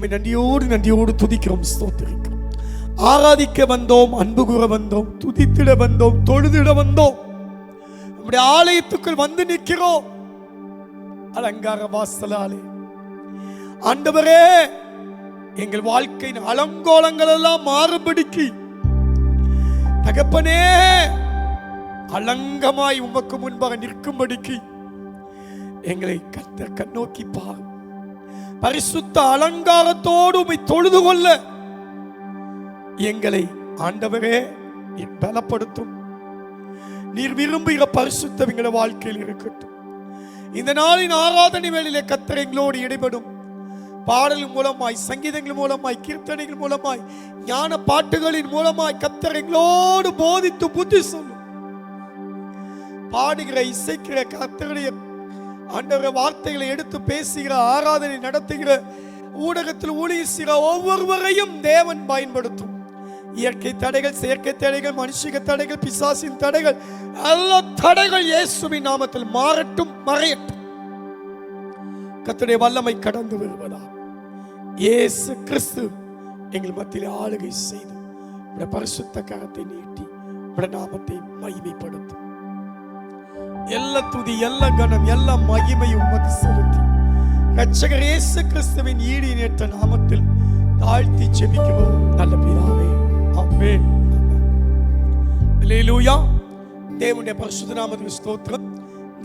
நன்றியோடு துதிக்கிறோம், ஸ்தோத்திரிக்கிறோம். ஆராதிக்க வந்தோம், அன்பு கூற வந்தோம், துதித்திட வந்தோம், தொழுதிட வந்தோம். நம்முடைய ஆலயத்துக்குள் வந்து நிற்கிறோம் அலங்கார வாசலாலே. ஆண்டவரே, எங்கள் வாழ்க்கையின் அலங்கோலங்கள் எல்லாம் மாறுபடிக்கு தகப்பனே அலங்கமாய் உமக்கு முன்பாக நிற்கும்படிக்கு எங்களை கர்த்தர் கண்ணோக்கி பார். பரிசுத்த அலங்காரத்தோடு உம்மை தொழுது கொள்ள எங்களை ஆண்டவரே பலப்படுத்தும். நீர் விரும்புகிற பரிசுத்தம் எங்களுடைய வாழ்க்கையில் இருக்கட்டும். இந்த நாளின் ஆராதனை வேளையிலே கர்த்தர் எங்களோடு இடைபடும். பாடல் மூலமாய், சங்கீதங்கள் மூலமாய், கீர்த்தனைகள் மூலமாய், ஞான பாட்டுகளின் மூலமாய் கர்த்தர் எங்களோடு போதித்து புத்தி சொல்லும். பாடுகிற, இசைக்கிற, கர்த்தருடைய ஆண்டவருடைய வார்த்தைகளை எடுத்து பேசுகிற, ஆராதனை நடத்துகிற, ஊடகத்தில் ஊழியர் ஒவ்வொருவரையும் தேவன் பயன்படுத்தும். இயற்கை தடைகள், செயற்கை தடைகள், மனுஷிக தடைகள், பிசாசின் தடைகள், எல்லா தடைகள் இயேசுவின் நாமத்தில் மாறட்டும், மறையட்டும். கர்த்தருடைய வல்லமை கடந்து வருவதா. இயேசு கிறிஸ்து எங்கள் மத்தியில் ஆளுகை செய்து பரிசுத்த கரத்தை நீட்டி நாமத்தை மகிமைப்படுத்தும். எல்லா துதி, எல்லா கனம், எல்லா மகிமையும் உமக்கு செலுத்தி இரட்சகர் இயேசு கிறிஸ்துவின் ஈடினேற்ற நாமத்தில் தாழ்த்தி ஜெபிக்கிறோம் நல்ல பிதாவே, ஆமென். அல்லேலூயா. தேவனுடைய பரிசுத்த நாமத்துக்கு ஸ்தோத்திரம்.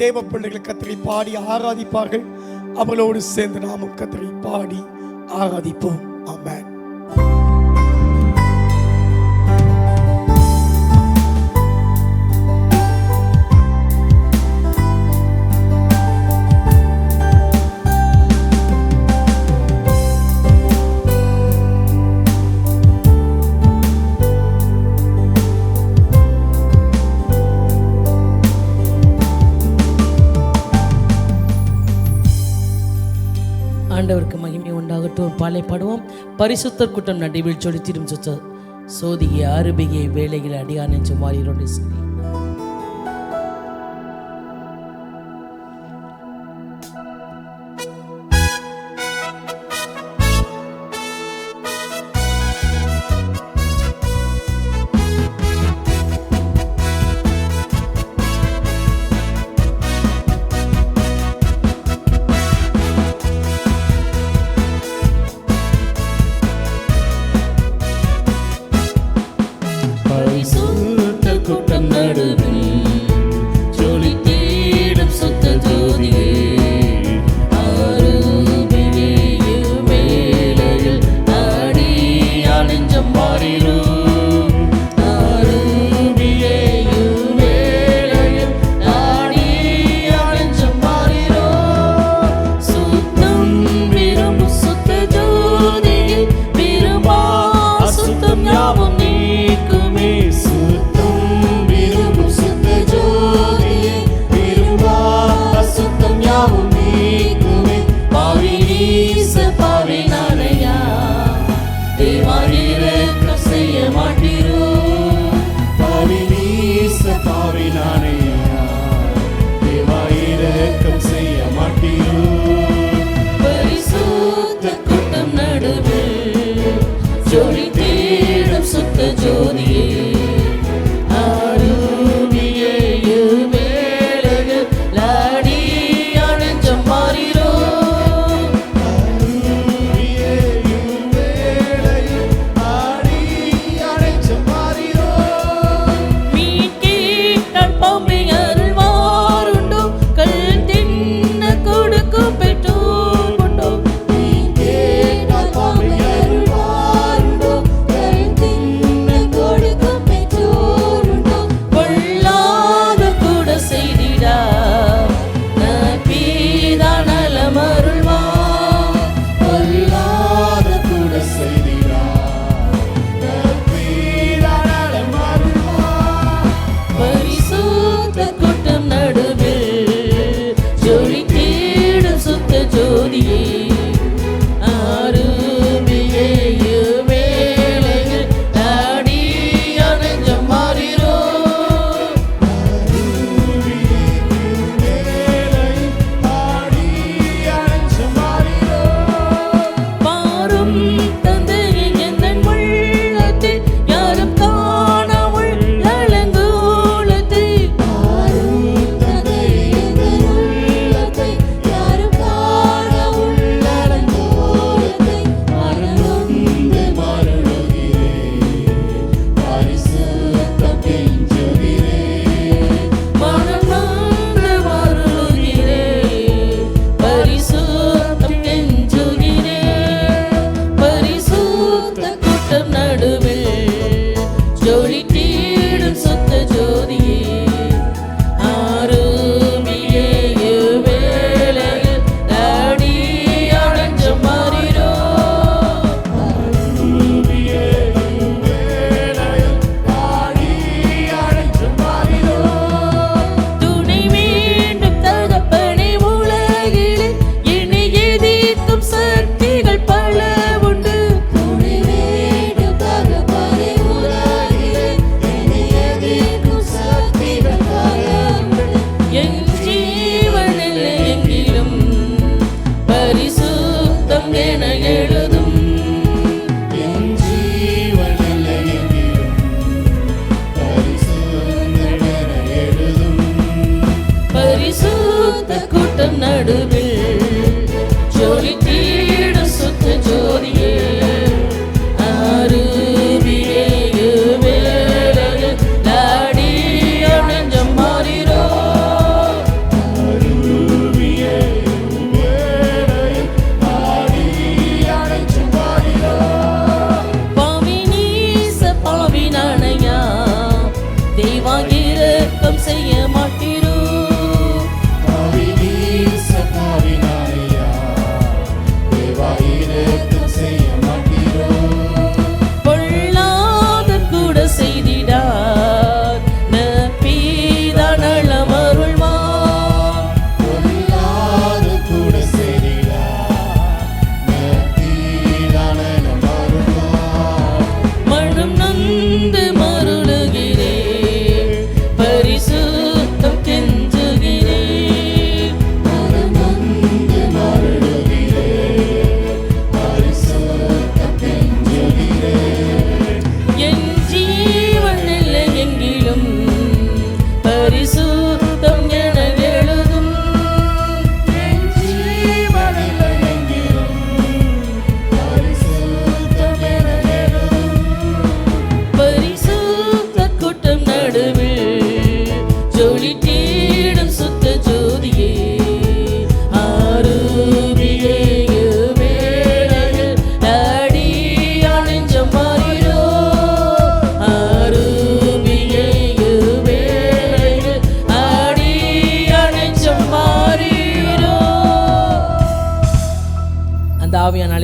தேவ பிள்ளைகள் கர்த்தரை பாடி ஆராதிப்பார்கள். அவளோடு சேர்ந்து நாமும் கர்த்தரை பாடி ஆராதிப்போம். ஆமென். ஆண்டவருக்கு மகிமை உண்டாகட்டும். பாலை பாடுவோம். பரிசுத்தர் கூட்டம் நடுவில் சொலித்திடும் சுத்த சோதியை அருபிகை வேலைகளை அடியார் நெஞ்சு மாறிரோண்டு சொல்லி சுத்தம் யாவும் நீக்குமே, சுத்தம் விரும்பும்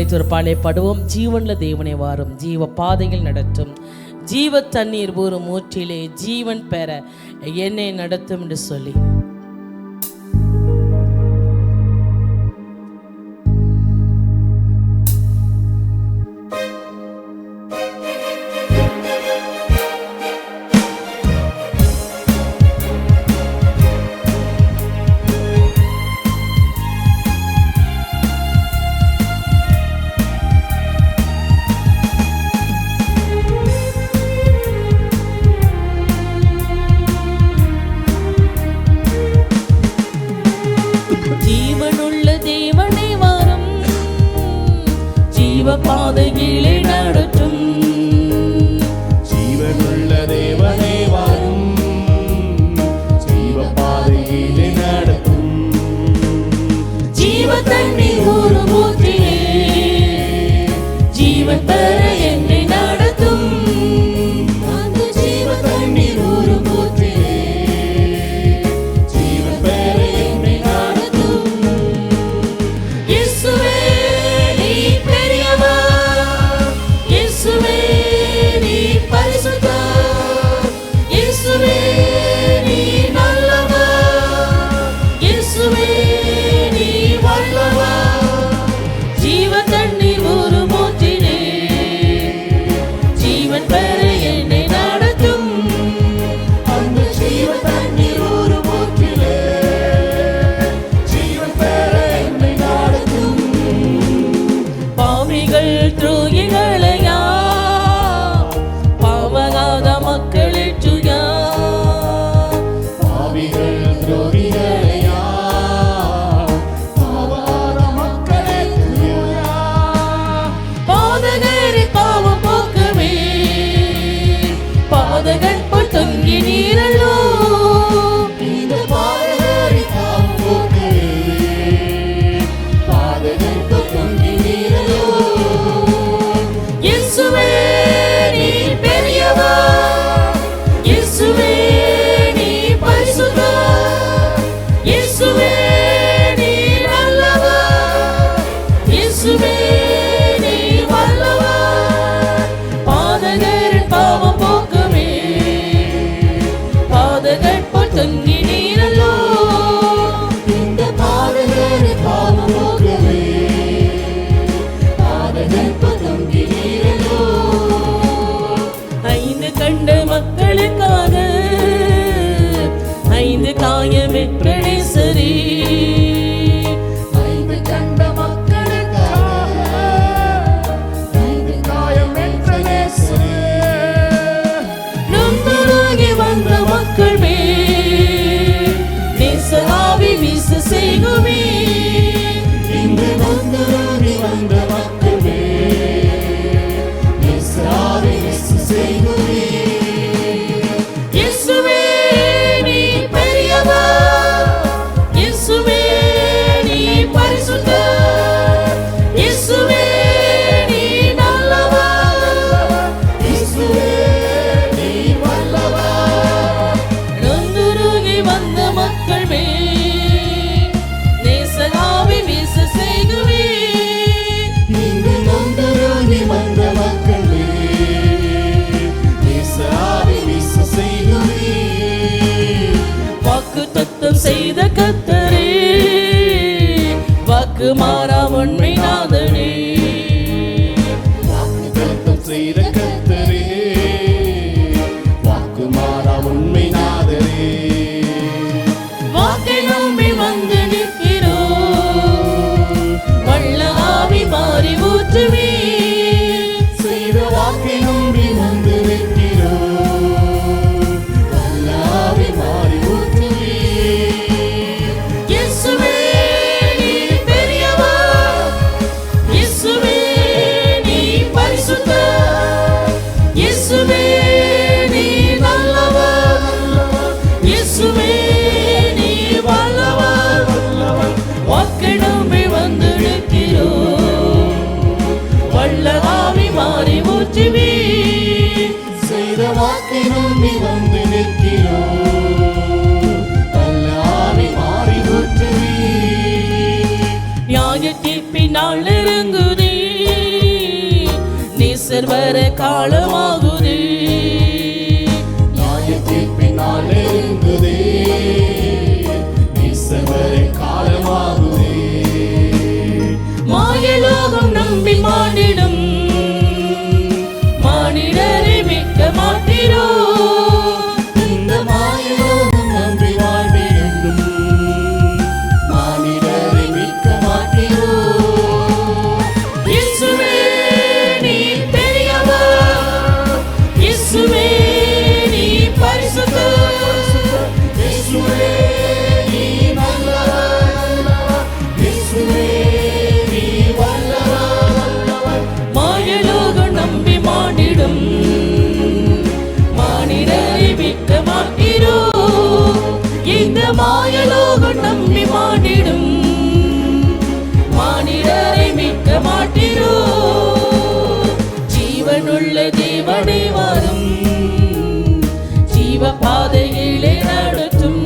அழைத்து ஒரு பாலை பாடுவோம். ஜீவன்ல தேவனை வாரும், ஜீவ பாதையில் நடத்தும், ஜீவ தண்ணீர் ஊறும் ஊற்றிலே ஜீவன் பெற என்னை நடத்தும் என்று சொல்லி பாதையிலே நடத்தும், ஜீவனுள்ள தேவனே வாரும், ஜீவ பாதையிலே நடத்தும், ஜீவ தண்ணீர் ஊறும் ஊற்றிலே ஜீவன் பெற என்னை நடத்தும், அந்த ஜீவ தண்ணீர் ஊறும் ஊற்றிலே ஜீவன் பெற என்னை நடத்தும். இயேசுவே நீ பெரியவர், இயேசுவே நீ பரிசுத்தர், இயேசுவே நீ நல்லவர், இயேசுவே நீ வல்லவர், ஜீவ தண்ணீர் ஊறும் ஊற்றிலே ஜீவன் பெற என்னை நடத்தும், அந்த ஜீவ தண்ணீர் ஊறும் ஊற்றிலே ஜீவன் பெற என்னை நடத்தும். பாவிகள் துரோகிகளையா பாவகாத மக்களிற்றுயா, பாவிகள் துரோகிகளையா பாவாத மக்களே துதியா. பாதகரை பாவம் போக்கவே பாதகன் போல் தொங்கி நீரல்லோ, இந்த பாதகரை பாவம் போக்கவே பாதகன் போல் தொங்கி நீரல்லோ. இயேசுவே நீ பெரியவர், இயேசுவே நீ பரிசுத்தர், இயேசுவே நீ நல்லவர், இயேசுவே நீ வல்லவர், பாதகரின் பாவம் போக்கவே பாதகன் போல் தொங்கி நீரல்லோ, இந்த பாதகரை பாவம் போக்கவே பாதகன் போல் தொங்கி நீரல்லோ. ஐந்து கண்ட மக்களுக்காக ஐந்து காயமெற்றனே சரி, ஐந்து கண்ட மக்களுக்காக ஐந்து காயம் என்ற நேசரே. நொந்துருகி வந்த மக்கள் மேல் நேசராவி வீச செய்குமே, இங்கு நொந்துருகி வந்த மக்களே நேசராவி வீச செய்குமே. இயேசுவே நீ பெரியவர், இயேசுவே நீ பரிசுத்தர், இயேசுவே நீ நல்லவர், இயேசுவே நீ வல்லவர். நொந்துருகி வந்த மக்கள் மேல் நேசராவி வீச செய்குமே, இங்கு நொந்துருகி வந்த மக்களே நேசராவி வீச செய்குமே. வாக்கு தத்தம் செய்த கர்த்தரே, வாக்கு மாறா உண்மை நாதனே, வாக்குத்தத்தம் செய்த கர்த்தரே, வாக்கு மாறா உண்மை நாதரே. வாக்கை நம்பி வந்து நிற்கிறோம், வல்ல ஆவி மாறி ஊற்றுமே, செய்த வாக்கை நம்பி வந்து நிற்கிறோம், வல்ல ஆவி மாறி ஊற்றுமே. இயேசுவே நீ பெரியவர், இயேசுவே நீ பரிசுத்தர், இயேசுவே நீ நல்லவர், இயேசுவே நீ வல்லவர், வாக்கை நம்பி வந்து நிற்கிறோம், வல்ல ஆவி மாறி ஊற்றுமே, செய்த வாக்கை நம்பி வந்து நிற்கிறோம், வல்ல ஆவி மாறி ஊற்றுமே. நியாய தீர்ப்பினால் நெருங்குதே நேசர் வர காலமாகுதே, நியாய தீர்ப்பின் நாள் நெருங்குதே, நேசர் வர காலமாகுதே. மாயலோகம் நம்பி மானிடும் மானிடரை மீட்க மாட்டீரோ, இந்த மாயலோகம் நம்பி வாழ்ந்திடும் மானிடரை மீட்க மாட்டீரோ. இயேசுவே நீ பெரியவர், இயேசுவே நீ பரிசுத்தர், இயேசுவே நீ நல்லவர், இயேசுவே நீ வல்லவர். மாயலோகம் நம்பி மானிடும் மானிடரை மீட்க மாட்டீரோ, இந்த மாயலோகம் நம்பி மானிடும் மானிடரை மீட்க மாட்டீரோ. ஜீவனுள்ள தேவனே வாரும், ஜீவ பாதையிலே நடத்தும்,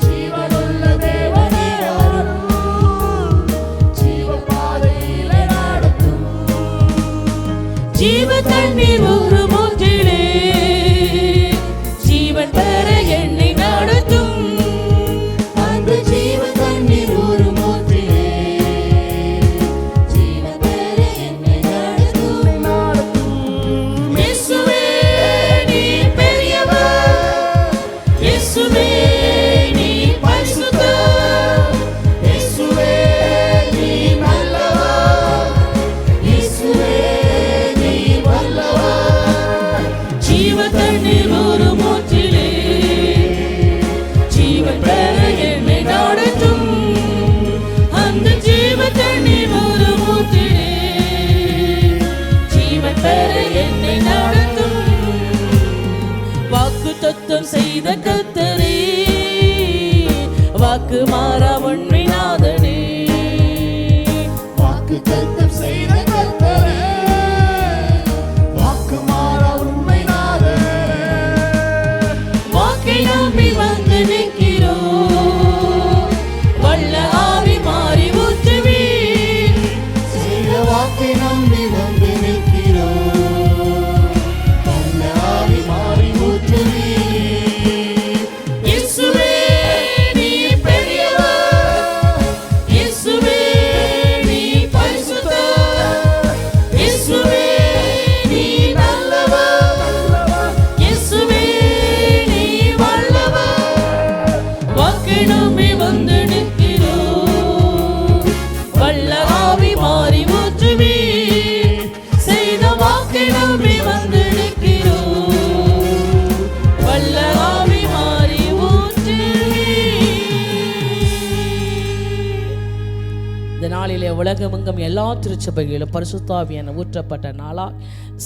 ஜீவனுள்ள தேவனே வாரும், ஜீவ பாதையிலே நடத்தும். ஜீவ தண்ணீர் ஒரு மூச்சிலே ஜீவன் பெற என்னை நடத்தும், அந்த ஜீவ தண்ணீர் ஒரு மூச்சிலே ஜீவ பெற என்னை நடத்தும். இயேசுவே நீ பெரியவர், இயேசுவே நீ பரிசுத்தர், இயேசுவே நீ நல்லவர், இயேசுவே நீ வல்லவர். ஜீவ தண்ணீர் ஒரு மூச்சிலே ஜீவன் பெற என்னை நடத்தும், அந்த ஜீவ தண்ணீர் ஒரு மூச்சிலே ஜீவன் பெற என்னை நடத்தும். வாக்குத்தத்தம் செய்த கர்த்தரே, வாக்கு மாறா உண்மை நாதனே, வாக்குத்தத்தம் செய்த கர்த்தரே, வாக்கு மாறா உண்மை நாதரே. வாக்கை நம்பி வந்து நிற்கிறோம், வல்ல ஆவி மாறி ஊற்றுவீர், செய்த வாக்கை நம்பி வந்து நிற்கிறோம், வல்ல ஆவி மாறி ஊற்றுவீர். இயேசுவே நீ பெரியவர், இயேசுவே நீ பரிசுத்தர், இயேசுவே நீ நல்லவர், இயேசுவே நீ வல்லவர். வாக்கை நம்பி வந்து நிற்கிறோம், வல்ல ஆவி மாறி ஊற்றுவீர், செய்த வாக்கை நம்பி வந்து நிற்கிறோம், வல்ல ஆவி மாறி ஊற்றுவீர். இந்த நாளிலே உலகமெங்கும் எல்லா திருச்சபைகளிலும் பரிசுத்தாவியான ஊற்றப்பட்ட நாளாக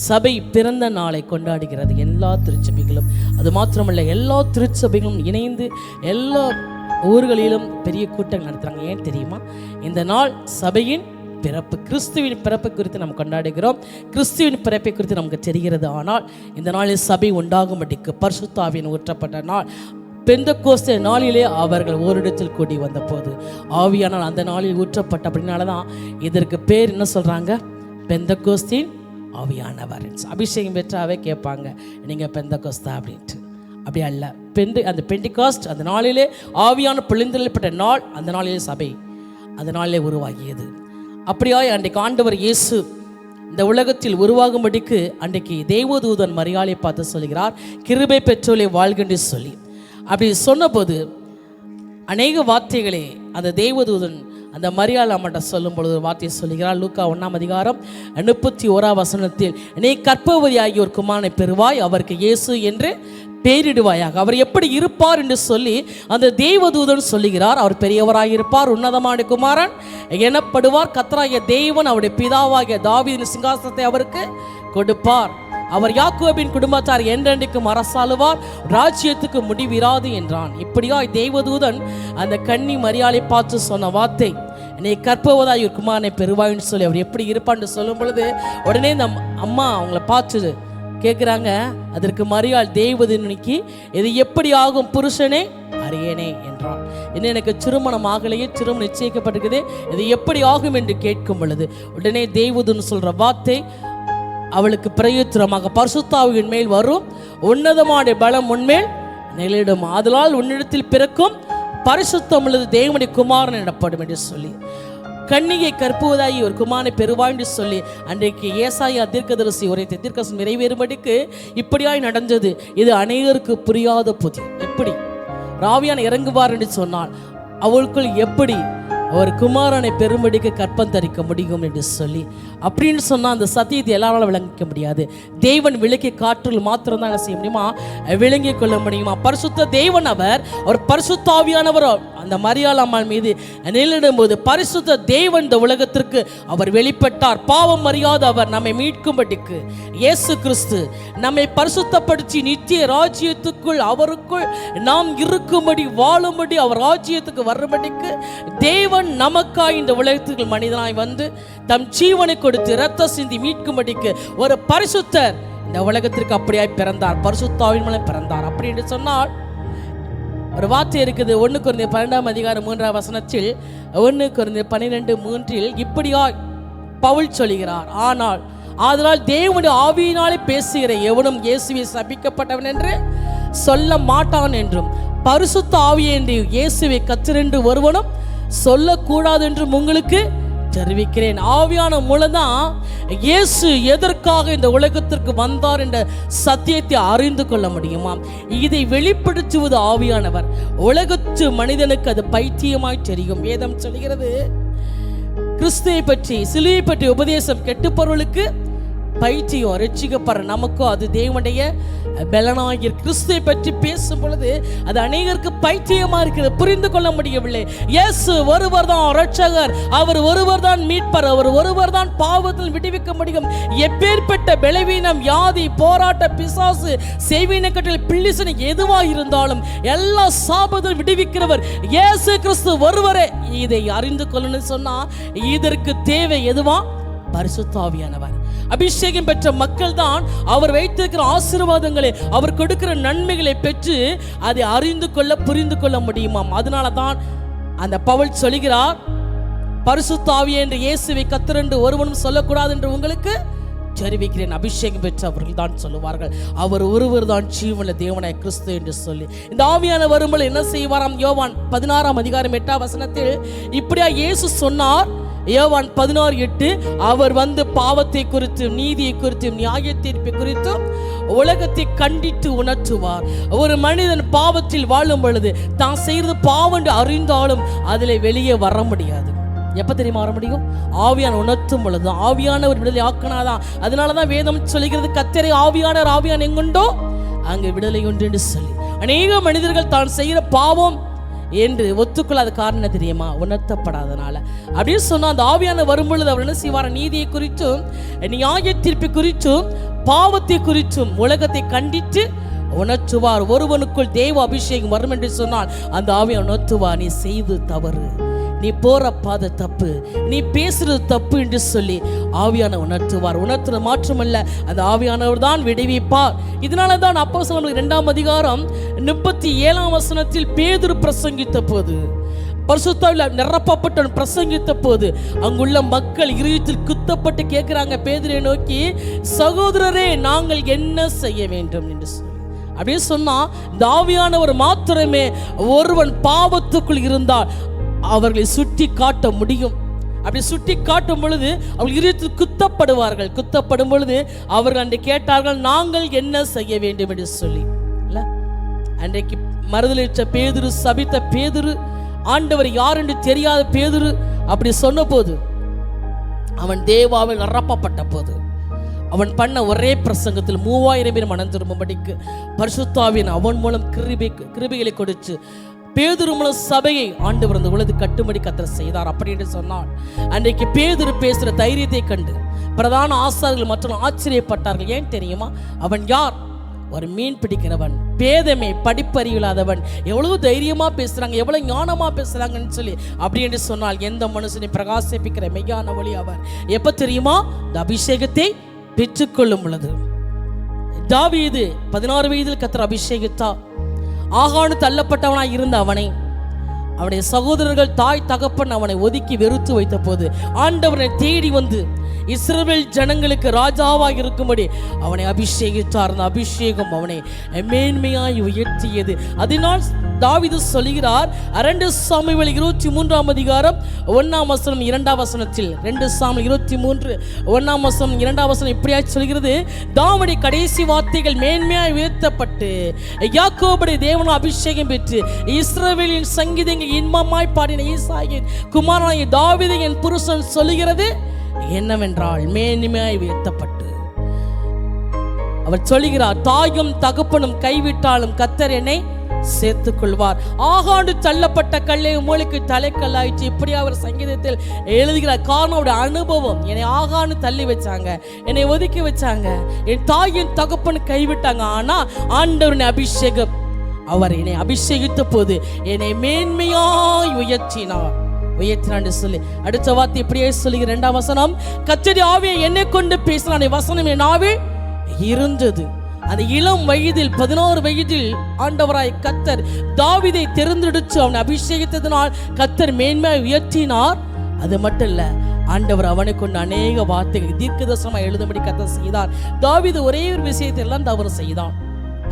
சபை பிறந்த நாளை கொண்டாடுகிறது. எல்லா திருச்சபைகளும், அது மாத்திரமல்ல எல்லா திருச்சபைகளும் இணைந்து எல்லா ஊர்களிலும் பெரிய கூட்டங்கள் நடத்துகிறாங்க. ஏன் தெரியுமா? இந்த நாள் சபையின் பிறப்பு, கிறிஸ்துவின் பிறப்பை குறித்து நாம் கொண்டாடுகிறோம். கிறிஸ்துவின் பிறப்பை குறித்து நமக்கு தெரிகிறது. ஆனால் இந்த நாளில் சபை உண்டாகும்படிக்கு பரிசுத்தாவின் ஊற்றப்பட்ட நாள். பெந்தெக்கோஸ்தே நாளிலே அவர்கள் ஓரிடத்தில் கூடி வந்தபோது ஆவியானால் அந்த நாளில் ஊற்றப்பட்ட அப்படின்னால தான் இதற்கு பேர் என்ன சொல்கிறாங்க? பெந்தெக்கோஸ்தின் ஆவியானவர். அபிஷேகம் பெற்றாவே கேட்பாங்க, நீங்கள் பெந்தெக்கோஸ்தா அப்படின்ட்டு. அப்படி அல்ல. அந்த பெண்டிகாஸ்ட் அந்த நாளிலே ஆவியான பொழிந்தெழுப்பட்ட நாள், அந்த நாளிலே சபை அந்த நாளிலே உருவாகியது. அப்படியாய் அன்றைக்கு ஆண்டவர் இயேசு இந்த உலகத்தில் உருவாகும்படிக்கு அன்றைக்கு தேவதூதன் மரியாளை பார்த்து சொல்கிறார், கிருபை பெற்றோலே வாழ்கின்ற சொல்லி. அப்படி சொன்னபோது அநேக வார்த்தைகளே அந்த தேவதூதன் அந்த மரியாள் அம்மாட்ட சொல்லும் பொழுது ஒரு வார்த்தையை சொல்லுகிறார். லூக்கா 1:31 நீ கர்ப்பவதியாகி ஒரு குமாரனை பெறுவாய், அவருக்கு இயேசு என்று பெயரிடுவாயாக. அவர் எப்படி இருப்பார் என்று சொல்லி அந்த தேவதூதன் சொல்லுகிறார். அவர் பெரியவராயிருப்பார், உன்னதமான குமாரன் எனப்படுவார், கர்த்தராகிய தேவன் அவருடைய பிதாவாகிய தாவீதின் சிங்காசனத்தை அவருக்கு கொடுப்பார், அவர் யாக்கோபின் குடும்பத்தார் என்றென்றைக்கும் அரசாளுவார், ராஜ்யத்துக்கு முடிவிராது என்றான். இப்படியாய் தேவதூதன் அந்த கன்னி மரியாளை பார்த்து சொன்ன வார்த்தை, நீ கற்பவதாய் ஒரு குமாரனை பெறுவாயின்னு சொல்லி அவர் எப்படி இருப்பான்னு சொல்லும் பொழுது உடனே இந்த அம்மா அவங்கள பார்த்து கேட்குறாங்க. அதற்கு மரியாள் தேவதூதனுக்கு இது எப்படி ஆகும் புருஷனே அறியேனே என்றான். இன்னும் எனக்கு திருமணம் ஆகலையே, திருமணம் நிச்சயிக்கப்பட்டிருக்குது, இது எப்படி ஆகும் என்று கேட்கும் பொழுது உடனே தேவதூதன் சொல்ற வார்த்தை அவளுக்கு பிரயுத்தரமாக பரிசுத்த ஆவியின் மேல் வரும், உன்னதமான பலம் உன்மேல் நிலையிடும், அதனால் உன்னிடத்தில் பிறக்கும் பரிசுத்தம் உள்ளது தேவனுடைய குமாரன் எனப்படும் என்று சொல்லி, கன்னிகை கற்புவதாகி ஒரு குமாரனை பெறுவாய் என்று சொல்லி அன்றைக்கு ஏசாயா தீர்க்கதரிசி உரைத்த தீர்க்கதரிசனம் நிறைவேறும்படிக்கு இப்படியாய் நடந்தது. இது அநேகருக்கு புரியாத புதி. எப்படி ஆவியானவர் இறங்குவார் என்று சொன்னால் அவளுக்குள் எப்படி அவர் குமாரனை பெரும்படிக்கு கற்பம் தரிக்க முடியும் என்று சொல்லி, அப்படின்னு சொன்னால் அந்த சத்தியத்தை எல்லாராலும் விளங்கிக்க முடியாது. தேவன் விளக்கி காற்றில் மாத்திரம் தான் செய்ய முடியுமா, விளங்கி கொள்ள முடியுமா. பரிசுத்த தேவன் அவர் பரிசுத்த ஆவியானவர் அந்த மரியாள் அம்மாள் மீது நிலையிடும்போது பரிசுத்த தேவன் இந்த உலகத்திற்கு அவர் வெளிப்பட்டார். பாவம் அறியாத அவர் நம்மை மீட்கும்படிக்கு இயேசு கிறிஸ்து நம்மை பரிசுத்தப்படுத்தி நித்திய ராஜ்யத்துக்குள் அவருக்குள் நாம் இருக்கும்படி வாழும்படி அவர் ராஜ்யத்துக்கு வரும்படிக்கு தேவன் நமக்காய் இந்த உலகத்துக்கு மனிதனாய் வந்து தம் ஜீவனை கொடுத்து இரத்த சிந்தி மீட்கும்படிக்கு ஒரு பரிசுத்தர் இந்த உலகத்திற்கு அப்படியாய் பிறந்தார், பரிசுத்த ஆவியின் மூலம் பிறந்தார். அப்படி என்று சொன்னால் ஒரு வார்த்தை இருக்குது 1 கொரிந்தியர் 12:3 1 கொரிந்தியர் 12:3 இப்படியாய் பவுல் சொல்கிறார், ஆதலால் தேவனுடைய ஆவியினாலே பேசுகிற எவனும் இயேசுவை சபிக்கப்பட்டவன் என்று சொல்ல மாட்டான் என்றும், பரிசுத்த ஆவியை என்று இயேசுவை கர்த்தரென்று ஒருவனும் சொல்லக்கூடாது என்றும் உங்களுக்கு தெரிவிக்கிறேன். ஆவியான மூலம்தான் இயேசு எதற்காக இந்த உலகத்திற்கு வந்தார் என்ற சத்தியத்தை அறிந்து கொள்ள முடியுமா. இதை வெளிப்படுத்துவது ஆவியானவர். உலகத்து மனிதனுக்கு அது பைத்தியமாய் தெரியும். வேதம் சொல்கிறது, கிறிஸ்துவை பற்றி சிலுவை பற்றி உபதேசம் கெட்டுப்பொருளுக்கு பைத்தியம், ரட்சிக்கப்படுற நமக்கோ அது தேவனுடைய பலனாகிய கிறிஸ்துவை பற்றி பேசும் பொழுது அது அநேகருக்கு பைத்தியமா இருக்கிறது, புரிந்து கொள்ள முடியவில்லை. இயேசு ஒருவர் தான் ரட்சகர், அவர் ஒருவர் தான் மீட்பர், அவர் ஒருவர் தான் பாவத்தில் விடுவிக்க முடியும். எப்பேற்பட்ட பலவீனம், வியாதி, போராட்ட, பிசாசு, செய்வினை கட்டளை, பிள்ளிசனை எதுவாக இருந்தாலும் எல்லா சாபத்தில் விடுவிக்கிறவர் இயேசு கிறிஸ்து ஒருவரே. இதை அறிந்து கொள்ளணும்னு சொன்னா இதற்கு தேவை எதுவா, பரிசுத்த ஆவியானவர். அபிஷேகம் பெற்ற மக்கள் தான் அவர் வைத்திருக்கிற ஆசீர்வாதங்களை, அவர் கொடுக்கிற நன்மைகளை பெற்று அதை அறிந்து கொள்ள புரிந்து கொள்ள முடியுமாம். அதனால தான் அந்த பவுல் சொல்கிறார், பரிசுத்த ஆவியே என்று இயேசுவை கர்த்தர் என்று ஒருவனும் சொல்லக்கூடாது என்று உங்களுக்கு தெரிவிக்கிறேன். அபிஷேகம் பெற்றவர்கள் தான் சொல்லுவார்கள், அவர் ஒருவர் தான் ஜீவனுள்ள தேவனாய் கிறிஸ்து என்று சொல்லி. இந்த ஆவியான வரும்போது என்ன செய்வாராம், யோவான் 16:8 இப்படியா இயேசு சொன்னார். யோவான் 16:8 அவர் வந்து பாவத்தை குறித்தும் நீதியை குறித்தும் நியாய தீர்ப்பை குறித்தும் உலகத்தை கண்டித்து உணர்த்துவார். ஒரு மனிதன் பாவத்தில் வாழும் பொழுது தான் செய்வது பாவம் என்று அறிந்தாலும் அதில் வெளியே வர முடியாது. எப்ப தெரியுமா வர முடியும், ஆவியான உணர்த்தும் பொழுது. ஆவியானவர் விடுதலை ஆக்கினாதான். அதனாலதான் வேதம் சொல்கிறது, கர்த்தரை ஆவியான எங்குண்டோ அங்கு விடுதலை உண்டு என்று சொல்லி. அநேக மனிதர்கள் தான் செய்கிற பாவம் என்று ஒத்துக்கொள்ளாத காரணம் தெரியுமா, உணர்த்தப்படாதனால. அப்படின்னு சொன்னா அந்த ஆவியான வரும்பொழுது அவர் என்ன செய்வார், நீதியை குறித்தும் நியாய தீர்ப்பை குறித்தும் பாவத்தை குறித்தும் உலகத்தை கண்டித்து உணர்த்துவார். ஒருவனுக்குள் தேவ அபிஷேகம் வரும் என்று சொன்னால் அந்த ஆவியை உணர்த்துவார், நீ செய்து தவறு, நீ போற பாதை தப்பு, நீ பேசுறது தப்பு என்று சொல்லி ஆவியான உணர்த்துவார். உணர்த்துற மாற்றமல்ல, அந்த ஆவியானவர் தான் விடுவிப்பார். இதனால தான் அப்போஸ்தலர் 2:37 பேதுரு பிரசங்கித்த போது, பரிசுத்தாவியால் நிரப்பப்பட்ட பிரசங்கித்த போது அங்குள்ள மக்கள் இருதயத்தில் குத்தப்பட்டு கேட்கிறாங்க பேதுருவை நோக்கி, சகோதரரே நாங்கள் என்ன செய்ய வேண்டும் என்று சொல்லி. அப்படியே சொன்னா இந்த ஆவியானவர் மாத்திரமே ஒருவன் பாவத்துக்குள் இருந்தால் அவர்களை சுட்டி காட்ட முடியும். அப்படி சுட்டி காட்டும் பொழுது அவர்கள் இருதயத்தில் குத்தப்படுவார்கள். குத்தப்படும் பொழுது அவர்கள் அன்றை கேட்டார்கள், நாங்கள் என்ன செய்ய வேண்டும் என்று சொல்லி. இல்ல அன்றைக்கு மறுதலிட்ட பேதுரு, சபித்த பேதுரு, ஆண்டவர் யார் என்று தெரியாத பேதுரு அப்படி சொன்ன போது, அவன் தேவாவில் நிரப்பப்பட்ட போது அவன் பண்ண ஒரே பிரசங்கத்தில் 3000 பேர் மனம் திரும்பும்படிக்கு பரிசுத்த ஆவியின் அவன் மூலம் கிருபைகளை கொடுத்து பேதுரு மூலம் சபையை ஆண்டவர் அந்த உலகத்தை கட்டும்படி கர்த்தர் செய்தார். அப்படி என்று சொன்னான். அன்றைக்கு பேதுரு பேசுகிற தைரியத்தை கண்டு பிரதான ஆசாரியர்கள் மற்றும் ஆச்சரியப்பட்டார்கள். ஏன் தெரியுமா, அவன் யார், ஒரு மீன் பிடிக்கிறவன், பேதமை, படிப்பறிவில்லாதவன், எவ்வளவு தைரியமா பேசுறாங்க, எவ்வளவு ஞானமா பேசுறாங்கன்னு சொல்லி. அப்படி என்று சொன்னால் எந்த மனுஷனை பிரகாசிப்பிக்கிற மெய்யான வழி அவர். எப்ப தெரியுமா, இந்த அபிஷேகத்தை பெற்றுக்கொள்ளும் பொழுது. தாவீது 16 வயதில் கர்த்தர் அபிஷேகித்தார். ஆகானு தள்ளப்பட்டவனாய் இருந்த அவனை அவனுடைய சகோதரர்கள் தாய் தகப்பன் அவனை ஒதுக்கி வெறுத்து வைத்த போது ஆண்டவனை தேடி வந்து இஸ்ரவேல் ஜனங்களுக்கு ராஜாவாக இருக்கும்படி அவனை அபிஷேகித்தார். அந்த அபிஷேகம் அவனை மேன்மையாய் உயர்த்தியது. அதனால் தாவீது சொல்கிறார் 2 சாமுவேல் 23ஆம் அதிகாரம் 1ஆம் வசனம் 2ஆம் வசனத்தில் 2 சாமுவேல் 23 1ஆம் வசனம் 2ஆம் வசனம் இப்படியாய் சொல்கிறது, தாவீது கடைசி வார்த்தைகள் மேன்மையாய் உயர்த்தப்பட்டு யாக்கோபுடைய தேவனால் அபிஷேகம் பெற்று இஸ்ரவேலின் சங்கீதங்கள் இன்பமாய் பாடின ஈசாயின் குமாரனாகிய தாவீது என் புருஷன் சொல்லுகிறது என்னவென்றால் மேன்மையாய் உயர்த்தப்பட்டு. அவர் சொல்லுகிறார், தாயும் தகப்பனும் கைவிட்டாலும் கர்த்தர் என்னை சேர்த்துக் கொள்வார். ஆகாண்டு தள்ளப்பட்ட கல்லை மூளைக்கு தலைக்கல்லாயிற்று. இப்படி அவர் சங்கீதத்தில் எழுதுகிறார். காரணம் அவருடைய அனுபவம். என்னை ஆகாண்டு தள்ளி வச்சாங்க, என்னை ஒதுக்கி வச்சாங்க, என் தாயின் தகப்பன் கைவிட்டாங்க. ஆனா ஆண்டவரின் அபிஷேகம், அவர் என்னை அபிஷேகித்த போது என்னை மேன்மையாய் உயர்த்தினார். சொல்லி அடுத்த வார்த்தை இப்படியே சொல்லுகிற 2ஆம் வசனம், கர்த்தருடைய ஆவியை என்னை கொண்டு பேசினான். வசனம் என் ஆவியில் இருந்தது. அந்த இளம் வயதில் 11 வயதில் ஆண்டவராய் கர்த்தர் தாவீதை தெரிந்தெடுத்து அவனை அபிஷேகித்ததினால் கர்த்தர் மேன்மையாய் உயர்த்தினார். அது மட்டும் இல்ல, ஆண்டவர் அவனை கொண்டு அநேக வார்த்தைகள் தீர்க்கதரிசனமாய் எழுதும்படி கர்த்தர் செய்தார். தாவீது ஒரே ஒரு விஷயத்தை எல்லாம் தவறு செய்தான்.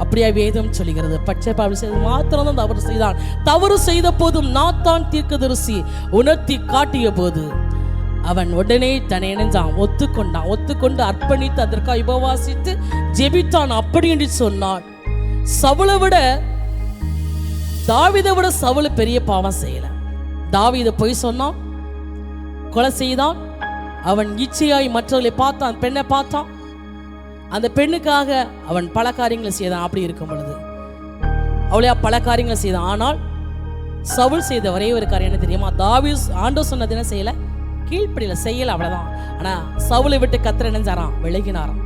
அப்படியே வேதம் சொல்லுகிறது, பச்சைப்பாடு செய்து மாத்திரம் தான் தவறு செய்தான். தவறு செய்த போதும் நாத்தான் தீர்க்கதரிசி உணர்த்தி காட்டிய போது அவன் உடனே தன்னை இணைஞ்சான், ஒத்துக்கொண்டு அர்ப்பணித்து அதற்காக உபவாசித்து ஜெபித்தான். அப்படி என்று சொன்னான். சவுலை விட தாவீதை விட சவுல் பெரிய பாவம் செய்யல. தாவீது பொய் சொன்னான், கொலை செய்தான், அவன் இச்சையாய் மற்றவர்களை பார்த்தான், பெண்ணை பார்த்தான், அந்த பெண்ணுக்காக அவன் பல காரியங்களை செய்தான். அப்படி இருக்கும் பொழுது அவளையா பல காரியங்களை செய்தான். ஆனால் சவுல் செய்த ஒரே ஒரு காரியம் என்ன தெரியுமா? தாவீது ஆண்டவர் சொன்னது என்ன செய்யல, கீழ்ப்படியில செய்யல, அவ்வளவுதான். ஆனா சவுலை விட்டு கர்த்தர் நினைஞ்சாராம், விலகினாராம்.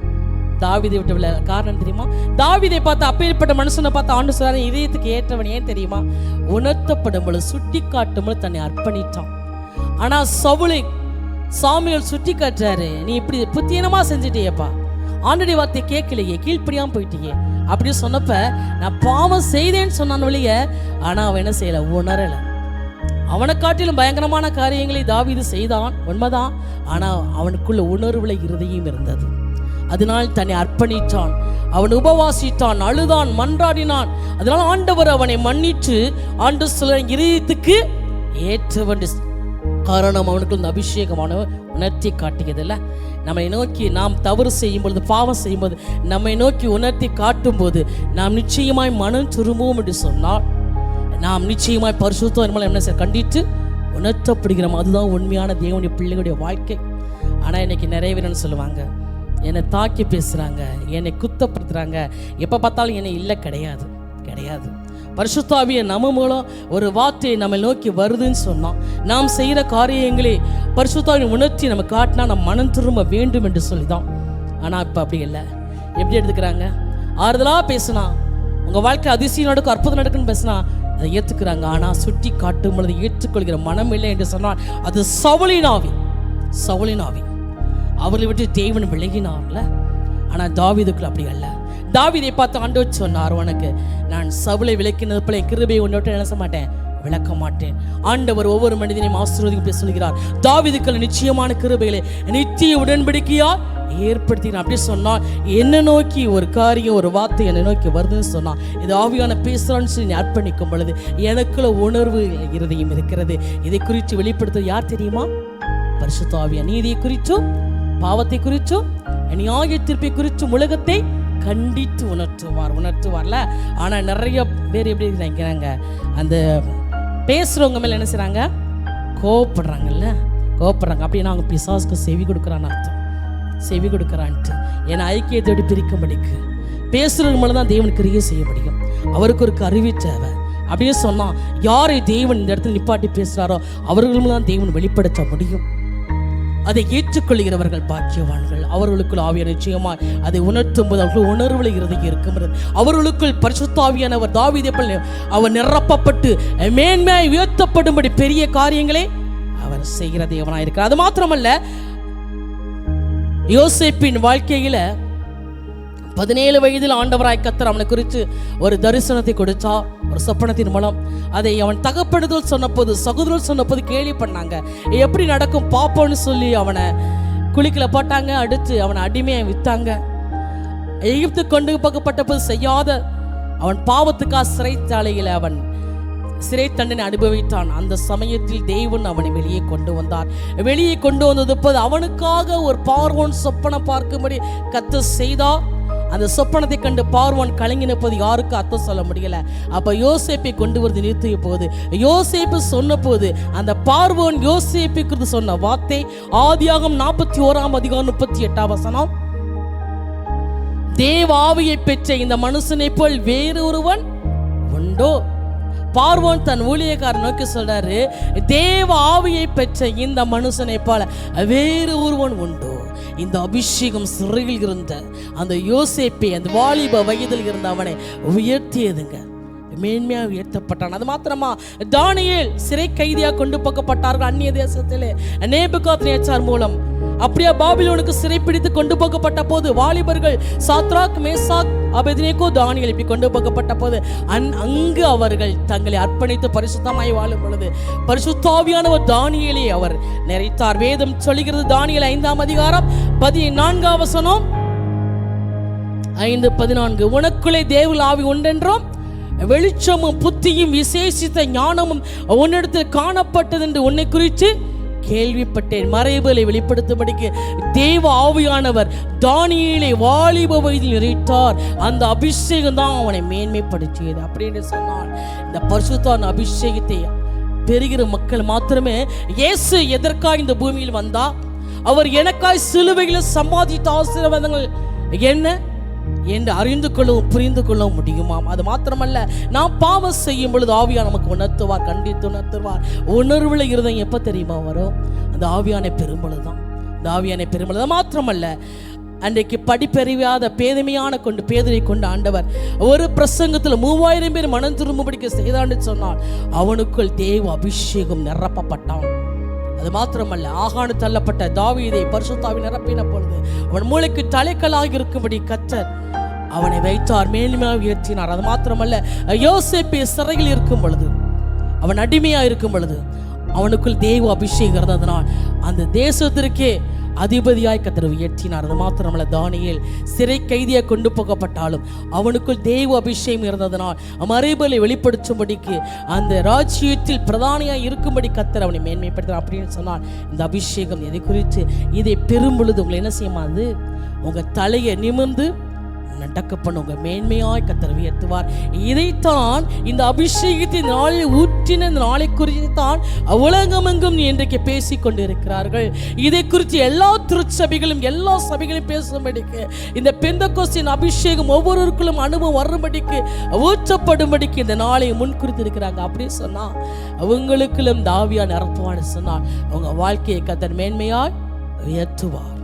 தாவீதை விட்டு வில காரணம் தெரியுமா? தாவீதை பார்த்து அப்பேற்பட்ட மனுஷனை பார்த்து ஆண்டவர் சொல்றாரு, இதயத்துக்கு ஏற்றவன். ஏன் தெரியுமா? உணர்த்தப்படும் பொழுது சுட்டி காட்டும் பொழுது தன்னை அர்ப்பணித்தான். ஆனா சவுலை சாமுவேல் சுட்டி காட்டுறாரு, நீ இப்படி புத்தியனமா செஞ்சிட்டியப்பா, ஆண்டடி வார்த்தை கேட்கலையே, கீழ்ப்படியாம போயிட்டீங்க அப்படி சொன்னப்ப நான் பாவம் செய்தேன்னு சொன்னான் வெளிய. ஆனா அவன் என்ன செய்யல, உணரல. அவனை காட்டிலும் பயங்கரமான காரியங்களை தாவீது செய்தான், உண்மைதான். ஆனா அவனுக்குள்ள உணர்வுல இருதயம் இருந்தது. அதனால் தன்னை அர்ப்பணித்தான், அவன் உபவாசித்தான், அழுதான், மன்றாடினான். அதனால ஆண்டவர் அவனை மன்னித்து ஆண்டு சொல்ல இருதயத்துக்கு ஏற்றவன். காரணம் அவனுக்குள்ள இந்த அபிஷேகமான உணர்த்தி காட்டியதில்ல. நம்மை நோக்கி நாம் தவறு செய்யும் பொழுது, பாவம் செய்யும் போது நம்மை நோக்கி உணர்த்தி காட்டும் போது நாம் நிச்சயமாய் மனம் திரும்புவோம் என்று சொன்னால் நாம் நிச்சயமாய் பரிசுத்தம் என்ன சார் கண்டித்து உணர்த்தப்படுகிறோம். அதுதான் உண்மையான தேவனுடைய பிள்ளைகளுடைய வாழ்க்கை. ஆனால் இன்னைக்கு நிறைய பேர் சொல்லுவாங்க, என்னை தாக்கி பேசுகிறாங்க, என்னை குத்தப்படுத்துகிறாங்க, எப்போ பார்த்தாலும் என்னை இல்லை. கிடையாது. பரிசுத்த ஆவியை நம்ம மூலம் ஒரு வார்த்தை நம்ம நோக்கி வருதுன்னு சொன்னோம். நாம் செய்கிற காரியங்களே பரிசுத்த ஆவியை உணர்த்தி நம்ம காட்டினா நம்ம மனம் திரும்ப வேண்டும் என்று சொல்லிதான். ஆனால் இப்போ அப்படி இல்லை. எப்படி எடுத்துக்கிறாங்க? ஆறுதலாக பேசுனா, உங்கள் வாழ்க்கை அதிசயம் நடக்கும், அற்புதம் நடக்குன்னு பேசுனா அதை ஏற்றுக்கிறாங்க. ஆனால் சுட்டி காட்டும் பொழுது ஏற்றுக்கொள்கிற மனம் இல்லை என்று சொன்னால் அது சவுலின் ஆவி. அவர்களை விட்டு தேவன் விலகினார்ல. ஆனால் தாவீதுக்குள்ள அப்படி அல்ல. தாவீதை பார்த்து ஆண்டவர் சொன்னார், உனக்கு நான் சவுலை விளக்கினது போல கிருபையை உன்னோட நினைச்ச மாட்டேன், விளக்க மாட்டேன். ஆண்டவர் ஒவ்வொரு மனிதனையும் ஆசீர்வதிக்க சொல்கிறார். தாவீதுக்குள்ள நிச்சயமான கிருபைகளை நித்திய உடன்படிக்கையா ஏற்படுத்தினார். அப்படி சொன்னால் என்ன நோக்கி ஒரு காரியம், ஒரு வார்த்தை என்னை நோக்கி வருதுன்னு சொன்னா இது ஆவியான பேசுறான்னு சொல்லி அர்ப்பணிக்கும் பொழுது எனக்குள்ள உணர்வு இருதயம் இருக்கிறது. இதை குறித்து வெளிப்படுத்துவது யார் தெரியுமா? பரிசுத்த ஆவியா. நீதியை குறித்தும் பாவத்தை குறித்தும் நியாய தீர்ப்பை குறித்தும் உலகத்தை கண்டித்து உணர்த்துவார்ல. ஆனால் நிறைய பேர் எப்படி நினைக்கிறாங்க, அந்த பேசுகிறவங்க மேலே என்ன செய்கிறாங்க, கோவப்படுறாங்கல்ல. அப்படின்னா அவங்க பிசாசுக்கு செவி கொடுக்குறான்னு அர்த்தம். செவி கொடுக்குறான்ட்டு ஏன்னா ஐக்கியத்தோடு பிரிக்கும்படிக்கு பேசுறவங்க மேலே தான் தேவன் கிரியை செய்ய முடியும். அவருக்கு ஒரு கருவி தேவை. அப்படியே சொன்னால் யாரை தேவன் இந்த இடத்துல நிப்பாட்டி பேசுகிறாரோ அவர்களும் தான் தேவன் வெளிப்படுத்த முடியும். அதை ஏற்றுக்கொள்கிறவர்கள் பாக்கியவான்கள். அவர்களுக்குள் ஆவியான நிச்சயமாய் அதை உணர்த்தும் போது அவர்கள் உணர்வுல இருதயம் இருக்கிறது. அவர்களுக்குள் பரிசுத்த ஆவியானவர் தாவீதை போல அவர் நிரப்பப்பட்டு மேன்மையாய் உயர்த்தப்படும்படி பெரிய காரியங்களே அவர் செய்கிற தேவனாய் இருக்கிறார். அது மாத்திரமல்ல, யோசேப்பின் வாழ்க்கையில 17 வயதில் ஆண்டவராய் கர்த்தர் அவனை குறித்து ஒரு தரிசனத்தை கொடுத்தார், ஒரு சொப்பனத்தின் மூலம். அதை அவன் தகப்படுதல் சொன்னபோது, சகோதரர் சொன்னபோது கேள்வி பண்ணாங்க, எப்படி நடக்கும் பாப்போன்னு சொல்லி அவனை குழிக்குள்ள போட்டாங்க. அடுத்து அவனை அடிமையை வித்தாங்க. எகிப்து கொண்டு போகப்பட்ட போது செய்யாத அவன் பாவத்துக்காக சிறைச்சாலையில் அவன் சிறை தண்டனை அனுபவித்தான். அந்த சமயத்தில் தேவன் அவனை வெளியே கொண்டு வந்தார். வெளியே கொண்டு வந்தது போது அவனுக்காக ஒரு பார்வோன் சொப்பனம் பார்க்கும்படி கர்த்தர் செய்தார். அந்த சொப்பனத்தை கண்டு பார்வோன் கலங்கின போது யாருக்கும் அர்த்தம் சொல்ல முடியல. அப்ப யோசேப்பை கொண்டு வந்து நிறுத்திய போது யோசேப்பு சொன்ன போது அந்த பார்வோன் யோசேப்புக்கு சொன்ன வார்த்தை ஆதியாகமம் 41:38 தேவ ஆவியை பெற்ற இந்த மனுஷனை போல் வேறு ஒருவன் உண்டோ? பார்வோன் தன் ஊழியக்காரர் நோக்கி சொல்றாரு, தேவ ஆவியை பெற்ற இந்த மனுஷனை போல வேறு ஒருவன் உண்டோ? இந்த அபிஷேகம் சிறையில் இருந்த அந்த யோசேப்பை, அந்த வாலிப வயதில் இருந்த அவனை உயர்த்தியதுங்க, மேன்மையாக உயர்த்தப்பட்டான். அது மாத்திரமா, தானியேல் சிறை கைதியாக கொண்டு போகப்பட்டார்கள் அந்நிய தேசத்திலே நேபுகாத்நேச்சார் மூலம். அப்படியே பாபிலோனுக்கு சிறைப்பிடித்து கொண்டு போகப்பட்ட போது வாலிபர்கள் சாத்ராக், மேசாக், அபேத்நேகோ, தானியேல் இப்படி கொண்டு போகப்பட்ட போது அங்கு அவர்கள் தங்களை அர்ப்பணித்து பரிசுத்தமாய் வாழும் பொழுது பரிசுத்த ஆவியானவர் தானியேலை அவர் நிறைத்தார். வேதம் சொல்லுகிறது, தானியேல் 5:14 5:14 உனக்குள்ளே தேவ ஆவி உண்டென்றும் வெளிச்சமும் புத்தியும் விசேஷித்த ஞானமும் உன்னிடத்தில் காணப்பட்டது என்று உன்னை குறித்து கேள்விப்பட்டேன். மறைபொருளை வெளிப்படுத்தும்படிக்கு தேவ ஆவியானவர் தானியேலை வாலிப வயதில் நிறைத்தார். அந்த அபிஷேகம் தான் அவனை மேன்மைப்படுத்தியது அப்படின்னு சொன்னால், இந்த பரிசுத்தான அபிஷேகத்தை பெறுகிற மக்கள் மாத்திரமே. இயேசு எதற்காக இந்த பூமியில் வந்தா? அவர் எனக்காய் சிலுவையில் சம்பாதித்த ஆசீர்வாதங்கள் என்ன என்று அறிந்து கொள்ளவும் புரிந்து கொள்ளவும் முடியுமாம். அது மாத்திரமல்ல, நாம் பாவம் செய்யும் பொழுது ஆவியா நமக்கு உணர்த்துவார், கண்டித்து உணர்த்துவார். உணர்வுல இருதயம் எப்ப தெரியுமா வரும்? அந்த ஆவியானை பெரும்பொழுதுதான். இந்த ஆவியானை பெரும்பொழுது மாத்திரமல்ல, அன்றைக்கு படிப்பறிவாத பேதமையான கொண்டு பேதரை கொண்டு ஆண்டவர் ஒரு பிரசங்கத்தில் 3000 பேர் மனம் திரும்பும்படிக்க செய்தான்னு சொன்னால் அவனுக்குள் தேவ அபிஷேகம் நிரப்பப்பட்டான். அது மாத்திரமல்ல, ஆகாணு தள்ளப்பட்ட தாவீதை பரிசுத்தாவி நிரப்பின பொழுது அவன் மூளைக்கு தலைக்கலாக இருக்கும்படி கர்த்தர் அவனை வைத்தார், மேன்மையாக உயர்த்தினார். அது மாத்திரமல்ல, யோசேப்பு சிறையில் இருக்கும் பொழுது, அவன் அடிமையா இருக்கும் பொழுது அவனுக்குள் தேவ அபிஷேகம் இருந்ததனால் அந்த தேசத்திற்கே அதிபதியாய் கர்த்தர் உயர்த்தினார். அது மாத்திரமல்ல, தானியேல் சிறை கைதியாக கொண்டு போகப்பட்டாலும் அவனுக்குள் தேவ அபிஷேகம் இருந்ததனால் மறைபொருளை வெளிப்படுத்தும்படிக்கு அந்த ராஜ்யத்தில் பிரதானியாய் இருக்கும்படி கர்த்தர் அவனை மேன்மைப்படுத்தினார் அப்படின்னு சொன்னால், இந்த அபிஷேகம் எதை குறித்து? இதை பெறும் பொழுது உங்களை என்ன செய்யுமாது? உங்க தலையை நிமிர்ந்து நடக்க பண்ண உங்க மேன்மையாய் கர்த்தர் உயர்த்துவார். இதைத்தான் இந்த அபிஷேகத்தின் நாளில் ஊற்றின நாளை குறித்து தான் உலகமெங்கும் இன்றைக்கு பேசிக் கொண்டிருக்கிறார்கள். இதை குறித்து எல்லா திருச்சபைகளும் எல்லா சபைகளும் பேசும்படிக்கு, இந்த பெந்தெகோஸ்தின் அபிஷேகம் ஒவ்வொருவருக்குள்ளும் அனுபவம் வரும்படிக்கு ஊற்றப்படும்படிக்கு இந்த நாளை முன்குறித்து இருக்கிறாங்க. அப்படி சொன்னா அவங்களுக்குள்ளும் தாவியா நிரப்புவான்னு சொன்னால் அவங்க வாழ்க்கையை கர்த்தர் மேன்மையாய் உயர்த்துவார்.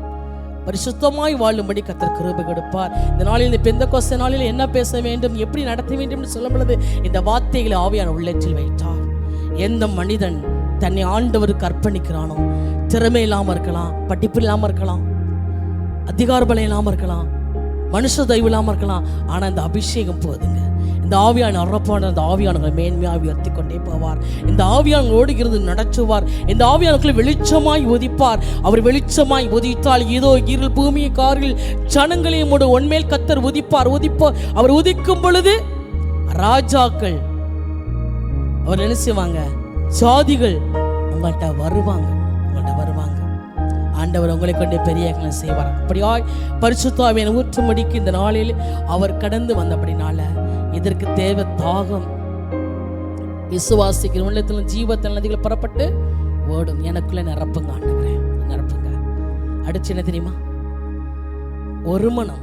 பரிசுத்தமாய் வாழும்படி கர்த்தர் கிருபை கொடுப்பார். இந்த நாளில், இந்த பெந்தெகோஸ்தே நாளில் என்ன பேச வேண்டும், எப்படி நடத்த வேண்டும் என்று சொல்லும் பொழுது இந்த வார்த்தைகளை ஆவியான உள்ளத்தில் வைத்தார். எந்த மனிதன் தன்னை ஆண்டவருக்கு அர்ப்பணிக்கிறானோ, திறமை இல்லாமல் இருக்கலாம், படிப்பு இல்லாமல் இருக்கலாம், அதிகார பலம் இல்லாமல் இருக்கலாம், மனுஷ தயவு இல்லாமல் இருக்கலாம், ஆனால் இந்த அபிஷேகம் போதுங்க. இந்த ஆவியான அறப்பான அந்த ஆவியானவர்கள் மேன்மையாக உயர்த்தி கொண்டே போவார். இந்த ஆவியானோடு இருந்து நடத்துவார். இந்த ஆவியானவர்களை வெளிச்சமாய் ஒதிப்பார். அவர் வெளிச்சமாய் ஒதித்தால் இதோ இருள் பூமியை காரில் ஜனங்களையும் உன்மேல் கர்த்தர் ஒதிப்பார். அவர் ஒதிக்கும் பொழுது ராஜாக்கள் அவர் என்ன செய்வாங்க? ஜாதிகள் உங்கள்கிட்ட வருவாங்க. ஆண்டவர் உங்களை கொண்டு பெரிய செய்வார். அப்படியாய் பரிசுத்த ஆவியான ஊற்றும்படிக்கு இந்த நாளில் அவர் கடந்து வந்தபடினால இதற்கு தேவை தாகம். விசுவாசிக்கிற உள்ளத்திலும் ஜீவத்தின் நதிகள் புறப்பட்டு ஓடும். எனக்குள்ள நிரப்புங்க ஆண்டவரே, நிரப்புங்க. அடுத்து என்ன தெரியுமா? ஒரு மனம்.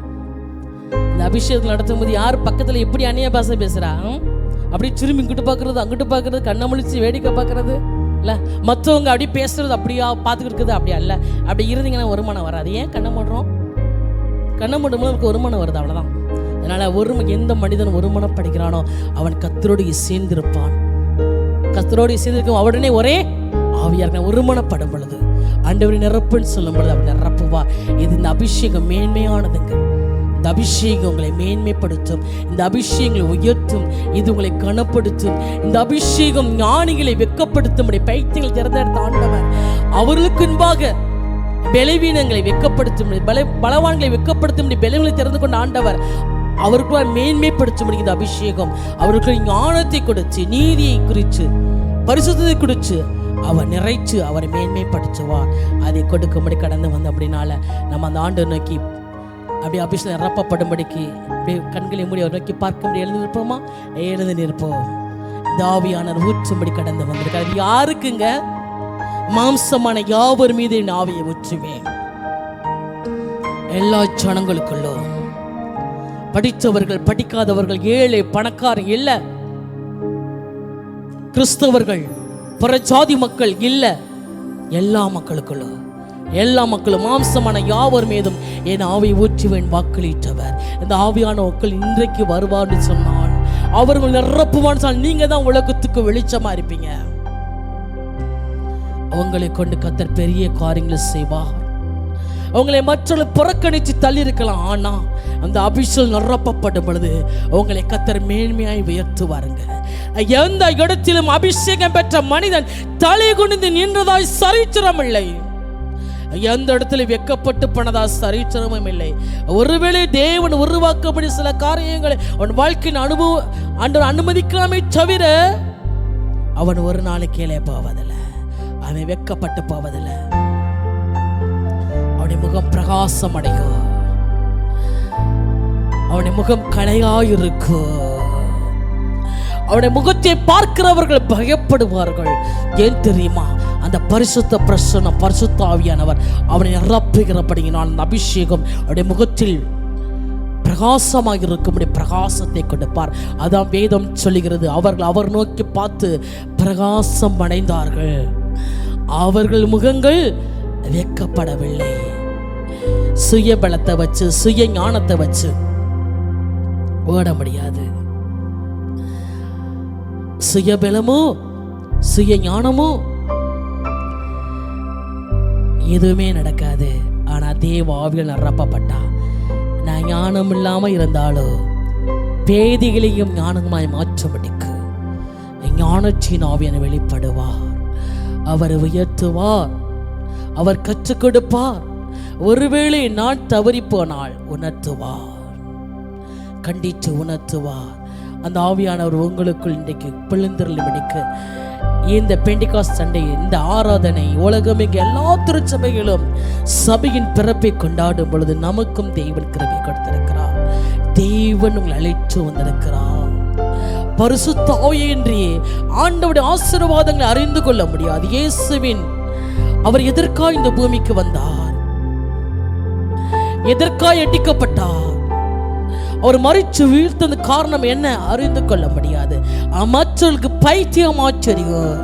இந்த அபிஷேகத்தில் நடத்தும் போது யார் பக்கத்தில் எப்படி அந்நிய பாஷை பேசுறா, அப்படி திரும்பி இங்கிட்டு பார்க்கறது, அங்கிட்டு பார்க்கறது, கண்ணை முழிச்சு வேடிக்கை பார்க்கறது இல்லை, மற்றவங்க அப்படி பேசுறது அப்படியா பார்த்துக்கிட்டு இருக்குது, அப்படியா இல்லை. அப்படி இருந்தீங்கன்னா ஒரு மனம் வராது. ஏன் கண்ணை மூடுறோம்? கண்ணை மூடும் நமக்கு ஒரு மனம் வருது, அவ்வளோதான். அதனால எந்த மனிதன் ஒரு மனம் படிக்கிறானோ அவன் கர்த்தரோடு சேர்ந்திருப்பான். கர்த்தரோடு சேர்ந்திருக்கும் அவருடனே ஒரே ஆவியாக ஒருமனப்படும் பொழுது ஆண்டவரை நிரப்புன்னு சொல்லும் பொழுது அவர் நிரப்புவார். இது இந்த அபிஷேகம் மேன்மையானதுங்க. இந்த அபிஷேகம் உங்களை மேன்மைப்படுத்தும், இந்த அபிஷேகங்களை உயர்த்தும், இது உங்களை கனப்படுத்தும். இந்த அபிஷேகம் ஞானிகளை வெட்கப்படுத்தும். பைத்தியங்களை திறந்தெடுத்த ஆண்டவர் அவர்களுக்கு முன்பாக பலவீனங்களை வெட்கப்படுத்தும், பலவான்களை வெட்கப்படுத்தும், பலவீனங்களை திறந்து கொண்ட ஆண்டவர் அவருக்கு மேன்மைப்படுத்த இந்த அபிஷேகம் அவருக்கு ஞானத்தை கொடுத்து, நீதியை குறித்து, பரிசுத்தத்தை குறித்து அவர் நிறைச்சு அவரை மேன்மைப்படுத்துவார். அதை கொடுக்கும்படி கடந்து வந்து அப்படின்னால நம்ம அந்த ஆண்டு நோக்கி அப்படியே அபிஷேகம் நிரப்பப்படும்படிக்கு அப்படியே கண்களை மூடி அவர் நோக்கி பார்க்க முடியும். எழுந்து நிற்போமா? எழுந்து நிற்போம். இந்த ஆவியானவர் ஊற்றும்படி கடந்து வந்திருக்காரு. யாருக்குங்க? மாம்சமான யாவர் மீது என் ஆவியை ஊற்றுவேன். எல்லா ஜனங்களுக்குள்ளும், படித்தவர்கள், படிக்காதவர்கள், ஏழை, பணக்காரன் இல்ல, கிறிஸ்தவர்கள், புறஜாதி மக்கள் இல்ல, எல்லா மக்களுக்குள்ளும், எல்லா மக்களும் மாம்சமான யாவர் மீதும் என் ஆவியை ஊற்றுவேன் வாக்களித்தவர். இந்த ஆவியான மக்கள் இன்றைக்கு வருவார்னு சொன்னால், அவர்கள் நிரப்புவான்னு சொன்னால், நீங்க தான் உலகத்துக்கு வெளிச்சமா இருப்பீங்க. உங்களை கொண்டு கர்த்தர் பெரிய காரியங்களை செய்வார். உங்களை மற்றவர்கள் புறக்கணித்து தள்ளி இருக்கலாம், ஆனா அந்த அபிஷேகம் நிரப்பப்படும் பொழுது உங்களை கர்த்தர் மேன்மையாய் உயர்த்துவாருங்க. எந்த இடத்திலும் அபிஷேகம் பெற்ற மனிதன் தலை குனிந்து நின்றதாய் சரித்திரம் இல்லை. எந்த இடத்துல வெக்கப்பட்டு போனதா சரித்திரமும் இல்லை. ஒருவேளை தேவன் உருவாக்கப்படி சில காரியங்களை அவன் வாழ்க்கையின் அனுமதிக்கலாமே தவிர அவன் ஒரு நாள் கீழே போவதில்லை, அவன் வெக்கப்பட்டு போவதில்லை. அவனுடைய முகம் பிரகாசம் அடையும், அவனுடைய முகம் கலையாயிருக்கும், அவனுடைய முகத்தை பார்க்கிறவர்கள் பயப்படுவார்கள். ஏன் தெரியுமா? அந்த பரிசுத்த பிரசன்னம், பரிசுத்த ஆவியானவர் அவனை நிரப்புகிறபடியினால் அந்த அபிஷேகம் அவருடைய முகத்தில் பிரகாசமாக இருக்கும்படி பிரகாசத்தை கொடுப்பார். அதான் வேதம் சொல்லுகிறது, அவர்கள் அவர் நோக்கி பார்த்து பிரகாசம் அடைந்தார்கள், அவர்கள் முகங்கள் வெட்கப்படவில்லை. சுய பலத்தை வச்சு, சுய ஞானத்தை வச்சு ஓட முடியாது. சுய பலமோ சுய ஞானமோ எதுவுமே நடக்காது. ஆனா தேவ ஆவியால் நிரப்பப்பட்டா, நான் ஞானம் இல்லாம இருந்தாலும் பேதிகளையும் ஞானமாய் மாற்றும்படிக்கு ஞானத்தின் ஆவியான வெளிப்படுவார். அவர் உயர்த்துவார், அவர் கற்றுக் கொடுப்பார். ஒருவேளை நான் தவறி போனால் உணர்த்துவார், கண்டித்து உணர்த்துவார். அந்த ஆவியானவர் உங்களுக்குள் இன்றைக்கு பிளந்திரும்படிக்கு இந்த பெண்டிகாஸ்ட் சண்டே, இந்த ஆராதனை உலகமெங்கு எல்லா திருச்சபைகளும் சபையின் பிறப்பை கொண்டாடும் பொழுது நமக்கும் தேவன் கிருபை கொடுத்திருக்கிறார். தேவன் உங்களை அழைத்து வந்திருக்கிறார். பரிசுத்த ஆவியின்றி ஆண்டவருடைய ஆசீர்வாதங்களை அறிந்து கொள்ள முடியாது. இயேசுவின் அவர் எதற்காக இந்த பூமிக்கு வந்தார்? எதற்காக அடிக்கப்பட்டார்? அவர் மரிச்சு வீழ்த்தது காரணம் என்ன? அறிந்து கொள்ள முடியாது. மற்றவர்களுக்கு பைத்தியம் ஆச்சரியம்.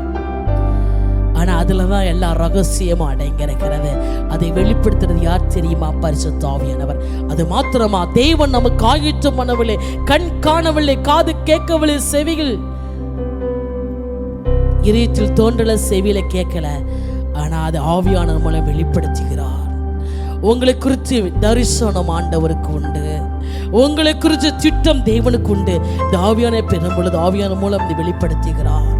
ஆனா அதுலதான் எல்லா ரகசியமும் அடங்கியிருக்கிறது. அதை வெளிப்படுத்துறது யார் தெரியுமா? பரிசுத்த ஆவியானவர். அது மாத்திரமா? தேவன் நமக்கு ஆயத்தம் பண்ணவில்லை, கண் காணவில்லை, காது கேட்கவில்லை, செவிகள் இதயத்தில் தோன்றல, செவியில கேட்கல. ஆனா அது ஆவியானவர் மூலம் வெளிப்படுத்துகிறார். உங்களை குறித்து தரிசனம் ஆண்டவருக்கு உண்டு, உங்களை குறித்து திட்டம் தேவனுக்கு உண்டு. இந்த ஆவியான பெறும் பொழுது ஆவியான மூலம் இதை வெளிப்படுத்துகிறார்.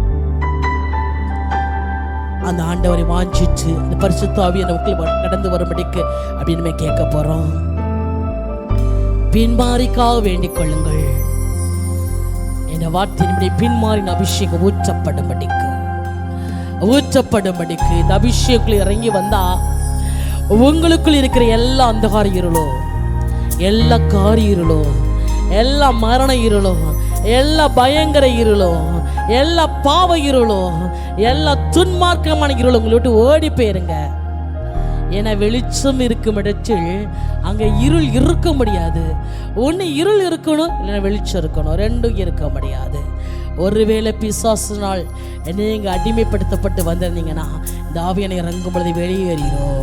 அந்த ஆண்டவரை வாஞ்சிச்சு இந்த பரிசுத்த ஆவியான மக்கள் கடந்து வரும்படிக்கு அப்படின்னு கேட்க போறோம். பின்மாரிக்காக வேண்டிக் கொள்ளுங்கள். என்ற வார்த்தையின்படி பின்மாரின் அபிஷேகம் ஊற்றப்படும்படிக்கு இந்த அபிஷேகத்தில் இறங்கி வந்தா உங்களுக்குள் இருக்கிற எல்லா அந்தகார இருளோ, எல்லா காரிய இருளோ, எல்லா மரண இருளோ, எல்லா பயங்கர இருளோ, எல்லா பாவ இருளோ, எல்லா துன்மார்க்கமான இருளோ உங்களை விட்டு ஓடி போயிருங்க. ஏன்னா வெளிச்சம் இருக்கும் இடத்தில் அங்க இருள் இருக்க முடியாது. ஒன்று இருள் இருக்கணும், இல்லைன்னா வெளிச்சம் இருக்கணும், ரெண்டும் இருக்க முடியாது. ஒருவேளை பிசாசினால் நீங்க அடிமைப்படுத்தப்பட்டு வந்திருந்தீங்கன்னா இந்த ஆவியானை இறங்கும் பொழுது வெளியேறிடும்.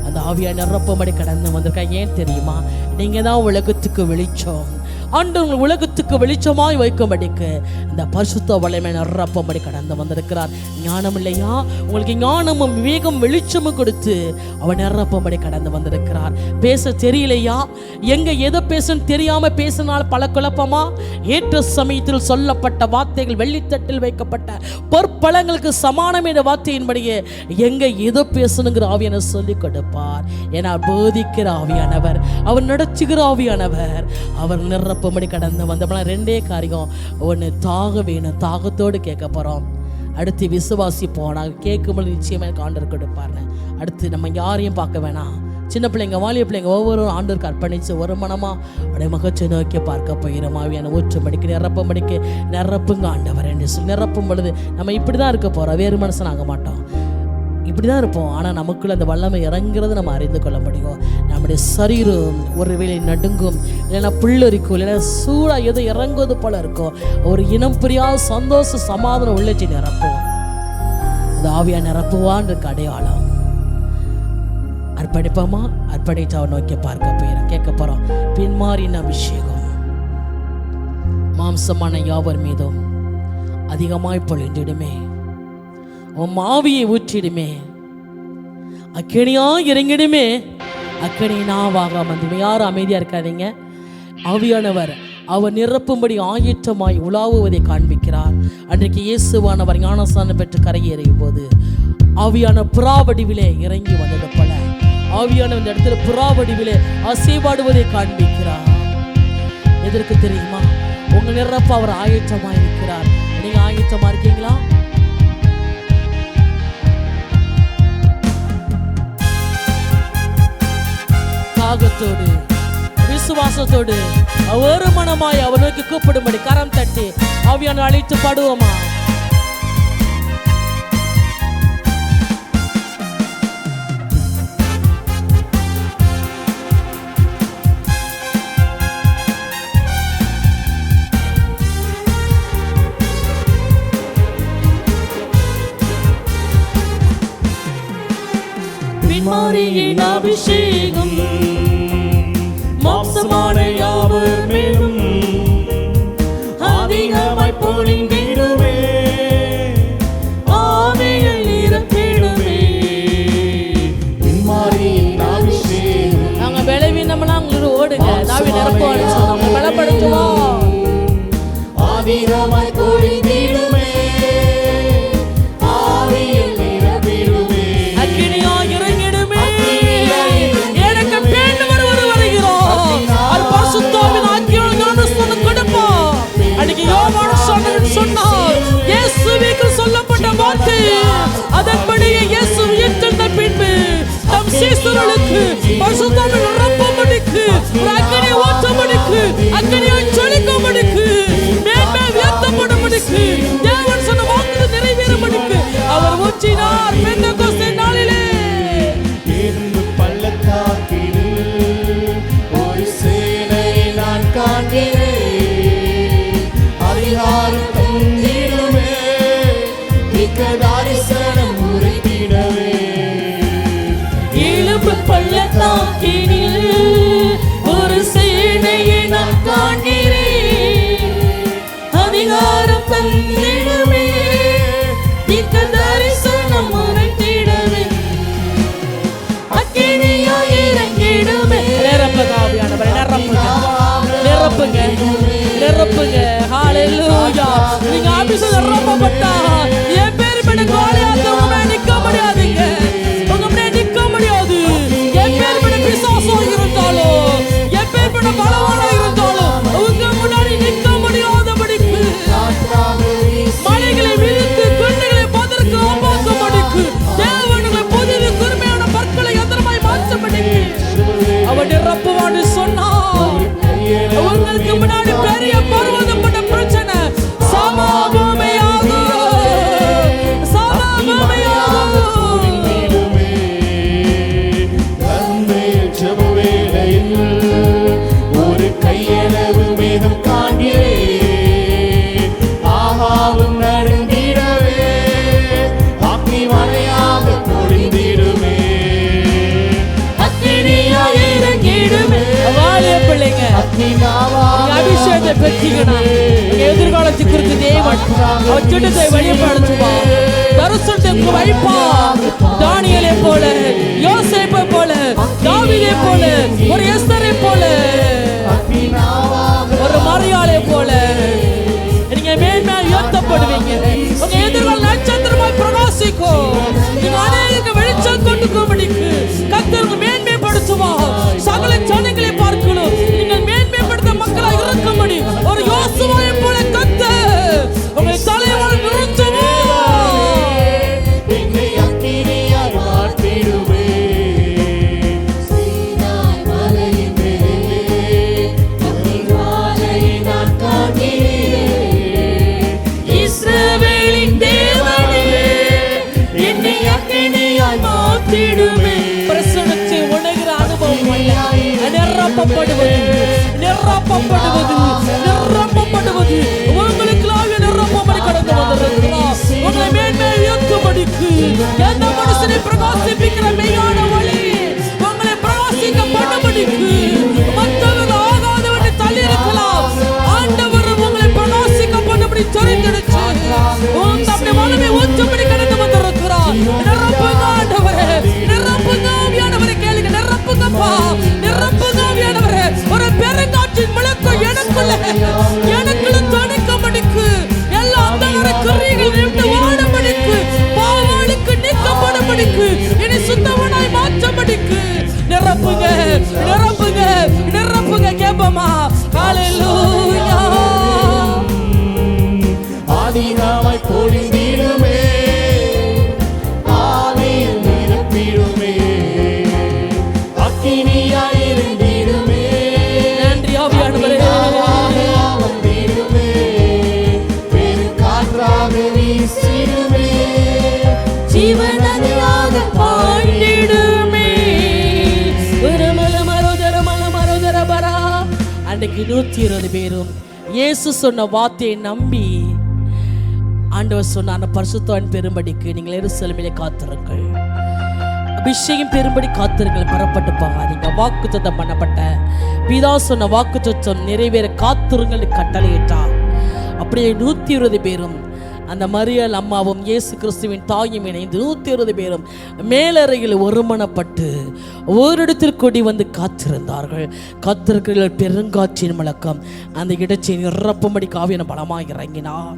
அந்த ஆவியானை நிரப்பும்படி கடந்து வந்திருக்கா. ஏன் தெரியுமா? நீங்க தான் உலகத்துக்கு வெளிச்சம். ஆண்டவர் உலகத்துக்கு வெளிச்சமாய் வைக்கும்படிக்கு இந்த பரிசுத்த வல்லமை நிரப்பும்படி கடந்து வந்திருக்கிறார். ஞானம் இல்லையா? உங்களுக்கு ஞானமும் விவேகம் வெளிச்சமும் கொடுத்து அவர் நிரப்பும்படி கடந்து வந்திருக்கிறார். பேச தெரியலையா? எங்க எதை பேசணும் தெரியாம பேசினால் பல குழப்பமா? ஏற்ற சமயத்தில் சொல்லப்பட்ட வார்த்தைகள் வெள்ளித்தட்டில் வைக்கப்பட்ட பொற்பழங்களுக்கு சமானமான வார்த்தையின்படியே எங்க எதை பேசணுங்கிற ஆவியான சொல்லிக் கொடுப்பார். ஏன்னா போதிக்கிற ஆவியானவர், அவர் நடத்துகிற ஆவியானவர், அவர் நிரப்பும்படி கடந்து வந்தப்ப ரெண்டே காரியம். ஒன்று தாக வேணும், தாகத்தோடு கேட்க போறோம். அடுத்து விசுவாசிப்போம், நாங்கள் கேட்கும்போது நிச்சயமாக எனக்கு ஆண்டவர் கொடுப்பார்னு. அடுத்து நம்ம யாரையும் பார்க்க வேணாம். சின்ன பிள்ளைங்க, வாலிய பிள்ளைங்க ஒவ்வொரு ஆண்டவருக்கு அர்ப்பணித்து ஒரு மனமாக அப்படியே முகத்தை நோக்கி பார்க்க போயிடும். ஆவியான ஊற்றும்படிக்கு நிரப்பும்படிக்கு நிரப்புங்க ஆண்டவர் என்று சொல்லி நிரப்பும் பொழுது நம்ம இப்படி தான் இருக்க போகிறோம், வேறு மனுஷன் ஆக மாட்டோம். இப்படி தான் இருப்போம். ஆனால் நமக்குள்ள அந்த வல்லமை இறங்குறது நம்ம அறிந்து கொள்ள முடியும். நம்முடைய சரீரம் ஒரு வேளை நடுங்கும், இல்லைன்னா புல்லரிக்கும், இல்லைன்னா சூடாக எதோ இறங்குவது போல இருக்கும். ஒரு இனம் புரியாத சந்தோஷ சமாதானம் உள்ளே நிரப்பும். அந்த ஆவியா நிரப்புவான்ற அடையாளம். அர்ப்பணிப்போமா? அர்ப்பணித்து அவர் நோக்கி பார்க்க போயிடும். கேட்க போகிறோம். பின்மாறின அபிஷேகம் மாம்சமான யாவர் மீதும் அதிகமாய் பொழிந்திடுமே, உன் ஆவியை ஊற்றிடுமே, அக்கினியா இறங்கிடுமே, அக்கினி நாவாக வந்து. யாரும் அமைதியா இருக்காதீங்க. ஆவியானவர் அவர் நிரப்பும்படி ஆயத்தமாய் உலாவுவதை காண்பிக்கிறார். அன்றைக்கு இயேசுவானவர் ஞானஸ்நானம் பெற்று கரையேறிய போது ஆவியான புறாவடிவிலே இறங்கி வந்தது போல ஆவியான இந்த இடத்துல புறாவடிவிலே அசைவாடுவதை காண்பிக்கிறார். எதற்கு தெரியுமா? உங்க நிரப்ப அவர் ஆயத்தமா இருக்கிறார். நீங்க ஆயத்தமா இருக்கீங்களா? தாகத்தோடு விசுவாசத்தோடு ஒரு மனமாய் அவர் நோக்கி கூப்பிடும்படி கரம் தட்டி ஆவியான அழைத்து பாடுவோமா? பின்மாரியின் அபிஷேகம் மாம்சமான யாவர் மேலும் அதிகமாய் பொழிந்திடுமே, ஆவியில் நிரப்பிடுமே. பின்மாரியின் அபிஷேகம். நாங்க பலவீனம்லாம் உங்களுக்கு ஓடுங்க. தாவி நிரப்புவான்னு சொன்னாங்க. பலப்படுத்துவோம். அதிகமாய் பொழிந்திடுமே, ஆவியில் நிரப்பிடுமே. அக்கினியா இறங்கிடுமே. எனக்கு வேண்டும் வருகிறோம். அது பரிசுத்தாவின் ஆக்கியோடு ஞானஸ்நானம் கொடுப்போம். அன்னைக்கு யோவான் சொன்னார், இயேசுவுக்கு சொல்லப்பட்ட வார்த்தை அதன்படியே இயேசு உயிர்த்தெழுந்த பின்பு தம் சீஷர்களுக்கு பரிசுத்தாவின் நிரப்பும்படிக்கு அக்கினி ஊற்றும்படிக்கு அக்கினியை ஜொலிக்கும்படிக்கு மேன்மேல் உயர்த்தப்படும்படிக்கு தேவன் சொன்ன வாக்கு நிறைவேறும்படிக்கு அவர் ஊற்றினார். பெந்தெகோஸ்தே நாளிலே பள்ளத்தாக்கில் ஒரு சேனையை நான் காண்கிறேன், அதிகாரம் தந்திடுமே, மிக்க தரிசனம் உரைத்திடவே. இழுப்பு பள்ளத்தாக்கினில் ஒரு சேனையை நான் காண்கிறேன், அதிகாரம் தந்திடுமே, மிக்க தரிசனம் உரைத்திடவே. அக்கினியா இறங்கிடுமே. நிரப்புங்க, நிரப்புங்க. ஹல்லேலூயா. நீங்க ஆபீஸ்ல நிரப்பப்பட்டா என் பேர் மேல கோலியாத் உங்க மேல நிக்க முடியாதுங்க. உங்க மேல நிக்க முடியாது. என் பேர் மேல பிசாசு இருந்தாலும், என் பேர் மேல பலவானா இருந்தாலும் உங்க முன்னாடி நிக்க முடியாதபடிக்கு மலைகளை விழுத்து குண்டுகளை பதற்கு ஆபாக்கும்படிக்கு தேவனுடைய புதிய குருமையான பற்களை எந்திரமாய் மாற்றும்படிக்கு அவர் நிரப்புவான்னு சொன்னார். உங்களுக்கு முன்னாடி பெரிய பர்வதப்பட்ட பிரச்சனை சமாபூமியாகும், சமாபூமியாகும். ஒரு கையளவு மேகம் காண்கிறேன், ஆகாவும் நடுங்கிடவே, அக்னி மழையாக பொழிந்திடுமே, அக்கினியா இறங்கிடுமே. வாலிய பிள்ளைங்க, அக்னி நாவாக தரிசனத்தை பெற்றீங்கன்னா எதிர்காலத்தை குறித்து தேவன் அவர் திட்டத்தை வெளிப்படுத்துவா. தரிசனத்தை வைப்பா. தானியேலை போல, யோசேப்பை போல, தாவீதை போல, ஒரு எஸ்தரை போல, ஒரு மரியாளை போல நீங்க மேன்மேல் உயர்த்தப்படுவீங்க. உங்க எதிர்கால நட்சத்திரமாய் பிரகாசிக்கும். நீங்க அநேக வெளிச்சம் கொண்டு போவதற்கு கர்த்தர் மேன்மைப்படுத்துவா. சகல ஜனங்களை பார்க்கணும். நீங்கள் மேன்மைப்படுத்த மக்களாக இருக்கும்படி ஒரு யோசுவாவை போல கர்த்தர் உங்களை தலைவர் நிறுத்துவா. பிரசன்னத்தை உணர்கிற அனுபவம் அல்ல, நிரப்பப்படுவது உங்களுக்குள்ளாக நிரப்பப்படி கடந்து வந்திருக்கிறார். உங்களை மேன்மேல் உயர்த்தும்படிக்கு எந்த மனுஷனை பிரகாசிப்பிக்கிற மெய்யான வழி உங்களை பிரகாசிக்க பண்ணும்படிக்கு மற்றவர்கள் ஆகாதவனை தள்ளி இருக்கலாம். ஆண்டவர் உங்களை பிரகாசிக்க பண்ணும்படி தெரிந்தெடுத்து தம்முடைய மனமே ஊற்றும்படி கடந்து வந்திருக்கிறார். நிரப்புங்க ஆண்டவரே, நிரப்புங்க ஆவியானவரே. கேளுங்க, நிரப்புங்கப்பா, நிரப்புங்க ஆவியானவரே. ஒரு பெருங்காற்றின் முழக்கம் எனக்குள்ள தணிக்கும்படிக்கு எல்லா அந்தகார கிரியைகள் நின்று வாடும்படிக்கு பாவாளுக்கு நீக்கப்படும்படிக்கு இனி சுத்தவனாய் மாற்றம்படிக்கு நிரப்புங்க நிரப்புங்க நிரப்புங்க. கேப்பமா ஹல்லேலூயா. ஆதிகாமை பொழிந்திடுமே, ஆவியில் நிரப்பிடுமே, அக்கினியாயிருந்திடுமே. நன்றி ஆவியானவரே. வந்திடுமே, பெருங்காற்றாக வீசிடுமே, ஜீவநதியாக பாய்ந்திடுமே. மரோதரபரா. அன்றைக்கு 120 பேரும் இயேசு சொன்ன வார்த்தையை நம்பி ஆண்டவர் சொன்ன அந்த பரிசுத்தவான் பெரும்படிக்கு நீங்கள் எருசலேமிலே காத்திருங்கள், அபிஷேகம் பெரும்படி காத்திருங்கள், பரப்பட்டு போகாதீங்க. வாக்குத்தத்தம் பண்ணப்பட்ட பிதா சொன்ன வாக்குத்தத்தம் நிறைவேற காத்திருங்கள் கட்டளையிட்டார். அப்படியே 120 பேரும் அந்த மரியாள் அம்மாவும் இயேசு கிறிஸ்துவின் தாயும் இணைந்து 120 பேரும் மேலறையில் ஒருமனப்பட்டு ஓரிடத்தில் கொடி வந்து காத்திருந்தார்கள். காத்திருக்கிற பெருங்காற்றின் முழக்கம் அந்த இடத்தை நிரப்பும்படி ஆவியான பலமாக இறங்கினார்.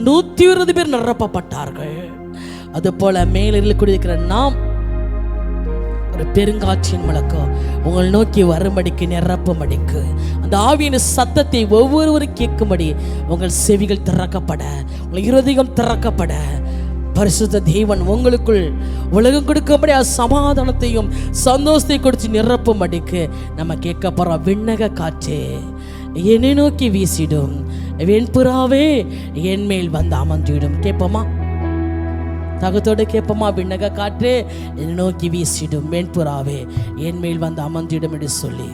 120 பேர் நிரப்பப்பட்டார்கள். அதுபோல மேலறையில் குடியிருக்கிற நாம் ஒரு பெருங்காற்றின் முழக்கம் உங்களை நோக்கி வரும்படிக்கு நிரப்பும்படிக்கு அந்த ஆவியின் சத்தத்தை ஒவ்வொருவரும் கேட்கும்படி உங்கள் செவிகள் திறக்கப்பட, உங்கள் இருதயம் திறக்கப்பட, பரிசுத்த தேவன் உங்களுக்குள் உலகம் கொடுக்கும்படி சமாதானத்தையும் சந்தோஷத்தை கொடுத்து நிரப்பும்படிக்கு நம்ம கேட்க போறோம். விண்ணக காற்றே என்னை நோக்கி வீசிடும், வெண்புறாவே என் மேல் வந்து அமர்ந்திடும். கேட்போமா? தகத்தோடு கேட்போமா? விண்ணக காற்றே என்னை நோக்கி வீசிடும், வெண்புறாவே என் மேல் வந்து அமர்ந்திடும் என்று சொல்லி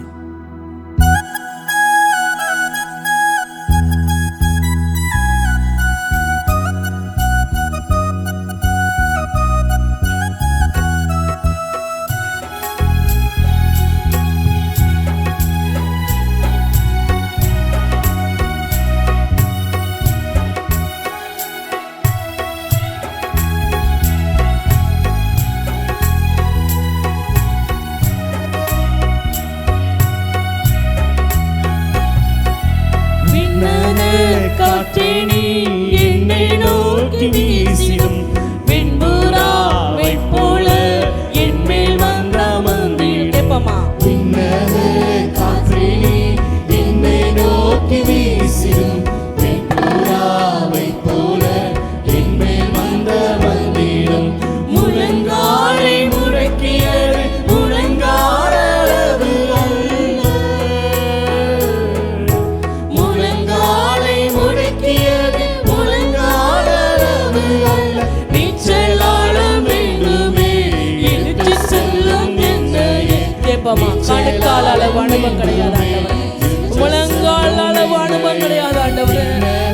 என்னை நோக்கி வீசிடும், வெண்புறாவை போல என் மேல் வந்த அமர்ந்திடும். காற்றே என்னை நோக்கி வீசிடும், வெண்புறாவை போல என் மேல் வந்த அமர்ந்திடும். முழங்காலை முடக்கியது முழங்கால அளவு அல்ல, முழங்காலை முடக்கியது முழங்கால அளவு அல்ல, நீச்சலாளம் வேண்டுமே இழுத்து செல்லும் என்னையே. கேட்போமா? கணுக்கால் அளவு அனுபவம் கிடையாது ஆண்டவரே, முழங்கால் அளவு அனுபவம் கிடையாது ஆண்டவரே.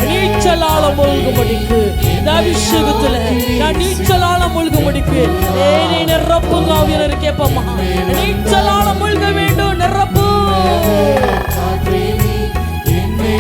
நீச்சலால மூழ்கும்படிக்கு இந்த அபிஷேகத்துல நான் நீச்சலால மூழ்கும்படிக்கு நீ நிரப்புங்க ஆவியானவரே. கேட்போமா? நீச்சலால மூழ்க வேண்டும், நிரப்பு. என்னை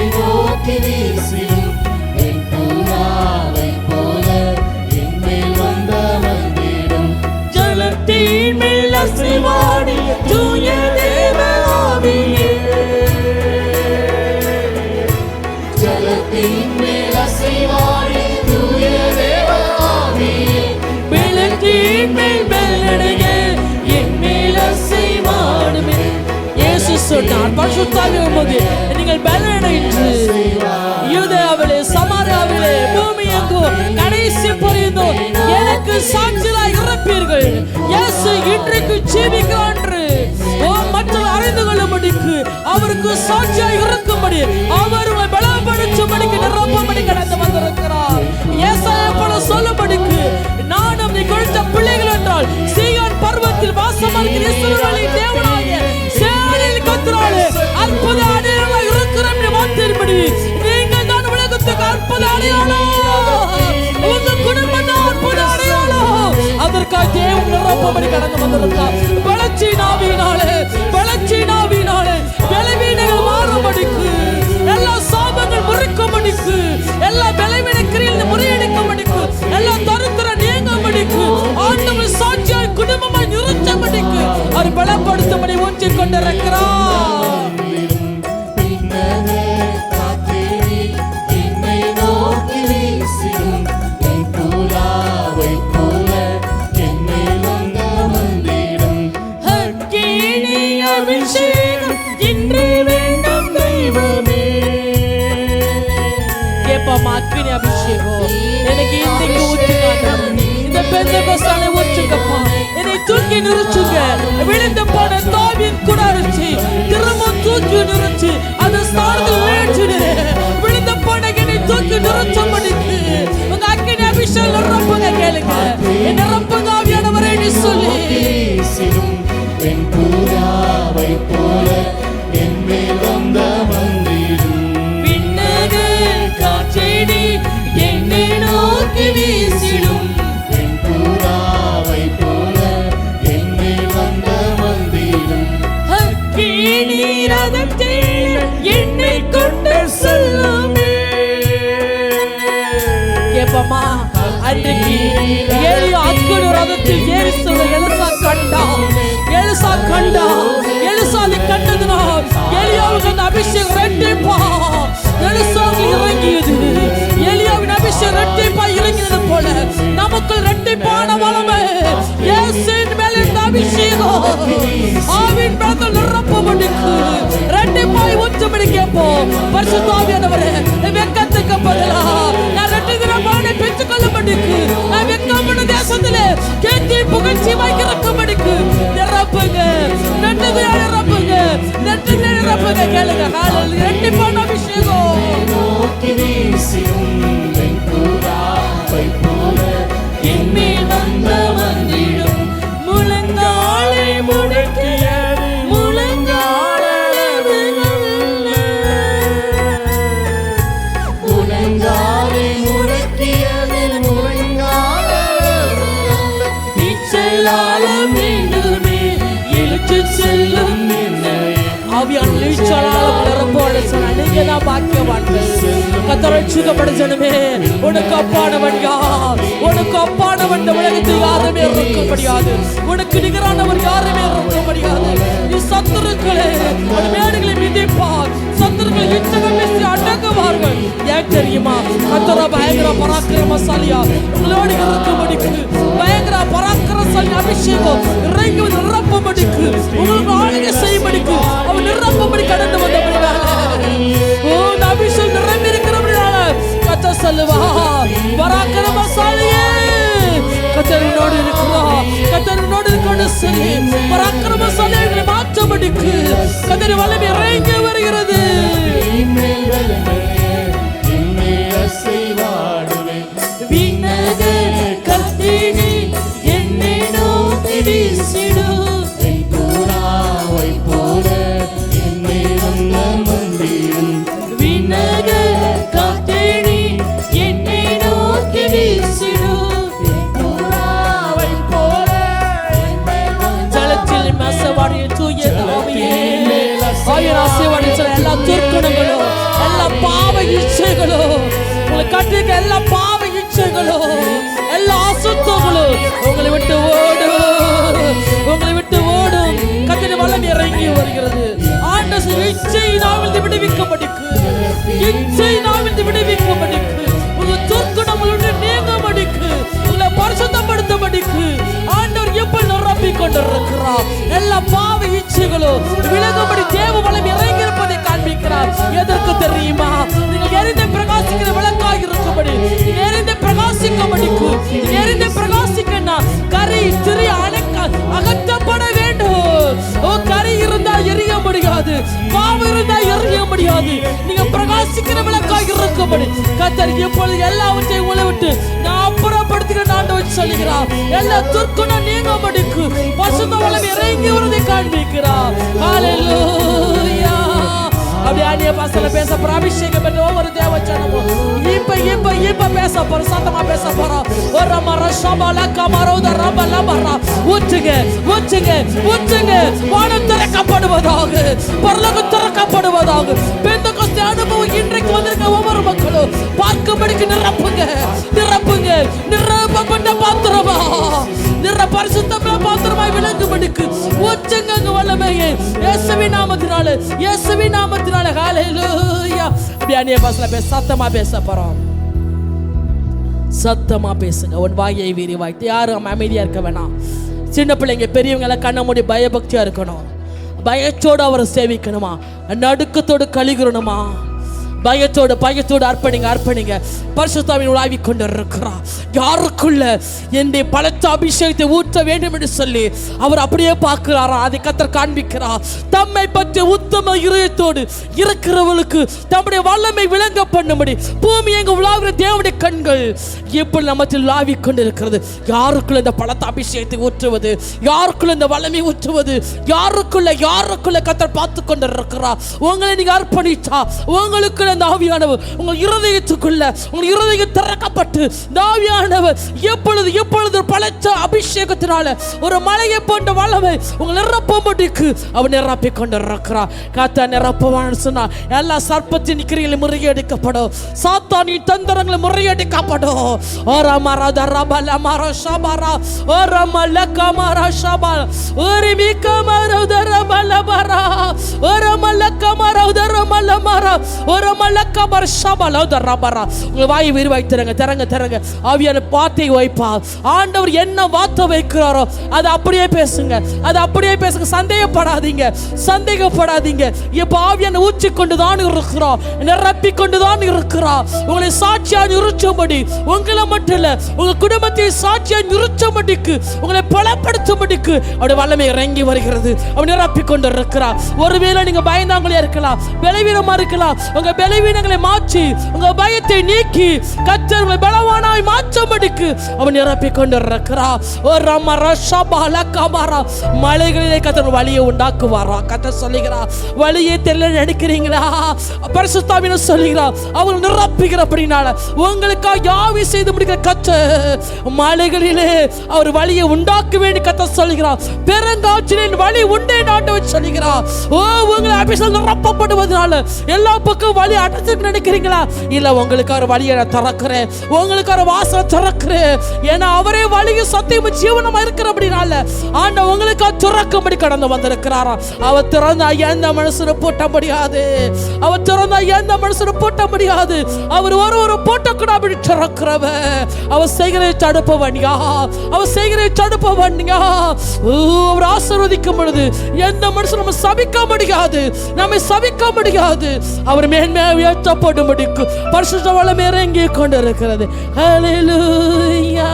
நிரப்பினார். பரிசுத்தாவியின் போது நீங்கள் பலனடைந்து யூதேயாவிலே, சமாரியாவிலே, பூமி எங்கும் கடைசி பரியந்தம் எனக்கு சாட்சியாய் இருப்பீர்கள். இயேசு இன்றைக்கு ஜீவிக்கிறார் என்று மற்றவர்கள் அறிந்து கொள்ளும்படிக்கு, அவருக்கு சாட்சியாய் இருக்கும்படி, அவர் பலப்படுத்தும்படிக்கு, நிரப்பும்படி கடந்து வந்திருக்கிறார். ஏசாயா போல சொல்லும்படிக்கு, நானும் நீ கொடுத்த பிள்ளைகள் என்றால் சீயோன் பர்வத்தில் வாசமாகிற இஸ்ரவேலின் தேவனாகிய சேனையின் கர்த்தராலே அற்புத அடையாளம் இருக்கிறோம் என்று வார்த்தையின்படி நீங்கள் தான் உலகத்துக்கு அற்புத அடையாளம், உங்க குடும்பம் தான் அற்புத அடையாளம். அதற்காக தேவன் நிரப்பும்படி கடந்து வந்திருக்கிறார். பலச்சீனாவினாலே பலவீனங்கள் மாறும்படிக்கு, எல்லா சாபங்கள் முறிக்கும்படிக்கு, எல்லா பலவீன கிரியைகள் முறியடிக்கும்படிக்கு, எல்லா தரித்திரம் நீங்கும்படிக்கு, ஆண்டவர் சாட்சியாய் குடும்பமாய் நிறுத்தும்படிக்கு அவர் பலப்படுத்தும்படி ஊற்றிக் கொண்டிருக்கிறார். அக்கினி அபிஷேகம் எனக்கு இன்றைக்கு ஊற்றுங்க. இந்த பெந்தெகோஸ்தாலை ஊற்றுங்கப்பா. என்னை தூக்கி நிறுத்துங்க. விழுந்து போன தாவீது கூடாரத்தை திரும்ப தூக்கி நிறுத்தி அந்த ஸ்தானத்தில் வீழ்த்திடு. விழுந்து போன என்னை தூக்கி நிறுத்தும்படிக்கு உங்க அக்கினி அபிஷேகம் நிரப்புங்க. கேளுங்க, நிரப்புங்க ஆவியானவரே என்று சொல்லி என்னை நோக்கி வீசிடும் போல என்னை வந்த வந்திடும் என்னை கொண்டு செல்லுமே. கேப்பமா, அன்றைக்கு ஏலியா அக்கினி ரதத்தில் ஏறி செல்ல எலிசா கண்டா. எலிசாவை கண்டதினால் எலியாவுக்கு அந்த அபிஷேகம் ரெட்டிப்பா எலிசாவுக்கு இறங்கியது. எலியாவின் அபிஷேகம் ரெட்டிப்பா இறங்கியது போல நமக்கு ரெட்டிப்பான வல்லமை இயேசுவின் மேல் இருந்த அபிஷேகம் ஆவியின் மேல் நிரப்பப்பட்டிருக்கு. ரெட்டிப்பாய் ஊற்றும்படி கேட்போம். பரிசுத்த ஆவியானவரே, வெட்கத்துக்கு பதிலா நான் ரெட்டிகரமான பெற்றுக்கொள்ளப்பட்டிருக்கு. நான் வெட்கப்பட்ட தேசத்திலே கேட்டி புகழ்ச்சி வைக்கிறபடிக்கு நிரப்புங்க. நிரப்புங்க. கேளுங்க, ரெட்டிப்பான அபிஷேகம் என்மேல் வந்த வந்திடும் முழங்காலை முடக்கிய முழங்காலை முடக்கியதில் நிச்சலாலம் மீண்டுமே இழுத்து செல்லும் ஆவியான நீச்சலாலம் நிரப்போட சொன்ன நீங்க தான் பாக்கியவான்கள். கர்த்தரை ரட்சிக்கப்படுமே. உனக்கு அப்பானவன் யார்? உனக்கு அப்பானவன் இந்த உலகத்தில் யாருமே இருக்க முடியாது. உனக்கு நிகரானவர் யாருமே இருக்க முடியாது. நீ சத்துருக்களே மேடுகளை மிதிப்பார். சத்துருக்களை இச்சகம் பேசி அடங்குவார்கள். ஏன் தெரியுமா? கர்த்தர் பயங்கர பராக்கிரமசாலியா உங்களோடு இருக்கும்படிக்கு பயங்கர பராக்கிரமசாலி அபிஷேகம் இறங்கி நிரப்பும்படிக்கு உங்களுக்கு ஆளுகை செய்யும்படிக்கு அவர் நிரப்பும்படி கடந்து வந்தபடினால அபிஷேகம் நிரம்பி இருக்கிறபடினால கர்த்தர் சொல்லுவா, பராக்கிரமசாலியே கர்த்தரோடு இருக்கிறார். கர்த்தரோடு இருக்கிற சரி பராக்கிரமசாலிகளை மாற்றபடிக்கு கர்த்தர் வல்லமை இறங்கி வருகிறது. என்னை நோக்கி வீசிடும் போல என்னை வந்த வந்திடும் விண்ணக காத்தேடி என்னை நோக்கி வீசிடும் போல ஜலத்தில் மசவாடிய தூய ஆவியே ஆயராசேவாடி எல்லா துர்க்குணங்களும் எல்லா பாவ இச்சைகளும் உங்களை கட்டிக்க எல்லா பாவ இச்சைகளும் எல்லா அசுத்தங்களும் உங்களை விட்டு ஓடும். கர்த்தருடைய வல்லமை இறங்கி வருகிறது. ஆண்டவர் இச்சை நாவிலிருந்து விடுவிக்கப்படிக்கு உங்க துர்க்குணங்களுடைய நீங்கபடிக்கு உங்களை பரிசுத்தப்படுத்தபடிக்கு ஆண்டவர் எப்ப நிரப்பிக் கொண்டிருக்கிறார். எல்லா பாவ இச்சைகளும் விலகும்படி தேவ தேவ வளம் இறங்கி இருப்பதை காண்பிக்கிறார். எதற்கு தெரியுமா? நீங்கள் எரிந்து பிரகாசிக்கிற விளக்காக இருக்கும்படி, எரிந்து பிரகாசிக்கும்படிக்கு, எரிந்து பிரகாசிக்கனா கரி திரி அகற்றப்பட வேண்டும். கரி இருந்தா எரிய முடியாது, பாவம் இருந்தா எரிய முடியாது. நீங்க பிரகாசிக்கிற விளக்காக இருக்கும்படி கர்த்தர் இப்பொழுது எல்லாவற்றையும் உங்களை விட்டு நான் அப்புறப்படுத்துகிற ஆண்டவர் சொல்லுகிறார். எல்லா துர்க்குணம் நீங்க முடிக்கு பசுத்த வளம் இறங்கி வருவதை காண்பிக்கிறார். ஹல்லேலூயா. அப்படியே அந்நிய பாஷையில பேச போற அபிஷேகம் பெற்ற ஒவ்வொரு தேவச்சனமும் இப்ப பேச போறோம், சத்தமா பேச போறோம். ஒரு மர ஷபல கமரோத ரபல மர ஊற்றுங்க ஊற்றுங்க ஊற்றுங்க. வானம் திறக்கப்படுவதாக, பரலோகம் திறக்கப்படுவதாக. பெந்தெகோஸ்தே அனுபவம் இன்றைக்கு வந்திருக்க ஒவ்வொரு மக்களும் பார்க்கும்படிக்கு நிரப்புங்க நிரப்புங்க. நிரப்பப்பட்ட பாத்திரமா, நிற பரிசுத்தமான பாத்திரமாய் விளங்கும்படிக்கு ஊற்றுங்க வல்லமையை இயேசுவின் நாமத்தினால, இயேசுவின் நாமத்தினால. ஹல்லேலூயா. அப்படியே அந்நிய பாஷையில பேச, சத்தமா பேச போறோம். சத்தமா பேசுங்க. உன் வாயை விரிவாய். யாரும் அமைதியா இருக்க வேணாம். சின்ன பிள்ளைங்க பெரியவங்க எல்லாம் கண்ண மூடி பயபக்தியா இருக்கணும். பயத்தோடு அவரை சேவிக்கணுமா, நடுக்கத்தோடு கழிகிறணுமா. பயத்தோடு அர்ப்பணிங்க. பரிசுத்தாவின் உலாவி கொண்டு இருக்கிறார். யாருக்குள்ள என்னுடைய பலத்த அபிஷேகத்தை ஊற்ற வேண்டும் என்று சொல்லி அவர் அப்படியே பார்க்கிறாரா, அதை கர்த்தர் காண்பிக்கிறார். தம்மை பற்றி உத்தம இதயத்தோடு இருக்கிறவர்களுக்கு தம்முடைய வல்லமை விளங்க பண்ணும்படி பூமி எங்க உலாவுகிற தேவனுடைய கண்கள் எப்படி நம்மத்தில் உலாவி கொண்டு இருக்கிறது. யாருக்குள்ள இந்த பலத்த அபிஷேகத்தை ஊற்றுவது, யாருக்குள்ள இந்த வல்லமை ஊற்றுவது, யாருக்குள்ள கர்த்தர் பார்த்து கொண்டு இருக்கிறார். உங்களை நீங்க அர்ப்பணித்தா உங்களுக்கு அந்த ஆவியானவர் உங்கள் இருதயத்துக்குள்ள, உங்கள் இருதயம் திறக்கப்பட்டு இந்த ஆவியானவர் எப்பொழுது பலத்த அபிஷேகத்தினால ஒரு மலையை போன்ற வல்லமை உங்கள் நிரப்பும்படிக்கு அவர் நிரப்பிக் கொண்டிருக்கிறார். கர்த்தர் நிரப்புவான்னு சொன்னா எல்லா சர்ப்பத்தின் கிரியைகளை முறியடிக்கப்படும், சாத்தானின் தந்திரங்களை முறியடிக்கப்படும். ஓரா மரத ரபல மர ஷபரா ஓரா மலக மர ஷபா ஓரி மிக மரத ரபல மர ஓரா மலக மரத ரபல மர ஓரா மலக மர ஷபல ரபரா. உங்க வாயை விரிவாய் திறங்க. ஆவியான வார்த்தை வைப்பார். ஆண்டவர் என்ன வார்த்தை வைக்கிறாரோ அதை அப்படியே பேசுங்க, அதை அப்படியே பேசுங்க. சந்தேகப்படாதீங்க. இப்ப ஆவியான ஊற்றி கொண்டுதான் இருக்கிறோம், நிரப்பி கொண்டுதான் இருக்கிறோம். உங்களை சாட்சியா நிறுத்தும்படி, உங்களை மட்டும் இல்ல உங்க குடும்பத்தை சாட்சியா நிறுத்தும்படிக்கு, உங்களை பலப்படுத்தும்படிக்கு அவருடைய வல்லமை இறங்கி வருகிறது. அவர் நிரப்பி கொண்டு இருக்கிறார். ஒருவேளை நீங்க பயந்தாங்களே இருக்கலாம், பலவீனமா இருக்கலாம். உங்க பலவீனங்களை மாற்றி, உங்க பயத்தை நீக்கி கர்த்தர் உங்களை பலவானாய் மாற்றும்படிக்கு அவர் நிரப்பி கொண்டு இருக்கிறார். ஒரு மரஷபல கமரா மலைகளிலே கர்த்தர் வழியை உண்டாக்குவாரா. கர்த்தர் சொல்லுகிறார், வழியை தெரியல நினைக்கிறீங்களா? பரிசுத்தாவின் சொல்லுகிறார், அவர் நிரப்புகிறபடினால உங்களுக்காக யாவை செய்து முடிக்கிற கர்த்தர் மலைகளிலே அவர் வழியை உண்டாக்க வேண்டி கர்த்தர் சொல்லுகிறார். பெருங்காற்றின் வழி உண்டே ஆண்டவர் சொல்லுகிறார். உங்களை அபிஷேகம் நிரப்பப்படுவதனால எல்லா பக்கம் வழி அடைச்சு நினைக்கிறீங்களா? இல்ல, உங்களுக்கு ஒரு வழியை திறக்கிறேன், உங்களுக்கு ஒரு வாசல் திறக்கிறேன். ஏன்னா அவரே வழியும் சத்தியமும் ஜீவனமா இருக்கிறபடினால ஆண்டவர் உங்களுக்கு திறக்கும்படி கடந்து வந்திருக்கிறாராம். அவர் திறந்தா எந்த மனுஷனை பூட்ட முடியாது, அவர் திறந்தா எந்த மனுஷனை பூட்ட முடியாது. அவர் ஒரு பூட்டக்கூட அப்படி திறக்கிறவ. அவர் செய்கிறதை தடுப்பவன்யா, அவர் செய்கிறதை தடுப்பவன்யா. அவர் ஆசீர்வதிக்கும் பொழுது எந்த மனுஷன் நம்ம சபிக்க முடியாது, நம்மை சபிக்க முடியாது. அவர் மேன்மையாக உயர்த்தப்படும்படிக்கு பரிசுத்த வல்லமை இறங்கி கொண்டிருக்கிறது. ஹல்லேலூயா.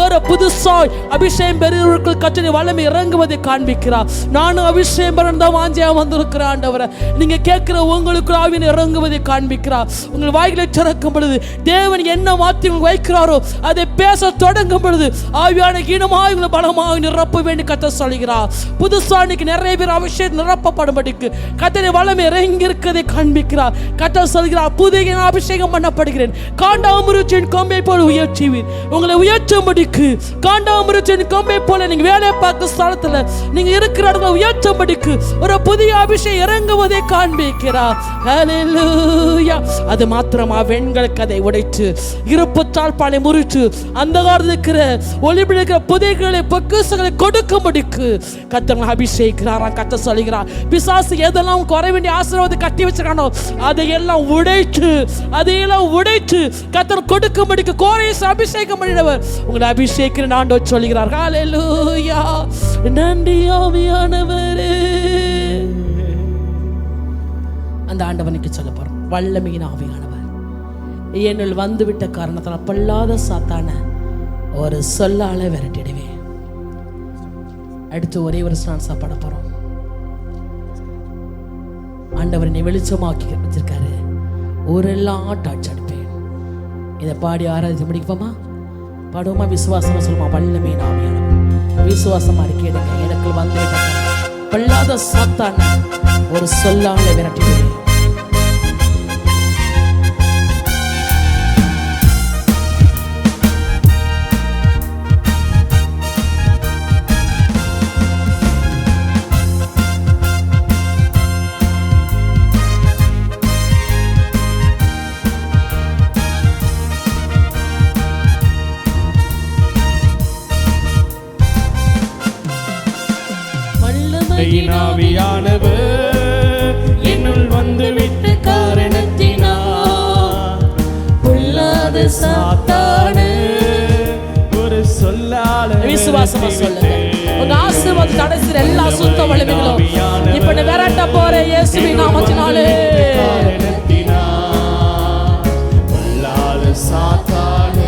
ஒரு புதுசாய் அபிஷேகம் பெறுவதற்கு கர்த்தர் வல்லமை இறங்குவதை காண்பிக்கிறார். நானும் அபிஷேகம் பெறந்த வாஞ்சையா வந்திருக்கிறேன் ஆண்டவரே. நீங்க கேட்கிற உங்களுக்கு ஆவியின் இறங்குவதை காண்பிக்கிறார். உங்கள் வாய்களை திறக்கும் பொழுது தேவன் என்ன வார்த்தை வைக்கிறாரோ அதை பேச தொடங்கும் பொழுது ஆவியான கீனமாக உங்களை பலமாக நிரப்ப வேண்டி கர்த்தர் சொல்கிறார். புதுசா இன்னைக்கு நிறைய பேர் அபிஷேகம் நிரப்பப்படும்படிக்கு கர்த்தர் வல்லமை இறங்கி இருக்கிறதை காண்பிக்கிறார். கர்த்தர் சொல்கிறார், புதிய அபிஷேகம் பண்ணப்படுகிறேன், காண்டாமிருகத்தின் கொம்பை போல உயர்த்துவேன். உங்களை உயர்த்தும்படிக்கு காண்டாமிருகத்தின் கொம்பை போல நீங்க வேலை பார்க்க ஸ்தலத்துல நீங்க இருக்கிற இடத்துல உயர்த்தும்படிக்கு ஒரு புதிய அபிஷேகம் இறங்குவதை காண்பிக்கிறார். ஹல்லேலூயா. அது மாத்திரமா வெண்கல கதை உடைத்து இருப்புத்தால் பானை முறித்து அந்த காலத்தில் இருக்கிற ஒளிபிடிக்கிற புதைகளை பொக்கிஷங்களை கொடுக்கும்படிக்கு கர்த்தர் அபிஷேகிக்கிறாராம். கர்த்தர் சொல்கிறார், பிசாசு விசுவாசி எதெல்லாம் குறை வேண்டிய ஆசீர்வாதத்தை கட்டி வச்சிருக்கானோ அதையெல்லாம் உடைத்து கர்த்தர் கொடுக்கும்படிக்கு கோரேஸ் அபிஷேகம் பண்ணினவர். உங்களை அபிஷேகம் ஆண்டவர் சொல்கிறார். ஹல்லேலூயா. நன்றி ஆவியானவரே. அந்த ஆண்டவனுக்கு சொல்ல போறோம், வல்லமையின் ஆவியானவர் என்னுள் வந்துவிட்ட காரணத்தால் பொல்லாத சாத்தான ஒரு சொல்லால விரட்டிடுவேன். அடுத்து ஒரே ஒரு ஸ்டான்ஸா பாட போறோம். ஆண்டவர் என்னை வெளிச்சமாக்கி வச்சிருக்காரு, ஊரெல்லாம் டார்ச் அடிப்பேன். இதை பாடி ஆராய்ச்சி முடிப்போமா? பாடுவோமா? விசுவாசமா சொல்லுமா? வல்லமையின் ஆவியானவர் விசுவாசமா கேளுங்க. எனக்கு வந்துவிட்ட பொல்லாத சாத்தான ஒரு சொல்லால விரட்டிடுவேன். ஆவியானவர் என்னுள் வந்துவிட்ட காரணத்தினால் பொல்லாத சாத்தான ஒரு சொல்லால விசுவாசமா சொல்லுங்க. உங்க ஆசீர்வாதம் தடைசிற எல்லா சுத்த வலிமைகளும் இப்ப நீ விரட்ட போற இயேசுவின் நாமத்தினாலே. பொல்லாத சாத்தான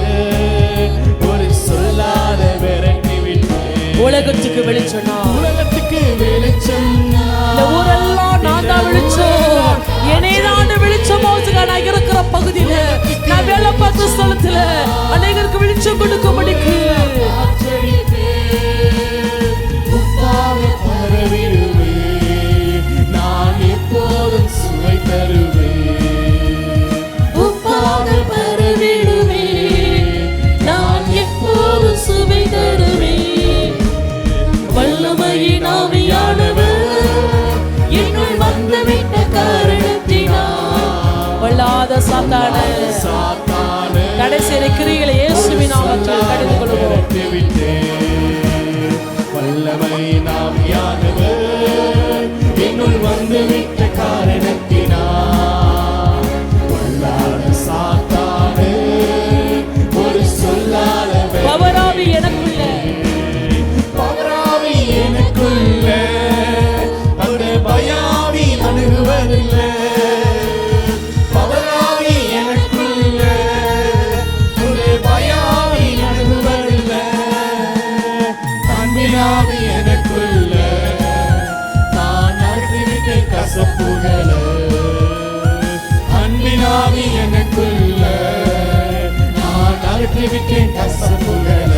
ஒரு சொல்லால விரட்டி விட்டு உலகத்துக்கு வெளிச்சம், உலகத்துக்கு வெளிச்சம், இந்த ஊரெல்லாம் நான் தான் வெளிச்சம், என்னை தான் வெளிச்சம். நான் இருக்கிற பகுதியில, நான் வேலை பார்த்த ஸ்தலத்துல அநேகருக்கு வெளிச்சம் கொடுக்கும்படிக்கு நான் எப்போதும் சுவை தருவேன். உப்பாக பரவிடுவே, நான் எப்போதும் சுவை தருவேன். வல்லமையின் ஆவியானவர் என்னுள் வந்துவிட்ட காரணத்தினால் பொல்லாத சாத்தான கடைசி கிரிகளை இயேசுவின் நாமத்தில் கடிந்து கொள்வோம். வல்லமையின் ஆவியானவர் என்னுள் வந்துவிட்ட காரணத்தினால் பொல்லாத சாத்தான ஒரு சொல்லால பவராவி எனக்குள்ள, பவராவி எனக்குள்ள, அந்த பயாவி அணுகுவதில்லை. பவராவி எனக்குள்ள, ஒரு பயாவி அணுகுவதில்லை. அன்பினாவி எனக்குள்ள, நான் அகற்றிவிட்ட கசப்புகள. அன்பினாவி எனக்குள்ள, நான் அகற்றிவிட்டேன் கசப்புகள.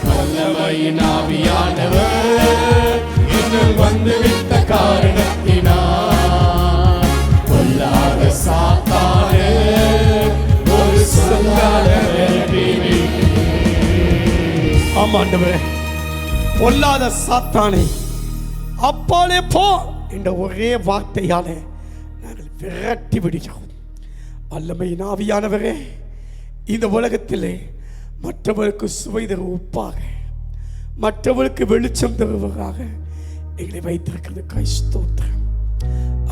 வல்லமையின் ஆவியானவர் என்னுள் வந்துவிட்ட காரணத்தினால் பொல்லாத சாத்தான ஒரு சொல்லால விரட்டிவிட்டேன். ஆமாண்டவரே, பொல்லாத சாத்தானை அப்பாலே போ என்ற ஒரே வார்த்தையாலே நாங்கள் விரட்டி விடுகிறோம். வல்லமையின் ஆவியானவரே, இந்த உலகத்திலே மற்றவருக்கு சுவை தரும் உப்பாக, மற்றவருக்கு வெளிச்சம் தருவதாக எங்களை வைத்திருக்கிறது. ஸ்தோத்திரம்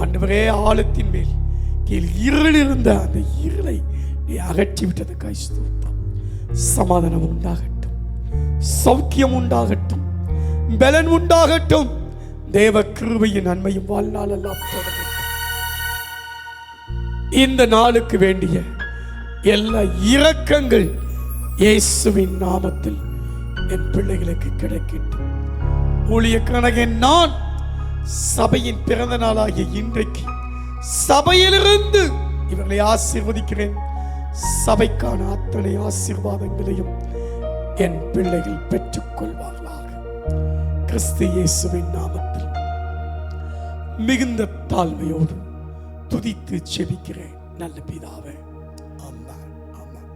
ஆண்டவரே. ஆழத்தின் மேல் கீழ் இருள் இருந்த அந்த இருளை நீ அகற்றி விட்டது. ஸ்தோத்திரம். சமாதானம் உண்டாகட்டும், சௌக்கியம் உண்டாகட்டும், பலன் உண்டாகட்டும். தேவ கிருபையின் நன்மையும் வாழ்நாள் எல்லாம் தொடரட்டும். இந்த நாளுக்கு வேண்டிய எல்லா இரக்கங்கள் இயேசுவின் நாமத்தில் என் பிள்ளைகளுக்கு கிடைக்கட்டும். ஊழியக்காரனாகிய நான் சபையின் பிறந்த நாளாகிய இன்றைக்கு சபையிலிருந்து இவர்களை ஆசீர்வதிக்கிறேன். சபைக்கான அத்தனை ஆசீர்வாதங்களையும் என் பிள்ளைகள் பெற்றுக் கொள்வார்களாக. கிறிஸ்து இயேசுவின் நாமத்தில் மிகுந்த தாழ்மையோடு துதித்து செபிக்கிறேன் நல்ல பிதாவே. ஆமென். ஆமென்.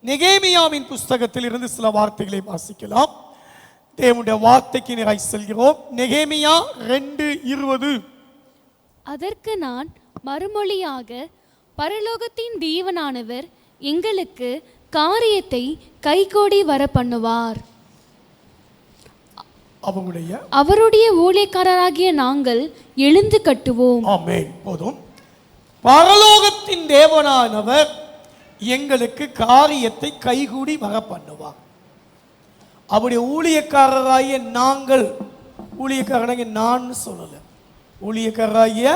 நெகேமியாவின் புஸ்தகத்தில் இருந்து சில வார்த்தைகளை வாசிக்கலாம். தேவனுடைய வார்த்தைக்கு நேராய் செல்கிறோம். நெகேமியா 2:20. அதற்கு நான் மறுமொழியாக, பரலோகத்தின் தேவனானவர் எங்களுக்கு காரியத்தை கைகூடி வர பண்ணுவார். அவருடைய ஊழியக்காரராகிய நாங்கள் எழுந்து கட்டுவோம். ஆமென். போதும். பரலோகத்தின் தேவனானவர் எங்களுக்கு காரியத்தை கைகூடி வர பண்ணுவார். அவருடைய ஊழியக்காரராகிய நாங்கள், ஊழியக்காரனாகிய நான் சொல்லல, ஊழியக்காரராகிய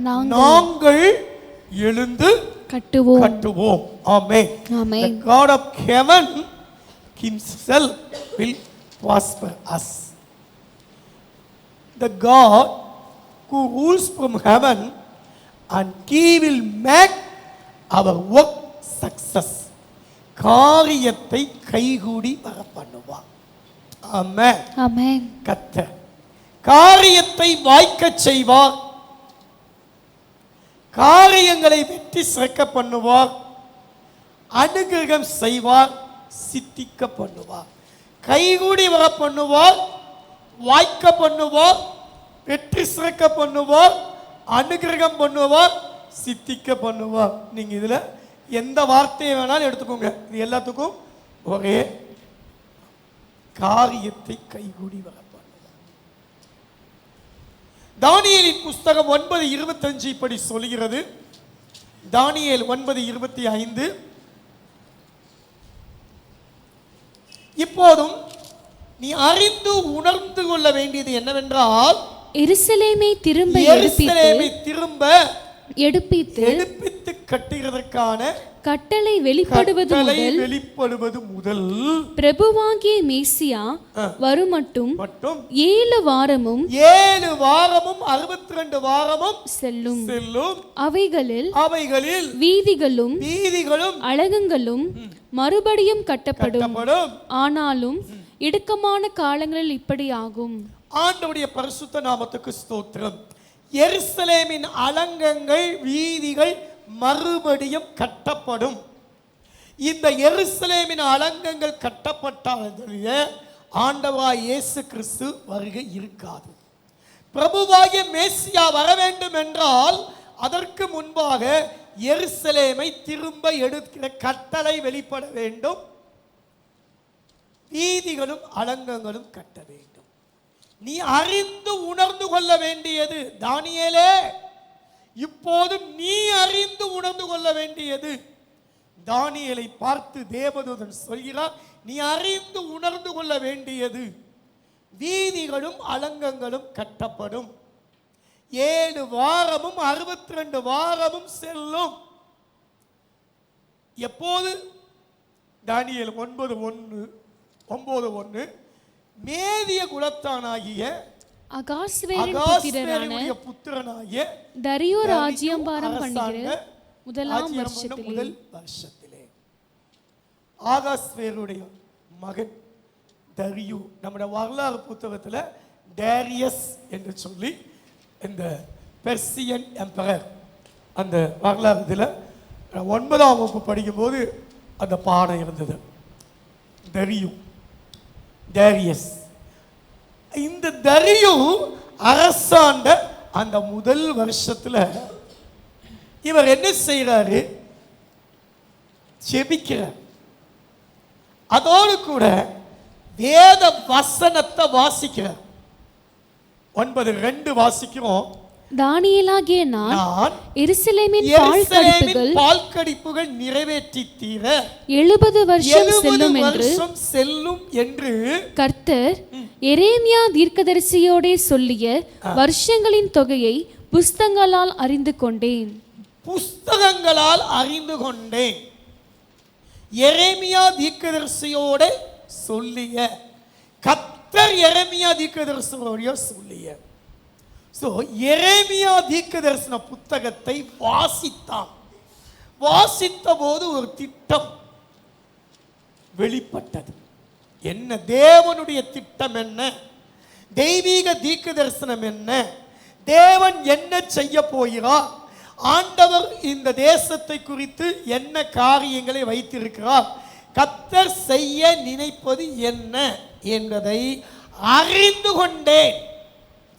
நாங்கள் எழுந்து கட்டுவோம். ஆமென். The God of heaven himself will prosper us. The God who rules from heaven, and he will make our work success. காரியத்தை கைகூடி வர பண்ணுவார். ஆமென். ஆமென். கர்த்தர் காரியத்தை வாய்க்கச் செய்வார். காரியங்களை வெற்றி சிறக்க பண்ணுவார். அனுகிரகம் செய்வார். சித்திக்க பண்ணுவார். கைகூடி வர பண்ணுவார். வாய்க்க பண்ணுவார். வெற்றி சிறக்க பண்ணுவார். அனுகிரகம் பண்ணுவார். சித்திக்க பண்ணுவார். நீங்க இதுல எந்த வார்த்தையை வேணாலும் எடுத்துக்கோங்க, இது எல்லாத்துக்கும் ஒரே காரியத்தை கைகூடி வர பண்ணுவார். தானியேலின் புஸ்தகம் 9:25 இப்படி சொல்கிறது. தானியேல் 9:25. இப்போதும் நீ அறிந்து உணர்ந்து கொள்ள வேண்டியது என்னவென்றால், எருசலேமை திரும்ப எடுப்பித்து கட்டுகிறதற்கான கட்டளை வெளிப்படுவது முதல் பிரபுவாகிய மேசியா வருமட்டும் 7 வாரமும் 62 வாரமும் செல்லும். அவைகளில் வீதிகளும் அலகங்களும் மறுபடியும் கட்டப்படும். ஆனாலும் இடுக்கமான காலங்களில் இப்படி ஆகும். ஆண்டவருடைய பரிசுத்த நாமத்துக்கு ஸ்தோத்திரம். எருசலேமின் அலங்கங்கள், வீதிகள் மறுபடியும் கட்டப்படும். இந்த எருசலேமின் அலங்கங்கள் கட்டப்பட்டாலே ஆண்டவராய் இயேசு கிறிஸ்து வருகை இருக்காது. பிரபுவாகிய மேசியா வர வேண்டும் என்றால் அதற்கு முன்பாக எருசலேமை திரும்ப எடுக்கிற கட்டளை வெளிப்பட வேண்டும். வீதிகளும் அலங்கங்களும் கட்ட வேண்டும். நீ அறிந்து உணர்ந்து கொள்ள வேண்டியது, தானியேலே, இப்போதும் நீ அறிந்து உணர்ந்து கொள்ள வேண்டியது. தானியேலை பார்த்து தேவதூதன் சொல்கிறார், நீ அறிந்து உணர்ந்து கொள்ள வேண்டியது, வீதிகளும் அலங்கங்களும் கட்டப்படும். 7 வாரமும் 62 வாரமும் செல்லும். எப்போது? தானியேல் 9:1 மேதிய குலத்தானாகிய அகாஸ்வேருடைய புத்திரனாகிய தரியு ராஜ்யபாரம் பண்ணுகிற முதல் வருஷத்திலே ஆகாஸ்வேருடைய மகன் தரியு, நம்முடைய வரலாறு புத்தகத்தில் டேரியஸ் என்று சொல்லி இந்த பெர்சியன் எம்பரர், அந்த வரலாறு இதில் 9ஆம் வகுப்பு படிக்கும்போது அந்த பாடம் இருந்தது. டேரியஸ். இந்த தரியு அரசாண்ட அந்த முதல் வருஷத்துல இவர் என்ன செய்யறாரு? ஜெபிக்கிறார். அதோடு கூட வேத வசனத்தை வாசிக்கிறார். 9:2 வாசிக்கிறோம். தானியேலாகிய நான் எருசலேமின் பால்கடிப்புகள் நிறைவேற்றி தீர 70 வருஷம் செல்லும் என்று கர்த்தர் எரேமியா தீர்க்கதரிசியோடே சொல்லிய வருஷங்களின் தொகையை புஸ்தகங்களால் அறிந்து கொண்டேன். எரேமியா தீர்க்கதரிசியோட சொல்லிய, கர்த்தர் எரேமியா தீர்க்கதரிசியோட சொல்லிய. எரேமியா தீர்க்கதரிசன புத்தகத்தை வாசித்த போது ஒரு திட்டம் வெளிப்பட்டது. என்ன தேவனுடைய திட்டம்? என்ன தெய்வீக தீர்க்கதரிசனம்? என்ன தேவன் என்ன செய்ய போகிறார்? ஆண்டவர் இந்த தேசத்தை குறித்து என்ன காரியங்களை வைத்திருக்கிறார்? கர்த்தர் செய்ய நினைப்பது என்ன என்பதை அறிந்து கொண்டேன்.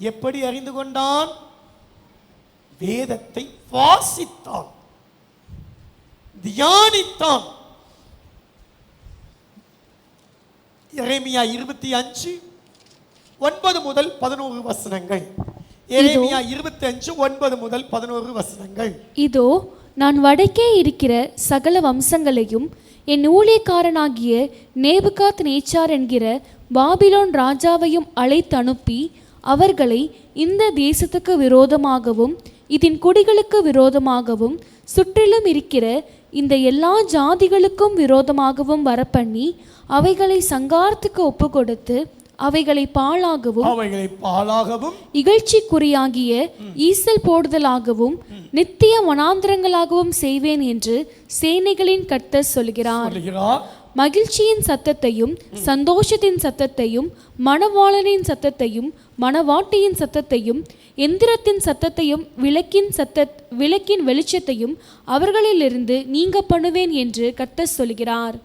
எப்படி அறிந்து கொண்டான்? வேதத்தை வாசித்தான், தியானித்தான். எரேமியா 25 9 முதல் 11 வசனங்கள். எரேமியா 25 9 முதல் 11 வசனங்கள். இதோ நான் வடக்கே இருக்கிற சகல வம்சங்களையும் என் ஊழியக்காரனாகிய நேபுகாத் நேச்சார் என்கிற பாபிலோன் ராஜாவையும் அழைத்தனுப்பி அவர்களை இந்த தேசத்துக்கு விரோதமாகவும் இதன் குடிகளுக்கு விரோதமாகவும் சுற்றிலும் இருக்கிற இந்த எல்லா ஜாதிகளுக்கும் விரோதமாகவும் வரப்பண்ணி அவைகளை சங்காரத்துக்கு ஒப்பு கொடுத்து அவைகளை பாழாகவும் இகழ்ச்சிக்குறியாகிய ஈசல் போடுதலாகவும் நித்திய வனாந்திரங்களாகவும் செய்வேன் என்று சேனைகளின் கர்த்தர் சொல்கிறார். மகிழ்ச்சியின் சத்தத்தையும் சந்தோஷத்தின் சத்தத்தையும் மணவாளனின் சத்தத்தையும் மணவாட்டியின் சத்தத்தையும் எந்திரத்தின் சத்தத்தையும் விளக்கின் வெளிச்சத்தையும் அவர்களிலிருந்து நீங்க பண்ணுவேன் என்று கர்த்தர் சொல்கிறார்.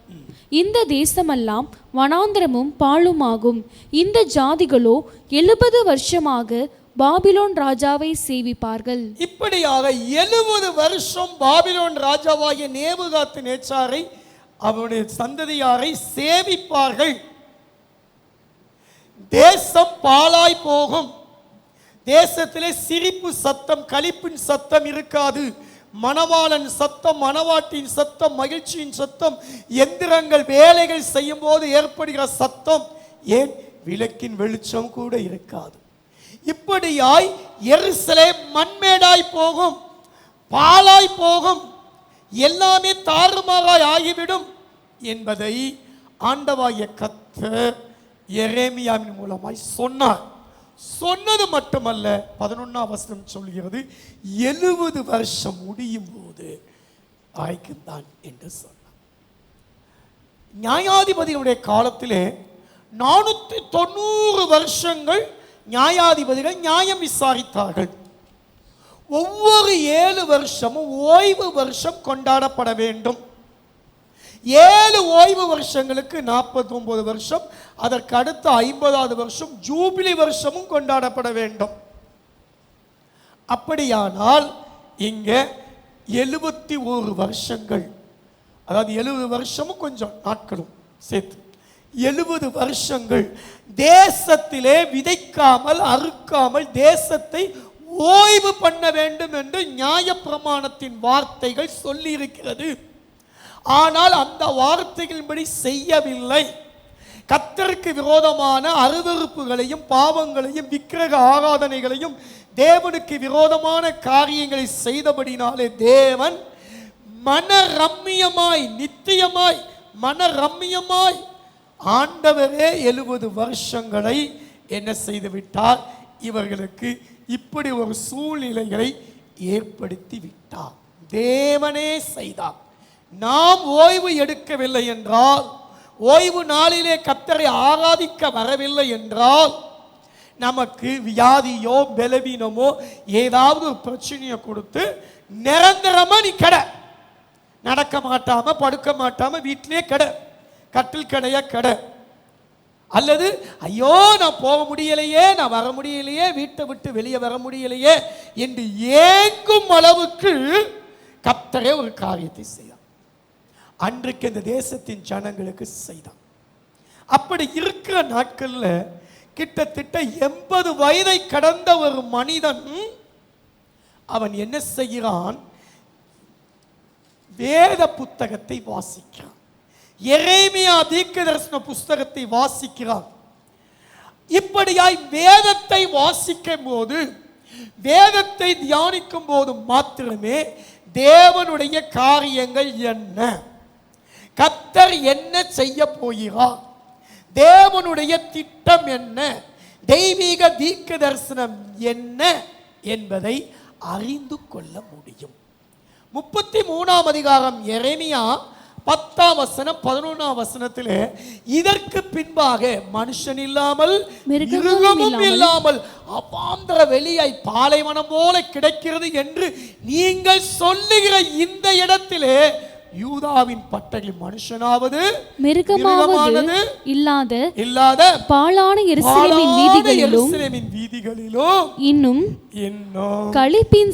இந்த தேசமெல்லாம் வனாந்திரமும் பாழுமாகும். இந்த ஜாதிகளோ 70 வருஷமாக பாபிலோன் ராஜாவை சேவிப்பார்கள். இப்படியாக 70 வருஷம் பாபிலோன் ராஜாவாகிய நேபுகாத் நேச்சாரை அவருடைய சந்ததியாரை சேவிப்பார்கள். தேசம் பாழாய் போகும். தேசத்திலே சிரிப்பு சத்தம் களிப்பின் சத்தம் இருக்காது. மணவாளன் சத்தம், மணவாட்டின் சத்தம், மகிழ்ச்சியின் சத்தம், எந்திரங்கள் வேலைகள் செய்யும் போது ஏற்படுகிற சத்தம், ஏன் விளக்கின் வெளிச்சம் கூட இருக்காது. இப்படியாய் எருசலேம் மண்மேடாய் போகும், பாழாய் போகும், எல்லாமே தாறுமாறாய் ஆகிவிடும் என்பதை ஆண்டவராகிய கர்த்தர் எரேமியாவின் மூலமாய் சொன்னார். சொன்னது மட்டுமல்ல, 11ஆம் வசனம் சொல்கிறது 70 வருஷம் முடியும் போது ஆய்க்குந்தான் என்று சொன்னார். நியாயாதிபதிகளுடைய காலத்திலே 490 வருஷங்கள் நியாயாதிபதிகள் நியாயம் விசாரித்தார்கள். ஒவ்வொரு 7 வருஷமும் ஓய்வு வருஷம் கொண்டாடப்பட வேண்டும். 7 ஓய்வு வருஷங்களுக்கு 49 வருஷம், அதற்கு அடுத்த 50வது வருஷம் ஜூபிலி வருஷமும் கொண்டாடப்பட வேண்டும். அப்படியானால் இங்க 71 வருஷங்கள், அதாவது 70 வருஷமும் கொஞ்சம் நாட்களும் சேர்த்து 70 வருஷங்கள் தேசத்திலே விதைக்காமல் அறுக்காமல் தேசத்தை ஓய்வு பண்ண வேண்டும் என்று நியாயப்பிரமாணத்தின் வார்த்தைகள் சொல்லி இருக்கிறது. ஆனால் அந்த வார்த்தைகளின்படி செய்யவில்லை. கர்த்தருக்கு விரோதமான அருவருப்புகளையும் பாவங்களையும் விக்கிரக ஆராதனைகளையும் தேவனுக்கு விரோதமான காரியங்களை செய்தபடினாலே தேவன் மனரம்மியமாய் நித்தியமாய் மனரம்மியமாய் ஆண்டவரே 70 வருஷங்களை என்ன செய்து விட்டார்? இவர்களுக்கு இப்படி ஒரு சூழ்நிலைகளை ஏற்படுத்தி விட்டார். தேவனே செய்தார். நாம் ஓய்வு எடுக்கவில்லை என்றால், ஓய்வு நாளிலே கர்த்தரை ஆராதிக்க வரவில்லை என்றால், நமக்கு வியாதியோ பலவீனமோ ஏதாவது ஒரு பிரச்சனையை கொடுத்து நிரந்தரமா நீ கடை நடக்க மாட்டாம படுக்க மாட்டாம வீட்டிலே கடை, கட்டில் கடையா கடை, அல்லது ஐயோ நான் போக முடியலையே, நான் வர முடியலையே, வீட்டை விட்டு வெளியே வர முடியலையே என்று ஏங்கும் அளவுக்கு கர்த்தரே ஒரு காரியத்தை செய்தார். அன்றைக்கு இந்த தேசத்தின் ஜனங்களுக்கு செய்தான். அப்படி இருக்கிற நாட்கள்ல கிட்டத்தட்ட 80 வயதை கடந்த ஒரு மனிதன் அவன் என்ன செய்கிறான்? வேத புத்தகத்தை வாசிக்கிறான். எரேமியா தீர்க்கதரிசன புஸ்தகத்தை வாசிக்கிறான். இப்படியாய் வேதத்தை வாசிக்கும் போது, வேதத்தை தியானிக்கும் போது மாத்திரமே தேவனுடைய காரியங்கள் என்ன, கர்த்தர் என்ன செய்ய போகிறார், தேவனுடைய திட்டம் என்ன, தெய்வீக தீர்க்க தரிசனம் என்ன என்பதை அறிந்து கொள்ள முடியும். 33ஆம் அதிகாரம் எரேமியா 10ஆம் வசனம் 11ஆம் வசனத்திலே இதற்கு பின்பாக மனுஷன் இல்லாமல் மிருகமும் இல்லாமல் அவாந்தர வெளியாய் பாலைவனம் போல கிடைக்கிறது என்று நீங்கள் சொல்லுகிற இந்த இடத்திலே யூதாவின் பட்டணத்தில் மனுஷனாவது மிருகமாவது இல்லாத பாழான எருசலேமின் வீதிகளிலும் இன்னும் களிப்பின்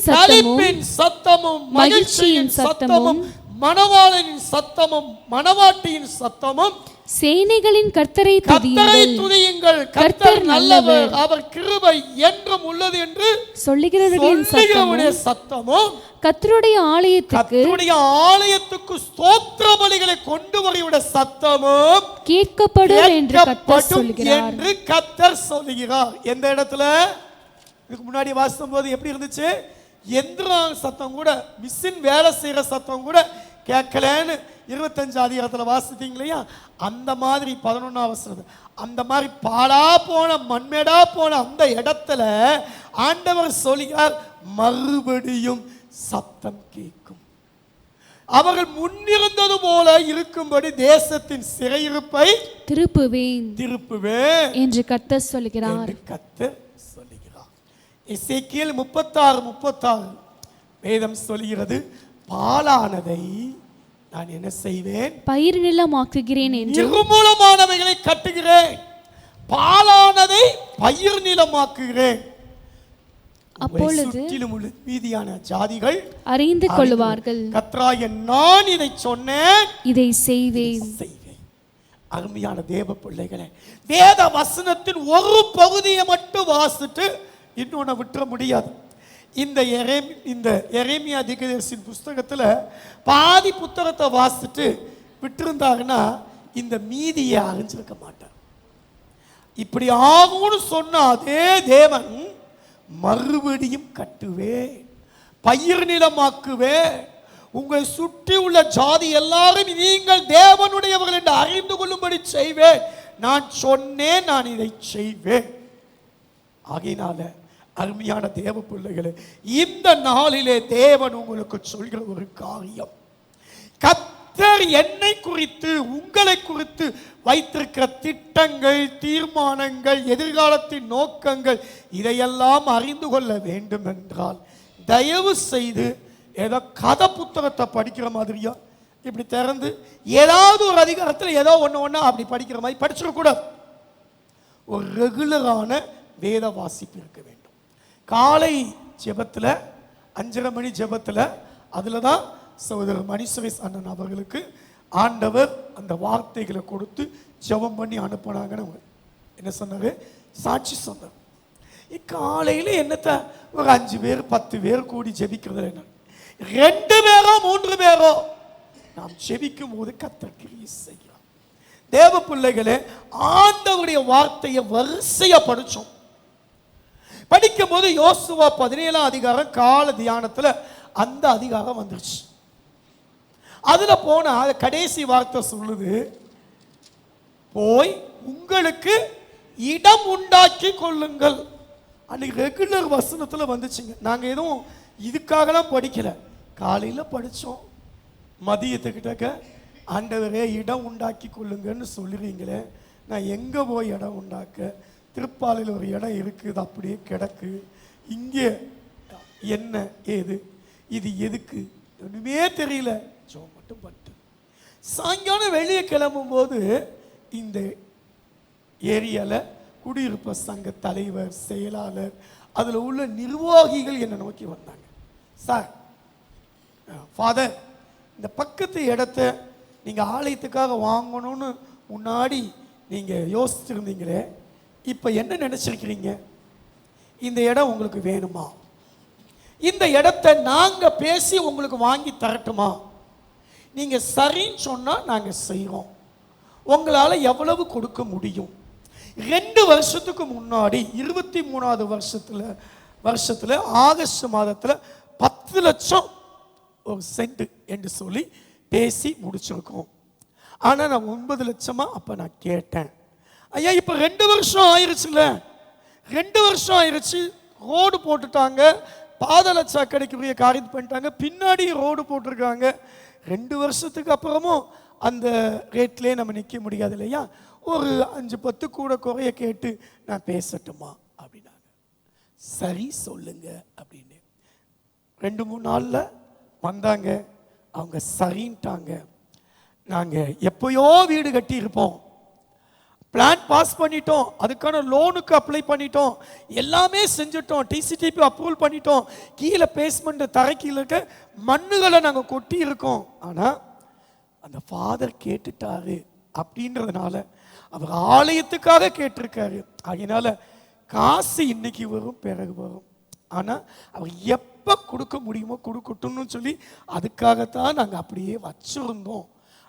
சத்தமும் மகிழ்ச்சியின் சத்தமும் மணவாளனின் சத்தமும் மணவாட்டியின் சத்தமும் சேனைகளின் கர்த்தரை துதியுங்கள், கர்த்தர் நல்லவர், அவர் கிருபை என்றும் உள்ளது என்று சொல்லுகிறவர்களின் சத்தமும் கர்த்தருடைய ஆலயத்துக்கு ஸ்தோத்திர பலிகளை கொண்டு வருகிற சத்தமும் கேட்கப்படும் என்று கர்த்தர் சொல்லுகிறார். எந்த இடத்துல? இதுக்கு முன்னாடி வாசிக்கும் போது எப்படி இருந்துச்சு? எந்திர சத்தம் கூட, மிஷின் வேலை செய்யற சத்தம் கூட கேட்கலன்னு 25 அதிகாரத்தில் வாசித்தீங்க இல்லையா? அந்த மாதிரி 11ஆம் வசனம், அந்த மாதிரி பாழா போன மண்மேடா போன அந்த இடத்துல ஆண்டவர் சொல்கிறார், மறுபடியும் சத்தம் கேட்கும். அவர்கள் முன்னிருந்தது போல இருக்கும்படி தேசத்தின் சிறையிருப்பை திருப்புவேன் என்று கர்த்தர் சொல்கிறார். எசேக்கியேல் 36:36 வேதம் சொல்கிறது, பாலானதை நான் என்ன செய்வேன்? பயிர் நிலமாக்குகிறேன் என்று. நிர்மூலமானவைகளை கட்டுகிறேன், பாலானதை பயிர் நிலமாக்குகிறேன். அப்பொழுது சுற்றிலும் உள்ள மீதியான ஜாதிகள் அறிந்து கொள்வார்கள், கர்த்தராகிய நான் இதை சொன்னேன், இதை செய்வேன். அருமையான தேவ பிள்ளைகளே, வேத வசனத்தின் ஒரு பகுதியை மட்டும் வாசிட்டு இன்னொன்னு விட்டுற முடியாது. இந்த எரேமியா தீர்க்கதரிசியின் புஸ்தகத்தில் பாதி புத்தகத்தை வாசிட்டு விட்டுருந்தாங்கன்னா இந்த மீதியை அறிஞ்சிருக்க மாட்டார். இப்படி ஆகும்னு சொன்ன அதே தேவன் மறுபடியும் கட்டுவே, பயிர் நிலமாக்குவே, உங்களை சுற்றி உள்ள ஜாதி எல்லாரும் நீங்கள் தேவனுடையவர்கள் என்று அறிந்து கொள்ளும்படி செய்வேன். நான் சொன்னேன், நான் இதை செய்வேன். ஆகையினால அருமையான தேவ பிள்ளைகளே, இந்த நாளிலே தேவன் உங்களுக்கு சொல்கிற ஒரு காரியம், கர்த்தர் என்னை குறித்து உங்களை குறித்து வைத்திருக்கிற திட்டங்கள், தீர்மானங்கள், எதிர்காலத்தின் நோக்கங்கள், இதையெல்லாம் அறிந்து கொள்ள வேண்டும் என்றால் தயவு செய்து ஏதோ கதை புத்தகத்தை படிக்கிற மாதிரியா இப்படி திறந்து ஏதாவது ஒரு அதிகாரத்தில் ஏதோ ஒன்று அப்படி படிக்கிற மாதிரி படிச்சிடக்கூடாது. ஒரு ரெகுலரான வேத வாசிப்பு இருக்க வேண்டும். காலை ஜெபத்தில் 5:30 மணி ஜெபத்தில் அதில் தான் சகோதரர் மணிசுரேஷ் அண்ணன் அவர்களுக்கு ஆண்டவர் அந்த வார்த்தைகளை கொடுத்து ஜெபம் பண்ணி அனுப்பினாங்கன்னு என்ன சொன்னார்? சாட்சி சொன்னார். காலையில் என்னத்தை ஒரு 5 பேர் 10 பேர் கூடி ஜெபிக்கிறது என்ன, 2 பேரோ 3 பேரோ நாம் ஜெபிக்கும் போது கர்த்தர் கிரியை செய்கிறார். தேவ பிள்ளைகளே, ஆண்டவருடைய வார்த்தையை வரிசையா படிச்சோம். படிக்கும் போது யோசுவா 17ஆம் அதிகாரம் கால தியானத்தில் அந்த அதிகாரம் வந்துருச்சு. அதுல போனா கடைசி வார்த்தை சொல்லுது, போய் உங்களுக்கு இடம் உண்டாக்கி கொள்ளுங்கள். அன்னைக்கு ரெகுலர் வசனத்துல வந்துச்சுங்க. நாங்க எதுவும் இதுக்காகலாம் படிக்கல, காலையில படிச்சோம். மதியத்துக்கிட்டக்க ஆண்டவரே இடம் உண்டாக்கி கொள்ளுங்கன்னு சொல்லுறீங்களே, நான் எங்க போய் இடம் உண்டாக்க? திருப்பாலையில் ஒரு இடம் இருக்குது, அப்படியே கிடக்கு. இங்கே என்ன ஏது, இது எதுக்கு ஒன்றுமே தெரியல. ஜோ மட்டும் பட்டு சாயங்காலம் வெளியே கிளம்பும் போது இந்த ஏரியாவில் குடியிருப்பு சங்க தலைவர், செயலாளர், அதில் உள்ள நிர்வாகிகள் என்னை நோக்கி வந்தாங்க. சார், ஃபாதர், இந்த பக்கத்து இடத்த நீங்கள் ஆலயத்துக்காக வாங்கணும்னு முன்னாடி நீங்கள் யோசிச்சிருந்தீங்களே, இப்போ என்ன நினச்சிருக்கிறீங்க? இந்த இடம் உங்களுக்கு வேணுமா? இந்த இடத்த நாங்கள் பேசி உங்களுக்கு வாங்கி தரட்டுமா? நீங்கள் சரின்னு சொன்னால் நாங்கள் செய்கிறோம். உங்களால் எவ்வளவு கொடுக்க முடியும்? 2 வருஷத்துக்கு முன்னாடி 23ஆவது வருஷத்தில் ஆகஸ்ட் மாதத்தில் 10 லட்சம் ஒரு சென்ட் என்று சொல்லி பேசி முடிச்சிருக்கோம். ஆனால் நான் 9 லட்சமா அப்போ நான் கேட்டேன். ஐயா, இப்போ 2 வருஷம் ஆயிடுச்சுல்ல, 2 வருஷம் ஆயிடுச்சு. ரோடு போட்டுட்டாங்க, பாதாள சாக்கடைக்குரிய காரியம் பண்ணிட்டாங்க, பின்னாடி ரோடு போட்டிருக்காங்க. 2 வருஷத்துக்கு அப்புறமும் அந்த ரேட்லேயே நம்ம நிற்க முடியாது இல்லையா? ஒரு 5-10 கூட குறைய கேட்டு நான் பேசட்டுமா அப்படின்னாங்க. சரி சொல்லுங்க அப்படின்னு 2-3 நாளில் வந்தாங்க. அவங்க சரின்ட்டாங்க. நாங்கள் எப்பயோ வீடு கட்டி இருப்போம், பிளான் பாஸ் பண்ணிட்டோம், அதுக்கான லோனுக்கு அப்ளை பண்ணிட்டோம், எல்லாமே செஞ்சுட்டோம், டிசிடிபி அப்ரூவல் பண்ணிட்டோம், கீழே பேஸ்மெண்ட் தரைக்கீழ இருக்க மண்ணுகளை நாங்கள் கொட்டி இருக்கோம். ஆனால் அந்த ஃபாதர் கேட்டுட்டாரு அப்படின்றதுனால அவர் ஆலயத்துக்காக கேட்டிருக்காரு. அதனால காசு இன்னைக்கு வரும், பிறகு வரும். ஆனால் அவர் எப்போ கொடுக்க முடியுமோ கொடுக்கட்டும்னு சொல்லி அதுக்காகத்தான் நாங்கள் அப்படியே வச்சிருந்தோம்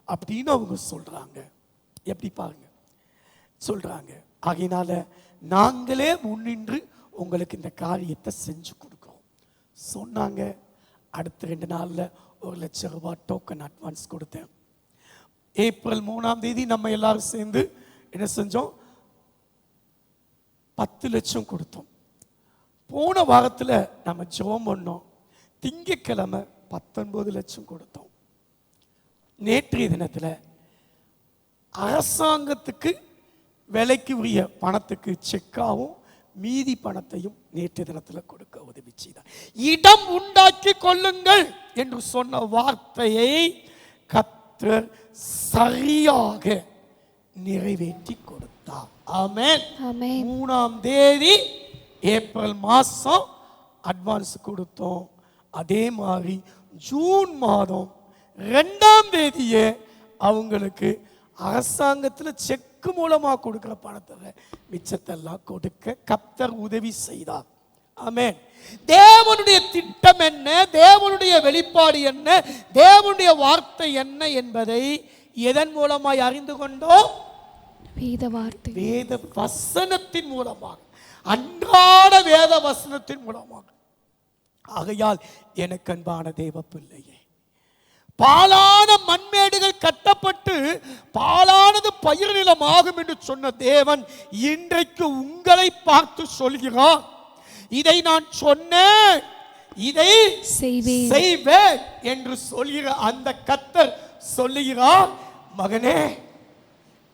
அப்படின்னு அவங்க சொல்றாங்க. எப்படி பாருங்க சொல்றாங்க. ஆகையினால நாங்களே முன்னின்று உங்களுக்கு இந்த காரியத்தை செஞ்சு கொடுக்கிறோம் சொன்னாங்க. அடுத்த 2 நாள்ல 1,00,000 ரூபாய் டோக்கன் அட்வான்ஸ் கொடுத்தேன். ஏப்ரல் 3ஆம் தேதி நம்ம எல்லாரும் சேர்ந்து என்ன செஞ்சோம், 10 லட்சம் கொடுத்தோம். போன வாரத்தில் நம்ம ஜெபம் பண்ணோம், திங்கட்கிழமை 19 லட்சம் கொடுத்தோம். நேற்றைய தினத்தில் அரசாங்கத்துக்கு விலைக்கு உரிய பணத்துக்கு செக்காவும் மீதி பணத்தையும் நேற்றைய தினத்தில் கொடுக்க உதவி செய்தார். இடம் உண்டாக்கி கொள்ளுங்கள் என்று சொன்ன வார்த்தையை கர்த்தர் சரியாக நிறைவேற்றி கொடுத்தார். ஆமென். 3ஆம் தேதி ஏப்ரல் மாதம் அட்வான்ஸ் கொடுத்தோம். அதே மாதிரி ஜூன் மாதம் 2ஆம் தேதியே அவங்களுக்கு அரசாங்கத்தில் செக்கு மூலமாக கொடுக்குற பணத்தை மிச்சத்தெல்லாம் கொடுக்க கர்த்தர் உதவி செய்தார். ஆமென். தேவனுடைய திட்டம் என்ன, தேவனுடைய வெளிப்பாடு என்ன, தேவனுடைய வார்த்தை என்ன என்பதை எதன் மூலமாய் அறிந்து கொண்டோம்? வேத வசனத்தின் மூலமாக, அன்றாட வேத வசனத்தின் மூலமாக. ஆகையால் எனக்கு அன்பான தேவ பிள்ளையே, பாலான மண்மேடுகள் கட்டப்பட்டு பாலானது பயிர் நிலம் ஆகும் என்று சொன்ன தேவன் இன்றைக்கு உங்களை பார்த்து சொல்கிறார், இதை நான் சொன்னேன், இதை செய்வேன் என்று சொல்கிற அந்த கர்த்தர் சொல்லுகிறார், மகனே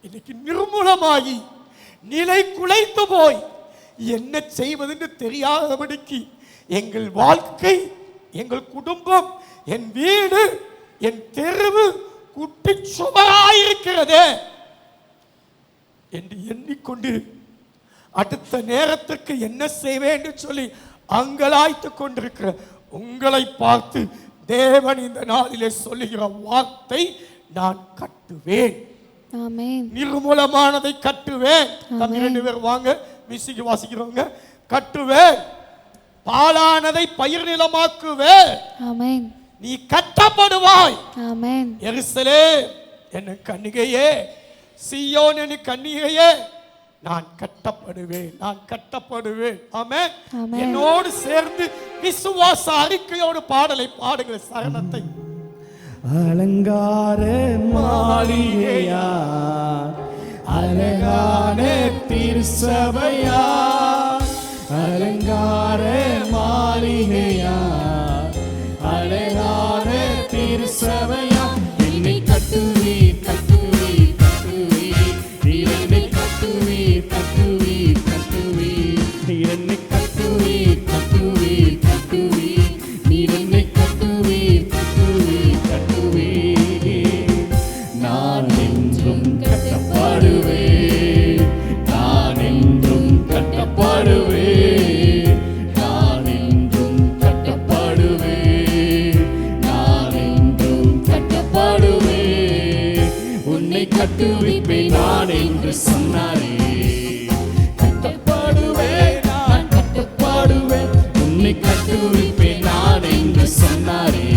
இன்னைக்கு நிர்மூலமாகி நிலை குலைத்து போய் என்ன செய்வதென்று தெரியாதபடிக்கு எங்கள் வாழ்க்கை, எங்கள் குடும்பம், என் வீடு, என் தெருவு குட்டி சுவராயிருக்கிறது என்று எண்ணிக்கொண்டு அடுத்த நேரத்திற்கு என்ன செய்வேன் என்று சொல்லி அங்கலாய்த்து கொண்டிருக்கிற உங்களை பார்த்து தேவன் இந்த நாளிலே சொல்லுகிற வார்த்தை, நான் கட்டுவேன். நிர்மூலமானதை கட்டுவேன். 2 பேர் வாங்க, மியூசிக் வாசிக்கிறவங்க. கட்டுவேன், பாலானதை பயிர் நிலமாக்குவேன். நீ கட்டப்படுவாய். எருசலேம் என் கன்னிகையே, சீயோன் என் கன்னிகையே, நான் கட்டப்படுவேன், நான் கட்டப்படுவேன். ஆமென். என்னோடு சேர்ந்து விசுவாச அறிக்கையோடு பாடலை பாடுகிற சரணத்தை. அலங்கார மாளிகையா, அழகான திருச்சபையா, அலங்கார மாளிகையா, அழகான திருச்சபையா, என்னை கட்டுவீர் கட்டுவீர் கட்டுவீர், என்னை கட்டுவீர் கட்டுவீர் கட்டுவீர், என்னை கட்டுவீர் கட்டுவீர் கட்டுவீர், என்னை கட்டுவீர் கட்டுவீர் கட்டுவீர். நான் என்றும் கட்டப்படுவேன், நான் என்றும் கட்டப்படுவேன், நான் என்றும் கட்டப்படுவேன், நான் என்றும் கட்டப்படுவேன். உன்னை கட்டுவிப்பேன் நான் என்று சொன்னாரே, கட்டப்படுவேன், நான் கட்டப்படுவேன். உன்னை கட்டுவிப்பேன் நான் என்று சொன்னாரே,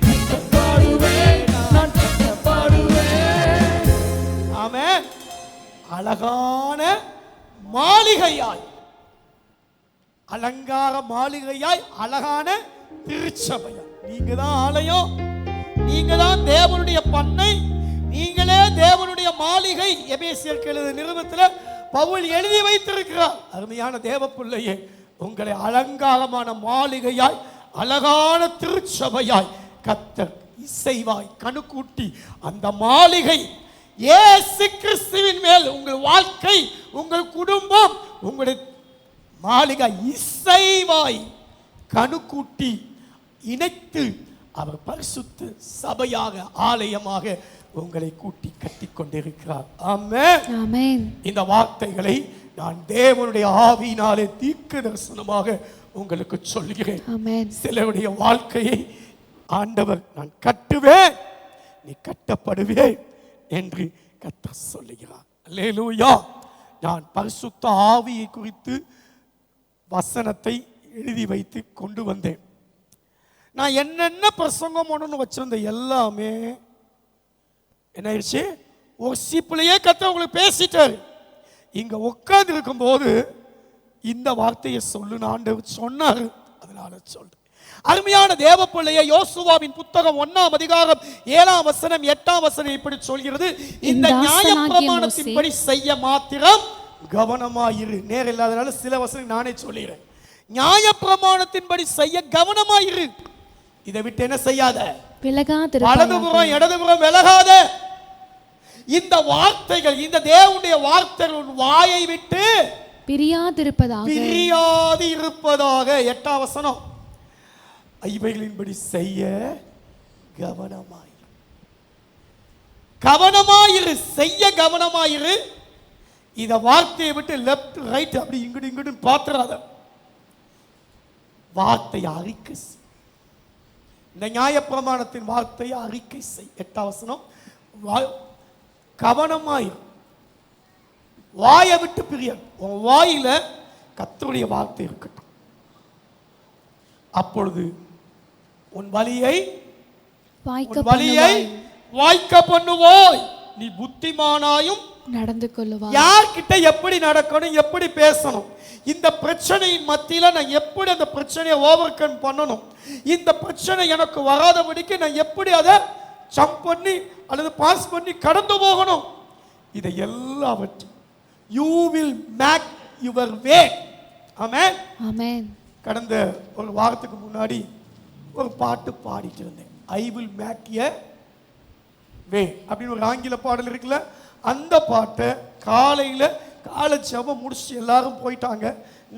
கட்டப்படுவேன், நான் கட்டப்படுவேன். ஆமென். அழகான மாளிகையாய், அலங்கார மாளிகையாய், அழகான திருச்சபையாய். நீங்க தான் ஆலயம், நீங்க தான் தேவனுடைய பண்ணை, நீங்களே தேவனுடைய மாளிகை. எபேசியருக்கு எழுதிய நிருபத்தில் பவுல் எழுதி வைத்திருக்கிறார். அருமையான தேவ பிள்ளையே, உங்களை அலங்காரமான மாளிகையாய், அழகான திருச்சபையாய் கர்த்தர் இசைவாய் கணுக்கூட்டி அந்த மாளிகை இயேசு கிறிஸ்துவின் மேல் உங்கள் வாழ்க்கை, உங்கள் குடும்பம், உங்களுடைய மாளிகை இசைவாய் கணுக்கூட்டி இணைத்து அவர் பரிசுத்த சபையாக, ஆலயமாக உங்களை கூட்டி கட்டி கொண்டிருக்கிறார். ஆமென். ஆமென். இந்த வார்த்தைகளை நான் தேவனுடைய ஆவியினாலே தீர்க்க தரிசனமாக உங்களுக்கு சொல்கிறேன். ஆமென். சிலருடைய வாழ்க்கையை ஆண்டவர் நான் கட்டுவேன், நீ கட்டப்படுவே என்று கர்த்தர் சொல்லுகிறார். அல்லேலூயா. நான் பரிசுத்த ஆவியை குறித்து வசனத்தை எழுதி வைத்து கொண்டு வந்தேன். நான் என்னென்ன பிரசங்கம் பண்ணணும்னு வச்சிருந்த எல்லாமே என்ன ஆயிடுச்சு, ஒரு சீப்புலையே கர்த்தர் உங்களுக்கு பேசிட்டாரு. இங்க உட்கார்ந்து இருக்கும்போது இந்த வார்த்தையை சொல்லுன்னு ஆண்டவர் சொன்னாரு, அதனால சொல்றேன். அருமையான தேவ பிள்ளையை, யோசுவாவின் புத்தகம் 1ஆம் அதிகாரம் 7ஆம் வசனம் 8ஆம் வசனம் இப்படி சொல்கிறது, இந்த நியாயப்பிரமாணத்தின்படி செய்ய மாத்திரம் கவனமாயிரு. நேரம் இல்லாதனால சில வசனம் நானே சொல்லிடுறேன். நியாயப்பிரமாணத்தின்படி செய்ய கவனமாயிரு. இதை விட்டு என்ன செய்யாத, வலதுபுறம் இடதுபுறம் விலகாத. இந்த வார்த்தைகள், இந்த தேவனுடைய வார்த்தைகள் உன் வாயை விட்டு பிரியாது இருப்பதாக. 8ஆம் வசனம், இவைகளின்படி செய்ய கவனமாயிரு. கவனமாயிரு, செய்ய கவனமாயிரு. இத வார்த்தையை விட்டு லெப்ட் ரைட் அப்படி இங்கிட்டு இங்கிட்டு பாத்துறாத. வார்த்தையை அறிக்கை செய். இந்த நியாயப்பிரமாணத்தின் வார்த்தையை அறிக்கை செய். 8ஆம் வசனம், கவனமாயிரு, வாயை விட்டு பிரியாது. உன் வாயில கர்த்தருடைய வார்த்தை இருக்கட்டும். அப்பொழுது உன் வழியை வாய்க்க பண்ணுவாய், நீ புத்திமானாயும் நடந்து கொள்ளுவாய். யார்கிட்ட எப்படி நடக்கணும், எப்படி பேசணும், இந்த பிரச்சனையின் மத்தியில நான் எப்படி அந்த பிரச்சனையை ஓவர் கம் பண்ணணும், இந்த பிரச்சனை எனக்கு வராதபடிக்கு நான் எப்படி அதை ஜம்ப் பண்ணி அல்லது பாஸ் பண்ணி கடந்து போகணும், இதை எல்லாவற்றையும் you will make your way. ஆமென். ஆமென். கடந்த ஒரு வாரத்துக்கு முன்னாடி ஒரு பாட்டு பாடிட்டு இருந்தேன். I will make a way அப்படின்னு ஒரு ஆங்கில பாடல் இருக்குல்ல, அந்த பாட்டை காலையில காலை ஜெபம் முடிச்சு எல்லாரும் போயிட்டாங்க.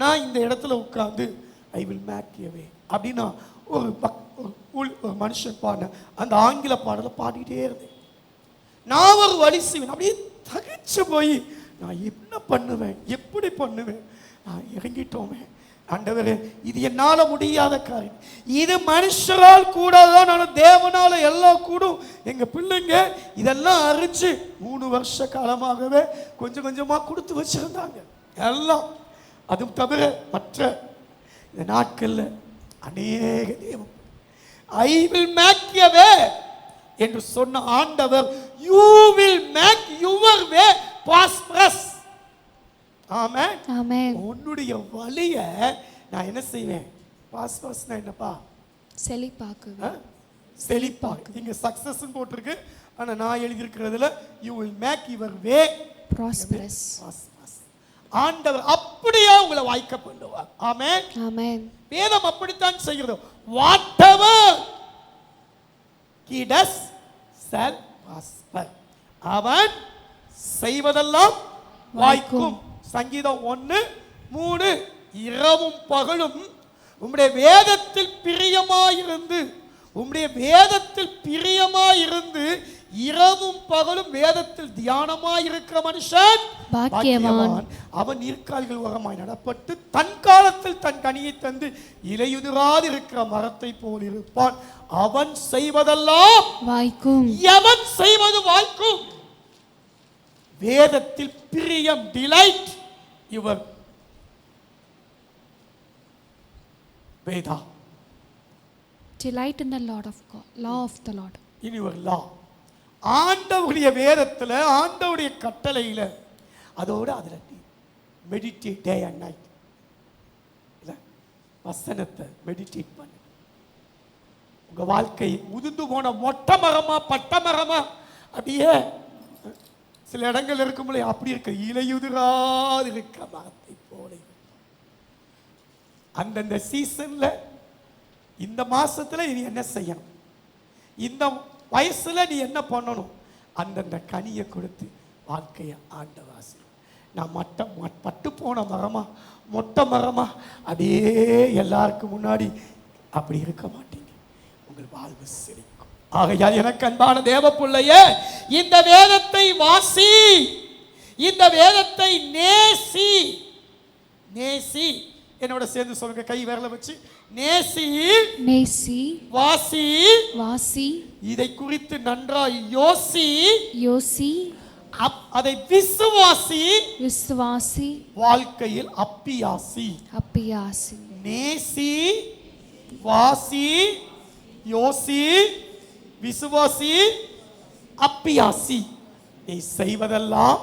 நான் இந்த இடத்துல உட்கார்ந்து I will make a way அப்படின்னா ஒரு மனுஷன் பாடின அந்த ஆங்கில பாடலை பாடிட்டே இருந்தேன். நான் ஒரு வழி செய்வேன், அப்படியே தகிச்சு போய் நான் என்ன பண்ணுவேன், எப்படி பண்ணுவேன், நான் இறங்கிட்டோமே ஆண்டவரே, இது என்னால முடியாத காரியம், இது மனுஷரால் கூடாதான், நான் தேவனால எல்லாம் கூடும். எங்க பிள்ளைங்க இதெல்லாம் அறிஞ்சு 3 வருஷ காலமாகவே கொஞ்சம் கொஞ்சமா கொடுத்து வச்சிருந்தாங்க எல்லாம். அதுவும் தவிர மற்ற இந்த நாட்கள்ல அநேக தேவன் I will make a way என்று சொன்ன ஆண்டவர் you will make your way prosperous. ஆமென். ஆமென். உன்னுடைய வழிய நான் என்ன செய்வேன், prosperous-னா என்னப்பா, செழிப்பாக்குவேன். செழிப்பாக்கு. இங்க success ன்னு போட்டுருக்கு, ஆனா நான் எழுதி இருக்கிறதுல you will make your way prosperous. ஆண்டவர் அப்படியே உங்களை வாய்க்க பண்ணுவார். ஆமென். ஆமென். வேதம் அப்படித்தான் செய்கிறது. whatever he does shall prosper. அவன் செய்வதெல்லாம் வாய்க்கும். சங்கீதம் 1:3, இரவும் பகலும் உம்முடைய வேதத்தில் பிரியமாயிருந்து, உம்முடைய வேதத்தில் பிரியமாயிருந்து இரவும் பகலும் வேதத்தில் தியானமாயிருக்கிற மனுஷன் பாக்கியவான். அவன் நீர்க்கால்கள் ஓரமாய் நடப்பட்டு தன் காலத்தில் தன் கனியை தந்து இலையுதிராது இருக்கிற மரத்தை போல் இருப்பான். அவன் செய்வதெல்லாம் வாய்க்கும். எவன் செய்வது வாய்க்கும். வேதத்தில் பிரியம், டிலைட் யுவர் வேதா, delight in the Lord of God, law of the Lord, in your law. ஆண்டவருடைய வேதத்துல, ஆண்டவருடைய கட்டளையில, அதோட அதுல மெடிடேட் டே அண்ட் நைட். இல்ல வசனத்தை மெடிடேட் பண்ணு. உங்க வாழ்க்கை உதிர்ந்து போன மொட்டை மரமா பட்ட மரமா அப்படியே சில இடங்கள் இருக்கும்போது அப்படி இருக்க இலையுதிராது இருக்க மரத்தை போல. அந்தந்த சீசன்ல, இந்த மாசத்துல நீ என்ன செய்யணும், இந்த வயசுல நீ என்ன பண்ணணும், அந்தந்த கனியை கொடுத்து வாழ்க்கையை ஆண்டவாசி. நான் பட்டு போன மரமா மொட்டை மரமா அப்படியே எல்லாருக்கும் முன்னாடி அப்படி இருக்க மாட்டீங்க. உங்கள் வாழ்வு செழிக்கும். ஆகையால் எனக்கு அன்பான தேவ பிள்ளையே, இந்த வேதத்தை வாசி, இந்த வேதத்தை நேசி. நேசி, என்னோட சேர்ந்து சொல்லுங்க, கை விரல வச்சு. நேசி, நேசி, வாசி, வாசி, இதை குறித்து நன்றாய் யோசி, யோசி, அதை விசுவாசி, விசுவாசி, வாழ்க்கையில் அப்பியாசி. அப்பியாசி. நேசி, வாசி, யோசி, விசுவாசி, அப்பியாசி. நீ செய்வதெல்லாம்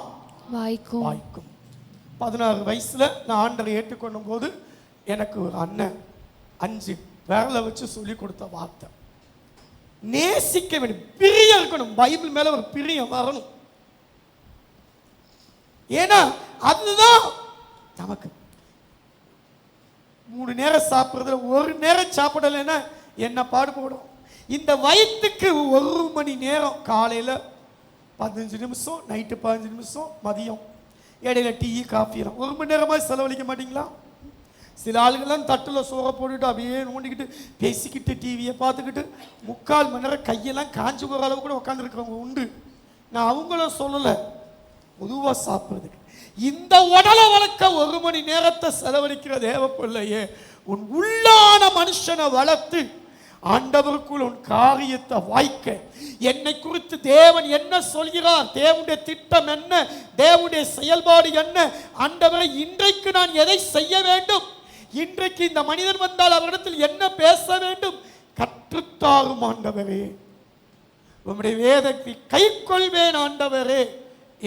வாய்க்கும். வாய்க்கும். 16 வயசுல நான் ஆண்டரை ஏற்றுக்கொள்ளும் போது எனக்கு ஒரு அண்ணன் 5 விரலை வச்சு சொல்லி கொடுத்த வார்த்தை, நேசிக்க வேண்டும், பிரியம் இருக்கணும், பைபிள் மேல ஒரு பிரியம் வரணும். ஏன்னா அதுதான் நமக்கு 3 நேரம் சாப்பிட்றதுல 1 நேரம் சாப்பிடலைன்னா என்ன பாடுபடும். இந்த வயிற்றுக்கு 1 மணி நேரம், காலையில் 15 நிமிஷம், நைட்டு 15 நிமிஷம், மதியம் இடையில டீ காஃபி 1 மணி நேரமாக செலவழிக்க மாட்டீங்களா? சில ஆளுங்கள்லாம் தட்டில் சோறை போட்டுட்டு அப்படியே நோண்டிக்கிட்டு பேசிக்கிட்டு டிவியை பார்த்துக்கிட்டு 3/4 மணி நேரம் கையெல்லாம் காஞ்சி போகிற அளவு கூட உட்காந்துருக்கிறவங்க உண்டு. நான் அவங்கள சொல்லலை, பொதுவாக சாப்பிட்றதுக்கு. இந்த உடலை வளர்க்க 1 மணி நேரத்தை செலவழிக்கிற தேவ பிள்ளையே, உன் உள்ளான மனுஷனை வளர்த்து ஆண்டவருக்குள் உன் காரியத்தை வாய்க்க. என்னை குறித்து தேவன் என்ன சொல்கிறார், தேவனுடைய திட்டம் என்ன, தேவனுடைய செயல்பாடு என்ன, ஆண்டவரை இன்றைக்கு நான் எதை செய்ய வேண்டும், இன்றைக்கு இந்த மனிதன் வந்தால் அவரிடத்தில் என்ன பேச வேண்டும், கற்றுத்தாரும் ஆண்டவரே, உம்முடைய வேதத்தை கை கொள்வேன் ஆண்டவரே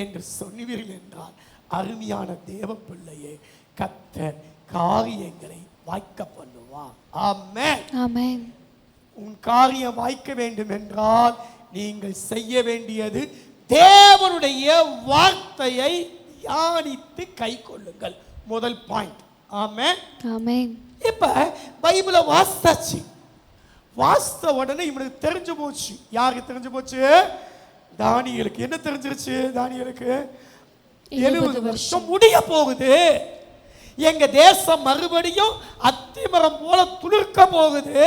என்று சொன்னீர்கள் என்றால், அருமையான தேவ பிள்ளையே, கர்த்தர் காரியங்களை வாய்க்க பண்ணுவார். ஆமென், ஆமென். உன் காரியம் வாய்க்க வேண்டும் என்றால் நீங்கள் செய்ய வேண்டியது தேவனுடைய வார்த்தையை தியானித்து கை கொள்ளுங்கள். முதல் பாயிண்ட். ஆமென், ஆமென். இப்ப பைபிளை வாசித்தாச்சு, வாசித்த உடனே இவனுக்கு தெரிஞ்சு போச்சு. யாருக்கு தெரிஞ்சு போச்சு? தானியேலுக்கு. என்ன தெரிஞ்சிருச்சு தானியேலுக்கு? 70 வருஷம் முடிய போகுது, எங்க தேசம் மறுபடியும் அத்திமரம் போல துளிர்க்க போகுது,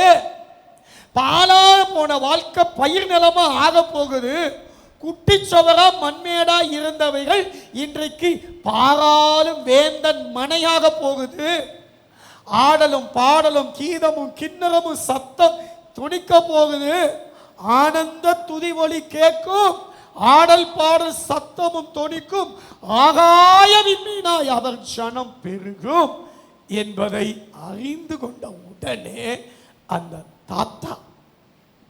பாலா போன வாழ்க்கை பயிர் நிலமா ஆக போகுது, குட்டிச்சவரா மண்மேடா இருந்தவைகள் இன்றைக்கு பாராளும் வேந்தன் மனையாக போகுது, ஆடலும் பாடலும் கீதமும் கிண்ணறமும் சத்தம் துணிக்க போகுது, ஆனந்த துதி ஒலி கேட்கும், ஆடல் பாடல் சத்தமும் தொனிக்கும், ஆகாய விண்மீனாய் அவர் ஜனம் பெருகும் என்பதை அறிந்து கொண்ட உடனே அந்த தாத்தா,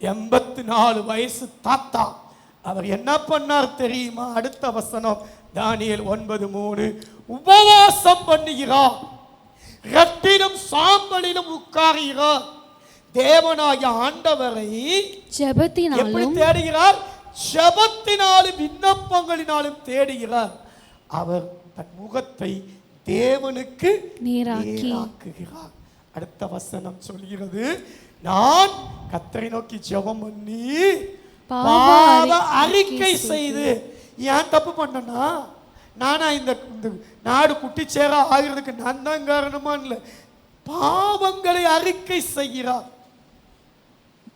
84 வயசு தாத்தா, அவர் என்ன பண்ணார் தெரியுமா? அடுத்த வசனம் தானியேல் 9:3. உபவாசம் பண்ணுகிறார், இரட்டிலும் சாம்பலிலும் உட்காருகிறார், தேவனாகிய ஆண்டவரை எப்படி தேடுகிறார்? ஜெபத்தினாலும் விண்ணப்பங்களினாலும் தேடுகிறார். அவர் தன் முகத்தை தேவனுக்கு நேராக்குகிறார். அடுத்த வசனம் சொல்கிறது, நான் கர்த்தரை நோக்கி ஜெபம் பண்ணி பாவ அறிக்கை செய்து. ஏன் தப்பு பண்ணனா? நானா இந்த நாடு குட்டிச்சேரா ஆகிறதுக்கு நான் தான் காரணமா? இல்லை, பாவங்களை அறிக்கை செய்கிறார்.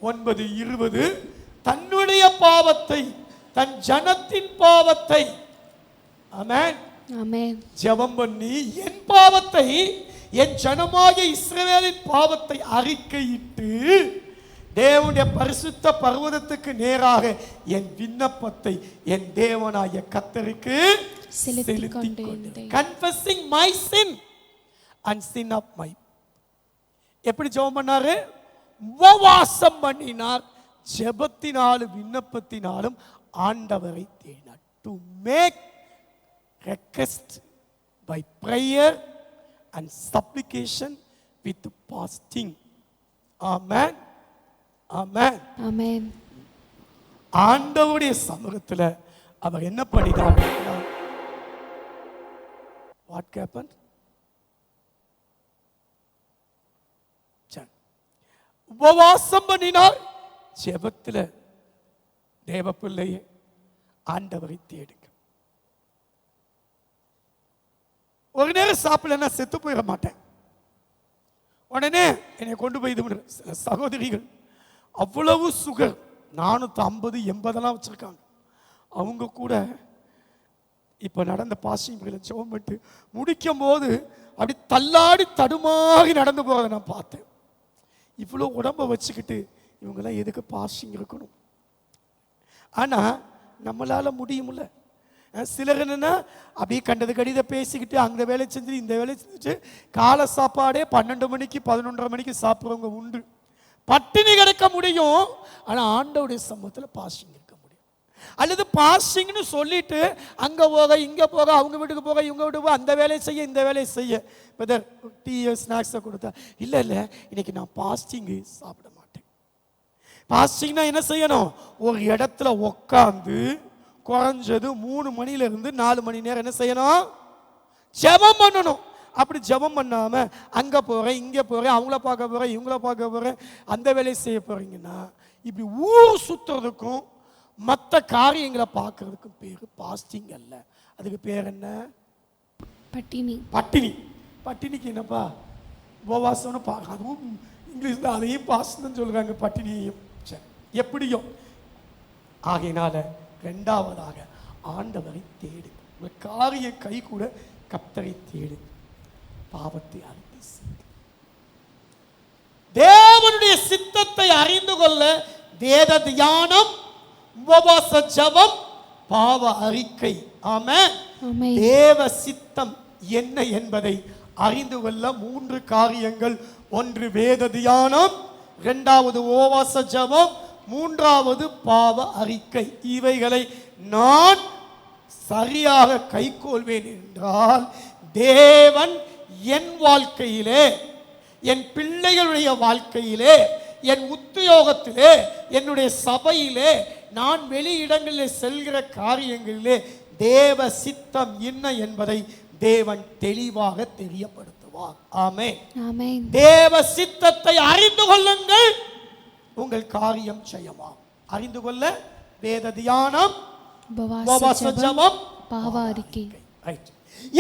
9:20 தன்னுடைய பாவத்தை, தன் ஜனத்தின் பாவத்தை, ஆமென், ஆமென், ஜெபம் பண்ணி என் பாவத்தை, என் ஜனமாகிய இஸ்ரவேலின் பாவத்தை அறிக்கையிட்டு தேவனுடைய பரிசுத்த பர்வதத்துக்கு நேராக என் விண்ணப்பத்தை என் தேவனாகிய கர்த்தருக்கு செலுத்திக் கொண்டேன். Confessing my sin and sin of my. எப்படி ஜெபம் பண்ணாரு? உபவாசம் பண்ணினார், ஜெபத்தினாலும் விண்ணப்பத்தினாலும் ஆண்டவரை தேடினார். To make request by prayer and supplication with fasting. Amen, amen, amen. ஆண்டவருடைய சமூகத்தில் அவர் என்ன பண்ணினார்? What happened? உபவாசம் பண்ணினார், ஜெபத்தில் தேவ பிள்ளையே ஆண்டவரை தேடுங்க. ஒரு நேரம் சாப்பிடலன்னா செத்து போயிட மாட்டேன், உடனே என்னை கொண்டு போய் இது சகோதரிகள் அவ்வளவு சுகர், 450 80 வச்சிருக்காங்க. அவங்க கூட இப்போ நடந்த பாசிங் முறையில் ஜெபம் பண்ணிட்டு முடிக்கும் போது அப்படி தள்ளாடி தடுமாறி நடந்து போகிறத நான் பார்த்தேன். இவ்வளோ உடம்பை வச்சுக்கிட்டு இவங்கெல்லாம் எதுக்கு பாசிங் இருக்கணும்? ஆனால் நம்மளால் முடியுமில்ல. சிலர் என்னன்னா அப்படியே கண்டது கடித பேசிக்கிட்டு அந்த வேலை செஞ்சுட்டு இந்த வேலை செஞ்சுட்டு காலை சாப்பாடே 12 மணிக்கு 11:30 மணிக்கு சாப்பிட்றவங்க உண்டு. பட்டினி கிடக்க முடியும், ஆனால் ஆண்டவருடைய சமூகத்தில் பாசிங் இருக்க முடியும். அல்லது பாசிங்னு சொல்லிட்டு அங்கே போக இங்கே போக அவங்க வீட்டுக்கு போக இவங்க வீட்டுக்கு போக அந்த வேலையை செய்ய இந்த வேலையை செய்ய பிரதர் டீ ஸ்நாக்ஸை கொடுத்தா இல்லை இன்னைக்கு நான் பாஸ்டிங்கு சாப்பிட மாட்டேன். பாஸ்டிங்னா என்ன செய்யணும்? ஒரு இடத்துல உட்காந்து குறைஞ்சது 3 மணிலேருந்து 4 மணி நேரம் என்ன செய்யணும்? ஜெபம் பண்ணணும். அப்படி ஜெபம் பண்ணாம அங்க போறேன் இங்க போறேன் அவங்கள பார்க்க போறேன் இவங்கள பார்க்க போறேன் அந்த வேலையை செய்ய போறீங்கன்னா இப்படி ஊர் சுத்துறதுக்கும் மற்ற காரியங்களை பார்க்கறதுக்கும் பேரு பாஸ்டிங் அல்ல. அதுக்கு பேர் என்ன? பட்டினி. பட்டினி. பட்டினிக்கு என்னப்பா? உபவாசம்னு பார்க்க, அதுவும் இங்கிலீஷ்ல அதையும் பாஸ்ட்னு சொல்றாங்க, பட்டினியையும். சரி, எப்படியோ ஆகையினால இரண்டாவதாக ஆண்டவரை தேடு. உங்கள் காரிய கை கூட கர்த்தரை தேடு. பாவத்தை அறிந்து தேவனுடைய சித்தத்தை அறிந்து கொள்ள வேத தியானம், உபவாச ஜெபம், பாவ அறிக்கை. ஆமென். தேவ சித்தம் என்ன என்பதை அறிந்து கொள்ள 3 காரியங்கள். 1 வேத தியானம், 2வது உபவாச ஜெபம், 3வது பாவ அறிக்கை. இவைகளை நான் சரியாக கைக்கொள்வேன் என்றால் தேவன் என் வாழ்க்கையிலே, என் பிள்ளைகளுடைய வாழ்க்கையிலே, என் உத்தியோகத்திலே, என்னுடைய சபையிலே, நான் வெளியிடங்களில் செல்கிற காரியங்களிலே தேவ சித்தம் என்ன என்பதை தேவன் தெளிவாக தெரியப்படுத்துவார். ஆமென். ஆமென். தேவ சித்தத்தை அறிந்து கொள்ளுங்கள், உங்கள் காரியம் ஜெயமாகும். அறிந்து கொள்ள வேத தியானம், உபவாச ஜெபம், பாவ அறிக்கை.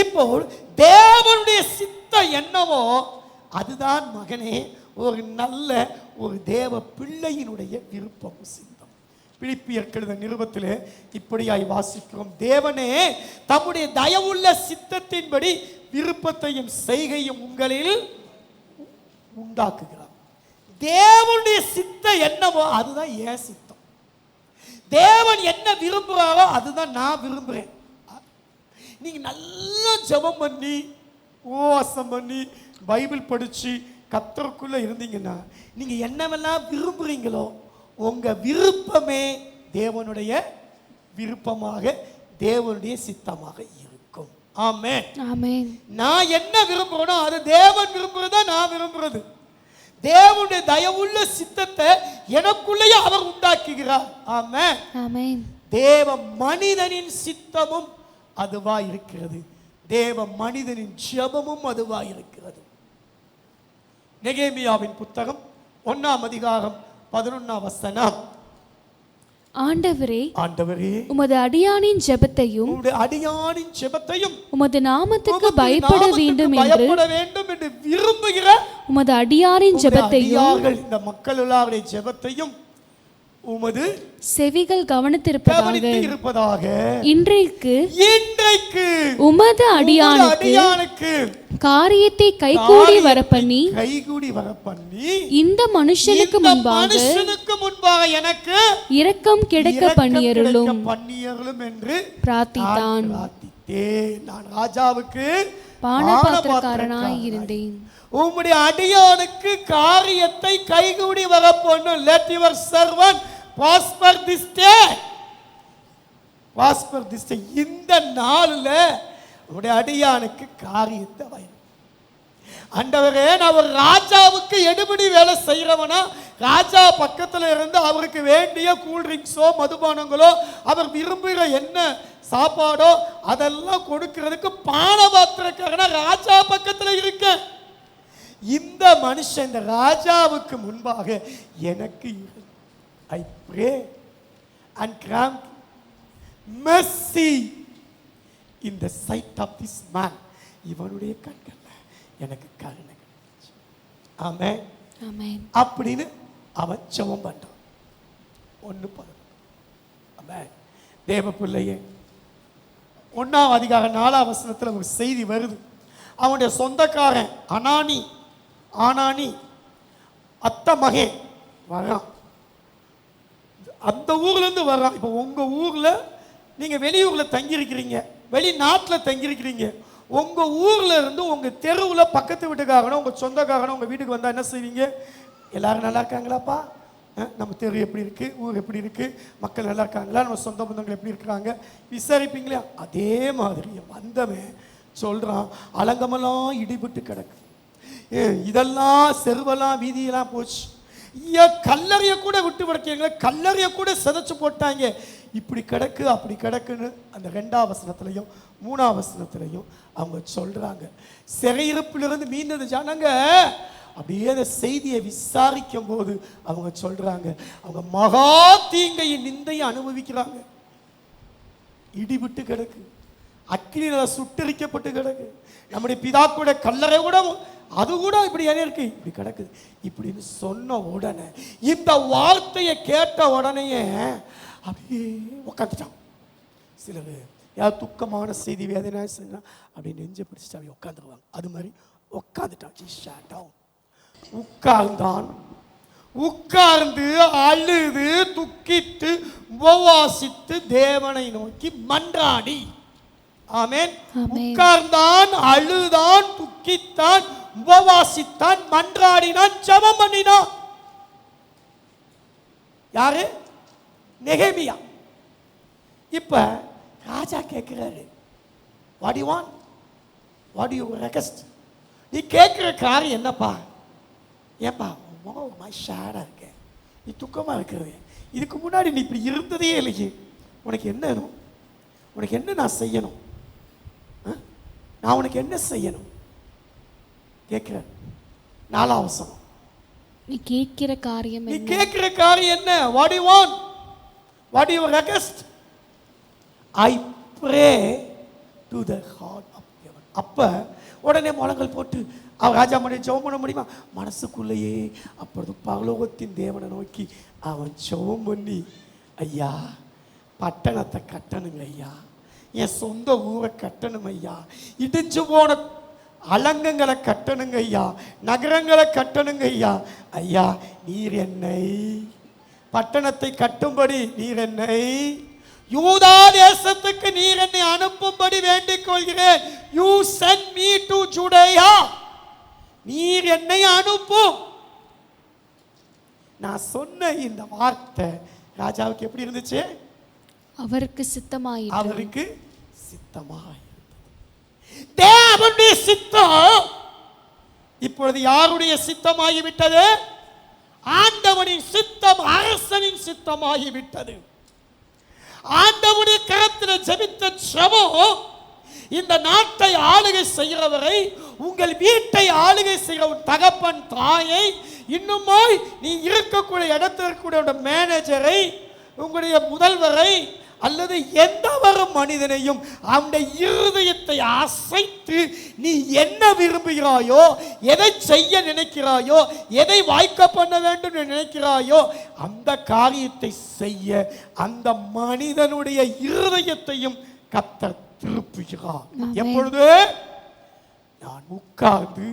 இப்போ தேவனுடைய சித்தம் என்னவோ அதுதான் மகனே ஒரு நல்ல ஒரு தேவ பிள்ளையினுடைய விருப்பம் சித்தம். பிலிப்பியர் எழுதின நிருபத்திலே இப்படியாய் வாசிக்கிறோம். தேவனே தம்முடைய தயவுள்ள சித்தத்தின்படி விருப்பத்தையும் செய்கையும் உங்களில் உண்டாக்குகிறார். தேவனுடைய சித்தம் என்னவோ அதுதான் என் சித்தம். தேவன் என்ன விரும்புகிறாரோ அதுதான் நான் விரும்புகிறேன். நீங்க நல்லா ஜெபம் பண்ணி உபவாசம் பண்ணி பைபிள் படிச்சு கர்த்தருக்குள்ள இருந்தீங்கன்னா நீங்க என்னவெல்லாம் விரும்புறீங்களோ உங்க விருப்பமே தேவனுடைய விருப்பமாக தேவனுடைய சித்தமாக இருக்கும். ஆமென். ஆமென். நான் என்ன விரும்புறேனோ அது தேவன் விரும்புறதா நான் விரும்புறது. தேவனுடைய தயவுள்ள சித்தத்தை எனக்குள்ளேயே அவர் உண்டாக்குகிறார். ஆமென். ஆமென். தேவ மனிதனின் சித்தமும் அதுவா இருக்கிறது, தேவ மனிதனின் ஜெபமும் அதுவா இருக்கிறது. நெகேமியாவின் புத்தகம் 1ஆம் அதிகாரம் 11ஆம் வசனம். ஆண்டவரே, ஆண்டவரே, உமது அடியானின் ஜெபத்தையும் உமது நாமத்துக்கு பயப்பட வேண்டும் என்று விரும்புகிற உமது அடியாரின் ஜெபத்தையும் இந்த மக்கள் எல்லாருடைய ஜெபத்தையும் உமது செவிகள் கவனித்திருப்பதாக இன்றைக்கு உமது அடியானுக்கு காரியத்தை கைகூடி வரப்பண்ணி இந்த மனுஷனுக்கு முன்பாக எனக்கு இரக்கம் கிடைக்க பண்ணியருளும் என்று பிரார்த்தித்தான். நான் ராஜாவுக்கு பானபாத்திரக்காரனாய் இருந்தேன். உம்முடைய அடியானுக்கு காரியத்தை கைகூடி வர பண்ணும். Let your servant prosper this day. Prosper this day. இந்த நாளில் உம்முடைய அடியானுக்கு காரியத்தை வை. ஆண்டவரே, நான் ஒரு ராஜாவுக்கு எடுபடி வேலை செய்கிறவனா ராஜா பக்கத்தில் இருந்து அவருக்கு வேண்டிய கூல்ட்ரிங்க்ஸோ மதுபானங்களோ அவர் விரும்புகிற என்ன சாப்பாடோ அதெல்லாம் கொடுக்கிறதுக்கு பானபாத்திரக்காரனா ராஜா பக்கத்தில் இருக்க. இந்த மனுஷன் இந்த ராஜாவுக்கு முன்பாக எனக்கு I pray and grant mercy in the sight of this man. இவனுடைய கண்கள்ல எனக்கு கருணை கிடைச்சு. ஆமென். ஆமென். அப்படின்னு அவன் ஜெபம் பண்றான். 1:11. தேவ பிள்ளையே, 1ஆம் அதிகாரம் 4ஆம் வசனத்தில் ஒரு செய்தி வருது. அவனுடைய சொந்தக்காரன் ஆனானி அத்த மகன் வர்றான். அந்த ஊர்ல இருந்து வர்றான். இப்போ உங்க ஊர்ல நீங்க வெளியூர்ல தங்கியிருக்கிறீங்க, வெளிநாட்டில் தங்கியிருக்கிறீங்க. உங்க ஊர்ல இருந்து உங்க தெருவில் பக்கத்து வீட்டுக்காரனோ உங்க சொந்தக்காரனோ உங்க வீட்டுக்கு வந்தா என்ன செய்வீங்க? எல்லாரும் நல்லா இருக்காங்களாப்பா, நம்ம தெரு எப்படி இருக்கு, ஊர் எப்படி இருக்கு, மக்கள் நல்லா இருக்காங்களா, நம்ம சொந்த பந்தங்கள் எப்படி இருக்கிறாங்க விசாரிப்பீங்களா? அதே மாதிரி வந்தவன் சொல்றான், அலங்கமெல்லாம் இடிபட்டு கிடக்கு, இதெல்லாம் செருவெல்லாம் வீதியெல்லாம் போச்சு, கல்லறைய கூட விட்டு விடக்கீங்க, கல்லறைய கூட சிதைச்சு போட்டாங்க, இப்படி கிடக்கு அப்படி கிடக்குன்னு அந்த 2ஆம் வசனத்திலையும் 3ஆம் வசனத்திலையும் அவங்க சொல்றாங்க. சிறையிருப்பிலிருந்து மீண்டது ஜனங்க அப்படியே அந்த செய்தியை விசாரிக்கும் போது அவங்க சொல்றாங்க, அவங்க மகா தீங்கையின் நிந்தையை அனுபவிக்கிறாங்க. இடிவிட்டு கிடக்கு, அக்கினியில சுட்டரிக்கப்பட்டு கிடக்கு, நம்முடைய பிதா கூட கல்லறை கூட அது கூட இப்படி என்ன இருக்கு, இப்படி கிடக்குது இப்படின்னு சொன்ன உடனே, இந்த வார்த்தையை கேட்ட உடனேயே அப்படியே உட்காந்துட்டான். சிலர் யார் துக்கமான செய்தி வேதனை செய்யலாம் அப்படி நெஞ்ச பிடிச்சிட்டு அப்படி உட்காந்துருவாங்க. அது மாதிரி உட்காந்துட்டான். உட்கார்ந்தான். உட்கார்ந்து அழுது துக்கித்து உபவாசித்து தேவனை நோக்கி மன்றாடி. ஆமென். உட்கார்ந்தான், அழுதான், துக்கித்தான், உபவாசித்தான், மன்றாடினான், ஜெபம் பண்ணினான். யாரு? நெகேமியா. இப்ப ராஜா கேட்கிறாரு, what you want, what you request, நீ கேட்கிற காரியம் என்னப்பா? ஏப்பா ரொம்ப ஷேடா இருக்க, நீ துக்கமா இருக்கிறது, இதுக்கு முன்னாடி நீ இப்படி இருந்ததே இல்லையே, உனக்கு என்ன வேணும், உனக்கு என்ன நான் செய்யணும், நான் உனக்கு என்ன செய்யணும் கேட்கிற. 4ஆம் வசனம், நீ கேட்கிற காரியம் நீ கேட்கிற காரியம் என்ன? What you want, what you request, I pray to the heart of heaven. அப்ப உடனே முழங்கல் போட்டு அவன் ராஜா மணி ஜெபம் பண்ண முடியுமா? மனசுக்குள்ளேயே அப்பொழுது பரலோகத்தின் தேவனை நோக்கி அவன் ஜெபம் பண்ணி, ஐயா பட்டணத்தை கட்டணுங்க ஐயா, என் சொந்த ஊரை கட்டணும் ஐயா, இடிஞ்சு போன அலங்கங்களை கட்டணுங்க ஐயா, நகரங்களை கட்டணுங்க ஐயா, ஐயா நீர் என்னை பட்டணத்தை கட்டும்படி நீர் என்னை யூதா தேசத்துக்கு நீர் என்னை அனுப்பும்படி வேண்டிக் கொள்கிறேன். யூ சென்ட் மீ டு ஜுடேயா, நீர் என்னை அனுப்பும். நான் சொன்ன இந்த வார்த்தை ராஜாவுக்கு எப்படி இருந்துச்சு? அவருக்கு சித்தமாய், அவருக்கு சித்தமாய். தேவனுடைய சித்தம் இப்பொழுது யாருடைய சித்தமாகிவிட்டது? ஆண்டவனின் சித்தம், அரசனின் சித்தமாகிவிட்டது. ஆண்டவனுடைய கரத்தில் ஜெபித்த ஜெபம் இந்த நாட்டை ஆளுகை செய்கிறவரை, உங்கள் வீட்டை ஆளுகை செய்கிற தகப்பன் தாயை, இன்னுமாய் நீ இருக்கக்கூடிய இடத்துல இருக்கக்கூடிய மேனேஜரை, உங்களுடைய முதல்வரை அல்லது எந்த ஒரு மனிதனையும் அவனுடைய இருதயத்தை அசைத்து நீ என்ன விரும்புகிறாயோ, எதை செய்ய நினைக்கிறாயோ, எதை வாய்க்க பண்ண வேண்டும் நினைக்கிறாயோ அந்த காரியத்தை செய்ய அந்த மனிதனுடைய இருதயத்தையும் கர்த்தர் திருப்புகிறார். எப்பொழுது? நான் உட்கார்ந்து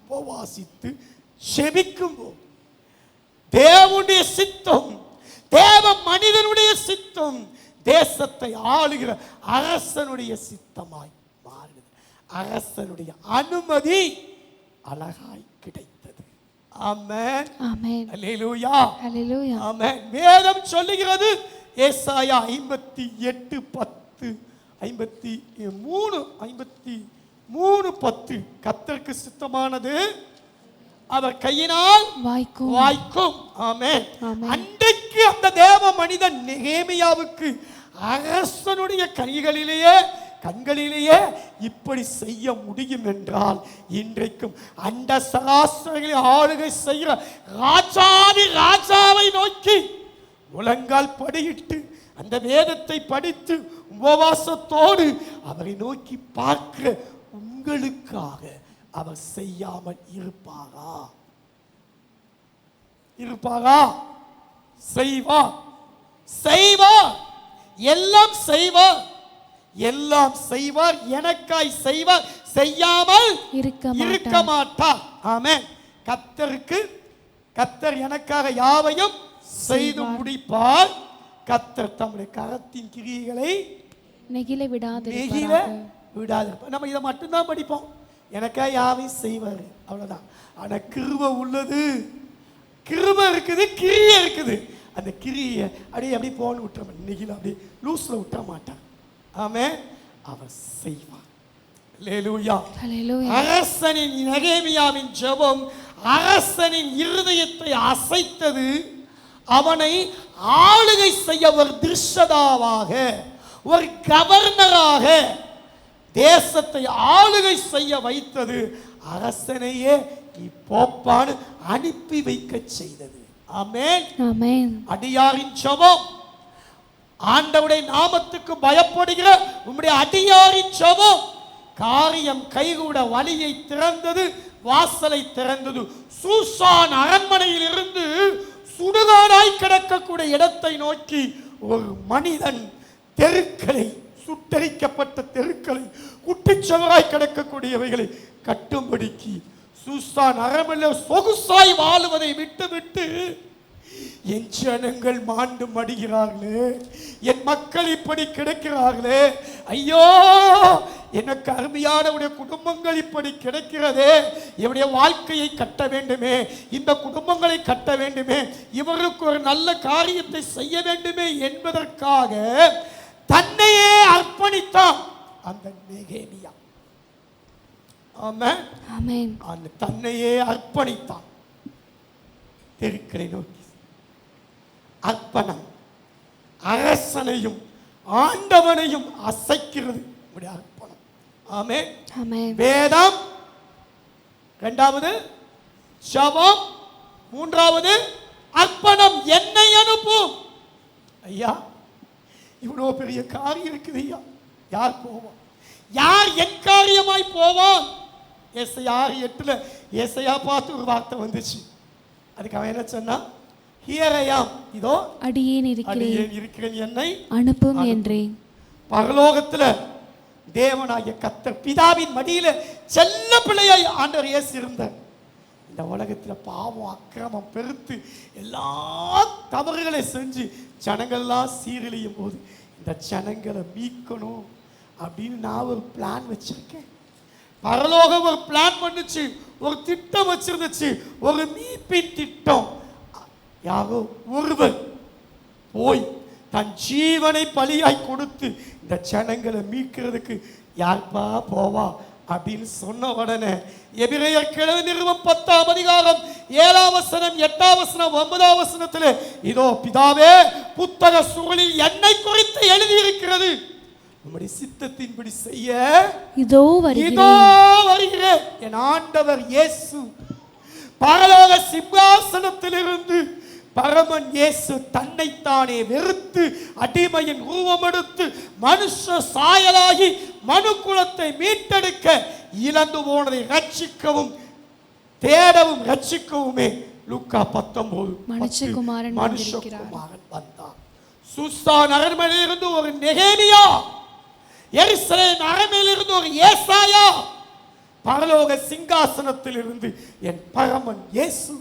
உபவாசித்து செபிக்கும் போது தேவனுடைய சித்தம், தேவ மனிதனுடைய சித்தம் தேசத்தை ஆளுகிற அரசனுடைய சித்தமாய் மாறினது. அரசனுடைய அனுமதி அழகாய் கிடைத்தது. ஆமென், ஆமென், அல்லேலூயா, அல்லேலூயா, ஆமென். வேதம் சொல்லுகிறது, ஏசாயா 58:10, 53:10, கர்த்தருக்கு சித்தமானது அவர் கையினால் வாய்க்கும். ஆமென். அன்றைக்கு அந்த தேவ மனிதன் நெகேமியாவுக்கு அரசனுடைய கண்களிலேயே இப்படி செய்ய முடியும் என்றால், இன்றைக்கும் அண்ட சராசரங்களை ஆளுகை செய்கிற ராஜாவை நோக்கி முழங்கால் படியிட்டு அந்த வேதத்தை படித்து உபவாசத்தோடு அவரை நோக்கி பார்க்கிற உங்களுக்காக அவர் செய்யாமல் இருப்பாரா? செய்வா? செய்வார், எல்லாம் செய்வார், எல்லாம் செய்வார், எனக்காய் செய்வார், செய்யாமல் இருக்க மாட்டார். ஆமென். கர்த்தர் எனக்காக யாவையும் செய்து முடிப்பார். கர்த்தர் தம்முடைய கரத்தின் கிரியைகளை நெகிழ விடாது. நம்ம இதை மட்டும்தான் படிப்போம், எனக்காக யாவையும் செய்வார், அவ்வளவுதான். ஆனா கிருபை உள்ளது, கிருபை இருக்குது, கிரியை இருக்குது. அந்த கிரியை அப்படியே போன்னு விட்டுற மாட்டார், நெகிழ அப்படியே லூஸ்ல விட்டுற மாட்டார். ஆமென். அவர் செய்வார். அல்லேலூயா. அரசனின் நெகேமியாவின் ஜெபம் அரசனின் இருதயத்தை அசைத்தது. அவனை ஆளுகை செய்ய ஒரு திருஷதாவாக, ஒரு கவர்னராக தேசத்தை ஆளுகை செய்ய வைத்தது. அரசனையே போப்பான்னு அனுப்பி வைக்க செய்தது. ஆமென். ஆமென். அடியாரின் ஜெபம், ஆண்டவருடைய நாமத்துக்கு பயப்படுகிற உம்முடைய அடியாரின் ஜெபம் காரியம் கைகூட வழியை திறந்தது, வாசலை திறந்தது. சூசான் அரண்மனையில் இருந்து சுடுகாடாய் கிடக்கக்கூடிய இடத்தை நோக்கி ஒரு மனிதன் தெருக்களை, சுட்டரிக்கப்பட்ட தெருக்களை, குட்டிச்சவராய் கிடக்கக்கூடியவைகளை கட்டும்படிக்கு சூசான் அரண்மனையில் சொகுசாய் வாழுவதை விட்டு என் ஜனங்கள் மாண்டு மடிகிறார்களே, என் மக்கள் இப்படி கிடைக்கிறார்களே, ஐயோ எனக்கு அருமையான குடும்பங்கள் இப்படி கிடைக்கிறதே, இவருடைய வாழ்க்கையை கட்ட வேண்டுமே, இந்த குடும்பங்களை கட்ட வேண்டுமே, இவருக்கு ஒரு நல்ல காரியத்தை செய்ய வேண்டுமே என்பதற்காக தன்னையே அர்ப்பணித்தான் அந்த நெகேமியா. ஆமென். ஆமென். அந்த தன்னையே அர்ப்பணித்தான் தெருக்களை நோக்கி. அர்ப்பணம் அரசனையும் ஆண்டவனையும் அசைக்கிறது அர்ப்பணம். ஆமென். ஆமென். வேதம், இரண்டாவது ஜெபம், மூன்றாவது அர்ப்பணம். என்னை அனுப்பும். ஐயா இவ்வளவு பெரிய காரியம் இருக்குது ஐயா, யார் போவான்? யார் என் காரியமாய் போவான்? ஏசாயா 6:8 ஏசாயா பார்த்து ஒரு வார்த்தை வந்துச்சு. அதுக்கு அவன் என்ன சொன்னா? இதோ அடியேன் இருக்கிறேன், என்னை அனுப்பும் என்றேன். பரலோகத்தில் தேவனாகிய கர்த்தர் பிதாவின் மடியில செல்ல பிள்ளையாய் ஆண்டவர் இயேசு இருந்தார். இந்த உலகத்தில் பாவம் அக்கிரமம் பெருத்து எல்லா தவறுகளை செஞ்சு ஜனங்கள்லாம் சீரழியும் போது இந்த ஜனங்களை மீட்கணும் அப்படின்னு நான் ஒரு பிளான் வச்சிருக்கேன். பரலோகம் ஒரு பிளான் பண்ணுச்சு, ஒரு திட்டம் வச்சிருந்துச்சு, ஒரு மீட்பின் திட்டம். யாரோ ஒருவர் போய் தன் ஜீவனை பலியாய் கொடுத்து இந்த ஜனங்களை மீட்கிறதுக்கு யார்பா போவா அப்படின்னு சொன்ன உடனே எபிரேயர் நிருபம் 10ஆம் அதிகாரம் 7ஆம் வசனம் 8ஆம் வசனம் 9ஆம் வசனத்தில் இதோ பிதாவே புத்தக சுருளில் என்னை குறித்து எழுதி இருக்கிறது, உம்முடைய சித்தத்தின்படி செய்ய இதோ வருகிறேன். என் ஆண்டவர் இயேசு பரலோக சிம்மாசனத்திலிருந்து பரமன் இயேசு தன்னைத்தானே வெறுத்து அடிமையின் உருவம் எடுத்து மனுஷ சாயலாகி மனு குலத்தை மீட்டெடுக்க இழந்து போனதை ரட்சிக்கவும் தேடவும் ரட்சிக்கவுமே லூக்கா 19 மனுஷகுமாரன் வந்தார். சூசான் அரண்மனையிலிருந்து ஒரு நெகேமியா, எருசலேம் அரண்மனையிலிருந்து ஒரு ஏசாயா, பரலோக சிங்காசனத்தில் இருந்து என் பரமன் இயேசு.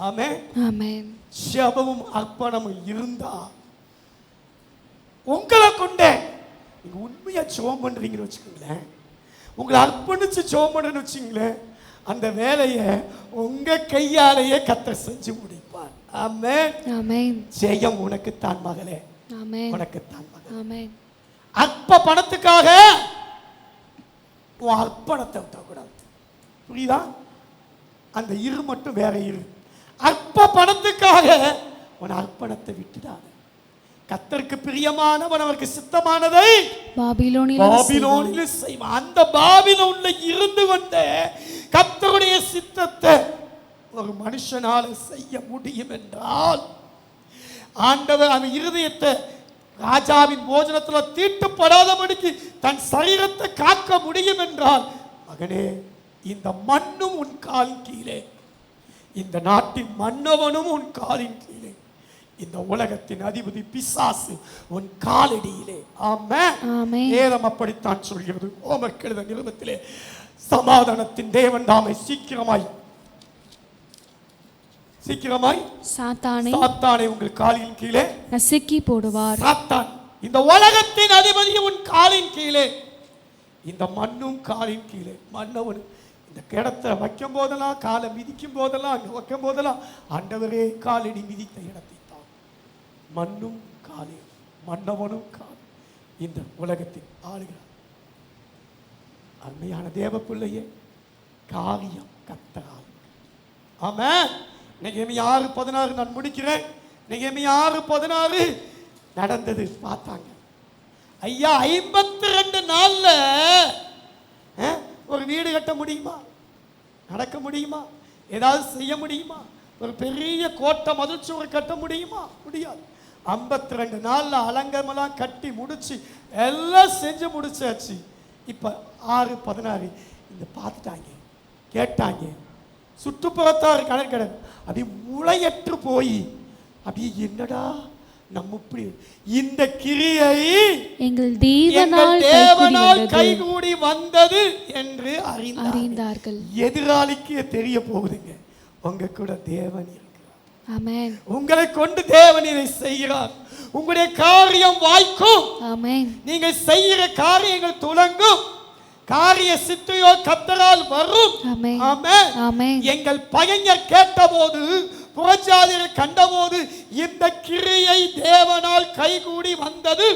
ஆமென். ஆமென். ஜெபமும் அர்ப்பணமும் இருந்தா உங்களை கொண்டே நீங்க உண்மையா ஜெபம் பண்றீங்கன்னு வச்சுக்கோங்களேன், உங்களை அர்ப்பணிச்சு ஜெபம் பண்றேன்னு வச்சுங்களேன், அந்த வேலையை உங்க கையாலேயே கர்த்தர் செஞ்சு முடிப்பார். ஆமென். ஆமென். ஜெயம் உனக்குத்தான் மகளே, ஆமென், உனக்குத்தான் மகளே. ஆமென். அற்ப பணத்துக்காக உன் அர்ப்பணத்தை விட்டக்கூடாது. புரியுதா? அந்த இரு மட்டும் வேற இரு. அற்ப பணத்துக்காக உன் அர்ப்பணத்தை விட்டுடாத. கர்த்தருக்கு பிரியமானவன் அவருக்கு சித்தமானதை பாபிலோனில் செய்வான். அந்த பாபிலோன்ல இருந்து வந்த கர்த்தருடைய சித்தத்தை ஒரு மனுஷனால செய்ய முடியும் என்றால், ஆண்டவர் அந்த இருதயத்தை ராஜாவின் போஜனத்தில் தீட்டுப்படாதபடிக்கு தன் சரீரத்தை காக்க முடியும் என்றால், மகனே இந்த மண்ணும் உன் காலின் கீழே, இந்த நாட்டின் மன்னவனும் உன் காலின் கீழே, இந்த உலகத்தின் அதிபதி பிசாசு உன் காலடியிலே. ஆமென். ஆமென். வேதம் அப்படித்தான் சொல்கிறது. ரோமருக்கு எழுதின நிருபத்திலே சமாதானத்தின் தேவன் தாமே சீக்கிரமாய் சாத்தானை உங்கள் காலின் கீழே நசுக்கி போடுவார். சாத்தான் இந்த உலகத்தின் அதிபதி உன் காலின் கீழே, இந்த மண்ணும் காலின் கீழே. மன்னவன் இந்த கிடத்தை வைக்கும் போதெல்லாம், காலை மிதிக்கும் போதெல்லாம், அங்கே வைக்கும் போதெல்லாம் ஆண்டவரே காலடி மிதித்த இடத்தை தான் மண்ணும் காலே, மன்னவனும் கால் இந்த உலகத்தின் ஆளுகிறார். அருமையான தேவ பிள்ளையே, காரியம் கர்த்தரால். ஆமென். நெகேமியா 6:16 நான் முடிக்கிறேன். நெகேமியா 6:16 நடந்தது பார்த்தாங்க. ஐயா 52 நாள்ல ஒரு வீடு கட்ட முடியுமா? நடக்க முடியுமா? ஏதாவது செய்ய முடியுமா? ஒரு பெரிய கோட்டை மதில் சுவர் கட்ட முடியுமா? முடியாது. 52 நாள்ல அலங்கமெல்லாம் கட்டி முடிச்சு எல்லாம் செஞ்சு முடிச்சாச்சு. இப்ப 6:16 இந்த பார்த்துட்டாங்க, கேட்டாங்க. சுற்றுப்புறத்தார் கணக்கு அப்படியே முளையற்று போய் அப்படியே என்னடா நம்ம இப்படி இந்த கிரியை எங்கள் தேவனால் கைகூடி வந்தது என்று அறிந்தார்கள். எதிராளிக்கு தெரிய போகுதுங்க, உங்க கூட தேவன் இருக்கிறார். ஆமென். உங்களை கொண்டு தேவன் இதை செய்கிறார். உங்களுடைய காரியம் வாய்க்கும். ஆமென். நீங்கள் செய்கிற காரியங்கள் துலங்கும். காரிய சித்தையோ கர்த்தரால் வரும். ஆமென். ஆமென். ஆமென். எங்கள் பகைஞர் கேட்டபோது, புறஜாதியர் கண்டபோது இந்த கிரியை தேவனால் கைகூடி வந்தது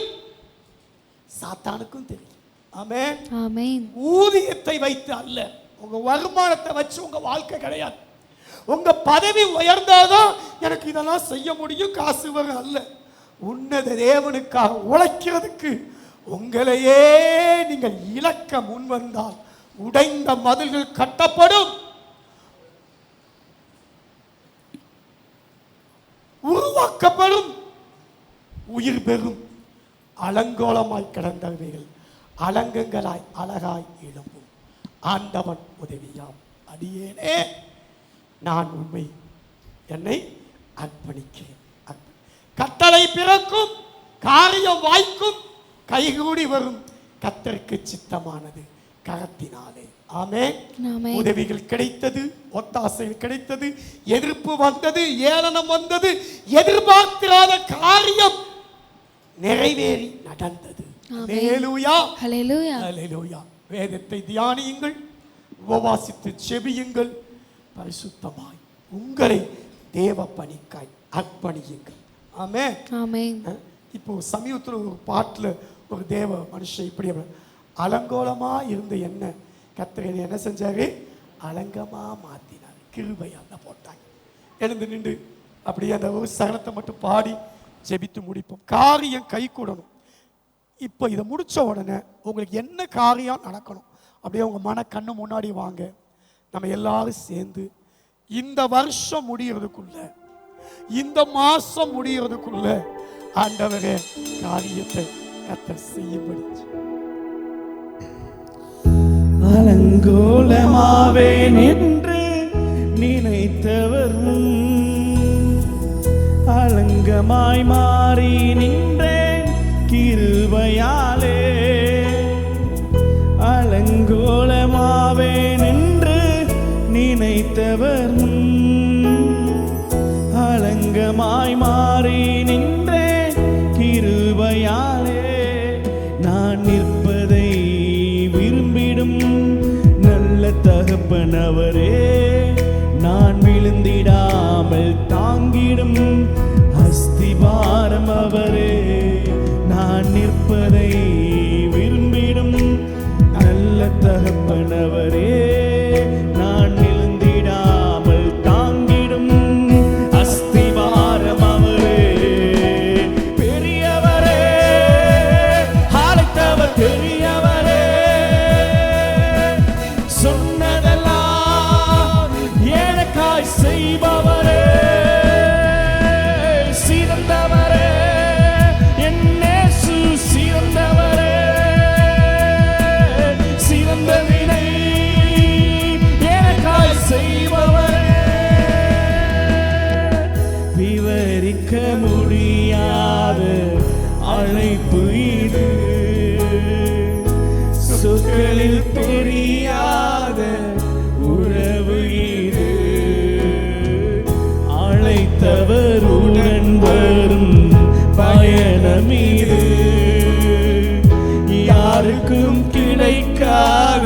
சாத்தானுக்கும் தெரியும். ஆமென். ஆமென். ஊதியத்தை வைத்து அல்ல, உங்க வருமானத்தை வச்சு உங்க வாழ்க்கை கிடையாது. உங்க பதவி உயர்ந்தாதான் எனக்கு இதெல்லாம் செய்ய முடியும், காசு வரும் அல்ல. உன்னத தேவனுக்காக உழைக்கிறதுக்கு உங்களையே நீங்கள் இழக்க முன் வந்தால் உடைந்த மதில்கள் கட்டப்படும், உருவாக்கப்படும், உயிர் பெறும். அலங்கோலமாய் கிடந்தவைகள் அலங்கங்களாய் அழகாய் எழும்பும். ஆண்டவன் உதவியாம். அடியேனே நான் உண்மை என்னை அர்ப்பணிக்கிறேன். கட்டளை பிறக்கும், காரியம் வாய்க்கும், கைகூடி வரும். கர்த்தருக்கு சித்தமானது கரத்தினாலே. ஆமென். உதவிகள் கிடைத்தது, ஒத்தாசைகள் கிடைத்தது, எதிர்ப்பு வந்தது, ஏளனம் வந்தது, எதிர்பார்த்திராத காரியம் நிறைவேறி நடந்தது. ஹல்லேலூயா, ஹல்லேலூயா, ஹல்லேலூயா. வேதத்தை தியானியுங்கள், உபவாசித்து செபியுங்கள், பரிசுத்தமாய் உங்களை தேவ பணிக்காய் அர்ப்பணியுங்கள். ஆமென். ஆமென். இப்போ சமீபத்தில் ஒரு பாட்டில் ஒரு தேவ மனுஷன் இப்படி அலங்கோலமா இருந்த என்ன கர்த்தர் என்ன செஞ்சாரு? அலங்கமா மாத்தினார். கிருபையா தான் போட்டாங்க. எழுந்து நின்று அப்படியே அந்த ஒரு சரணத்தை மட்டும் பாடி ஜெபித்து முடிப்போம். காரியம் கை கூடணும். இப்போ இதை முடிச்ச உடனே உங்களுக்கு என்ன காரியம் நடக்கணும் அப்படியே உங்க மன கண்ணு முன்னாடி வாங்க. நம்ம எல்லாரும் சேர்ந்து இந்த வருஷம் முடியறதுக்குள்ள, இந்த மாசம் முடியறதுக்குள்ள ஆண்டவரே காரியத்தை கர்த்தர் செய்யும்படி. அலங்கோலமாவே நின்று நினைத்தவர் அலங்கமாய் மாறி நின்றேன் கிருபையாலே. அலங்கோலமாவே நின்று நினைத்தவர் அலங்கமாய் மாறி நின்றேன் கிருபையாலே. நான் நிற்பதை விரும்பிடும் நல்ல தகப்பனவரே, நான் விழுந்திடாமல் தாங்கிடும் அஸ்திபாரம் அவரே. நான் நிற்பதை விரும்பிடும் நல்ல தகப்பனவரே, நான் விழுந்திடாமல் தாங்கிடும் அஸ்திபாரம் அவரே. பெரியவரே, அழைத்தவர் பெரியவரே, சொன்னதெல்லாம் எனக்காய் செய்பவரே. சிறந்தவரே, என் இயேசு சிறந்தவரே, சிறந்தவினை எனக்காய் செய்பவரே. விவரிக்க விவரிக்க முடியாத அழைப்பு இது, சொற்களில் தெரியாத உறவு இது. அழைத்தவருடன் வரும் பயணம் இது, யாருக்கும் கிடைக்காத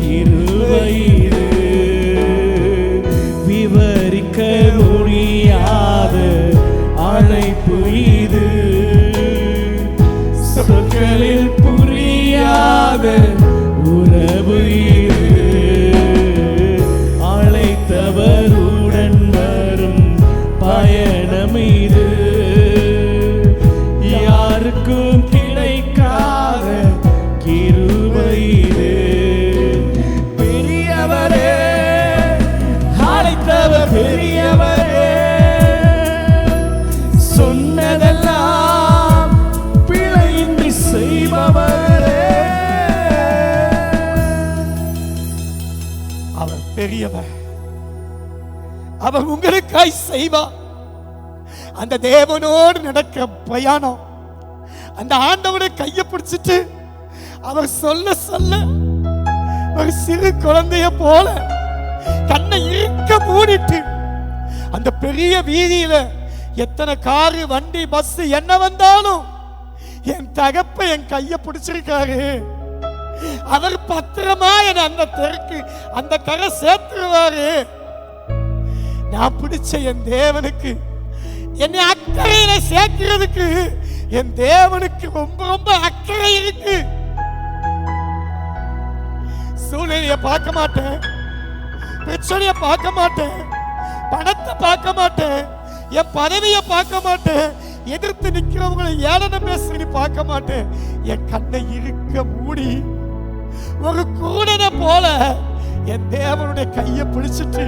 கிருபை இது. விவரிக்க முடியாத அழைப்பு இது, சொற்களில் புரியாத உறவு இது. அழைத்தவருடன் வரும் பயணம் இது, யாருக்கும் கிடைக்காத கிருபை இது. பெரியவரே, அழைத்தவர் பெரியவரே, சொன்னதெல்லாம் பிழையின்றி செய்பவரே. அவர் பெரியவர், அவர் உங்களுக்காய் செய்வார். அந்த தேவனோடு நடக்கிற பிரயாணம், அந்த ஆண்டவரை கையை பிடிச்சிட்டு அவர் சொல்ல சொல்ல ஒரு சிறு குழந்தைய போல கண்ணை இறுக்க மூடிட்டு அந்த பெரிய வீதியில எத்தனை காரு வண்டி பஸ் என்ன வந்தாலும் என் தகப்ப என் கையை பிடிச்சிருக்காரு, அவர் பத்திரமா என் அந்த தெருக்கு அந்த கரை சேர்த்துருவாரு. நான் பிடிச்ச என் தேவனுக்கு, என்னை அக்கறையில சேர்க்கிறதுக்கு என் தேவனுக்கு ரொம்ப ரொம்ப அக்கறை இருக்கு. சூழ்நிலையை பார்க்க மாட்டேன், பிரச்சனைய பார்க்க மாட்டேன், பணத்தை பார்க்க மாட்டேன், என் பதவியை பார்க்க மாட்டேன், எதிர்த்து நிக்கிறவங்களை ஏளனம் பேசுறி பார்க்க மாட்டேன். என் கண்ணை இருக்க மூடி ஒரு கூடனை போல என் தேவனுடைய கையை பிடிச்சிட்டு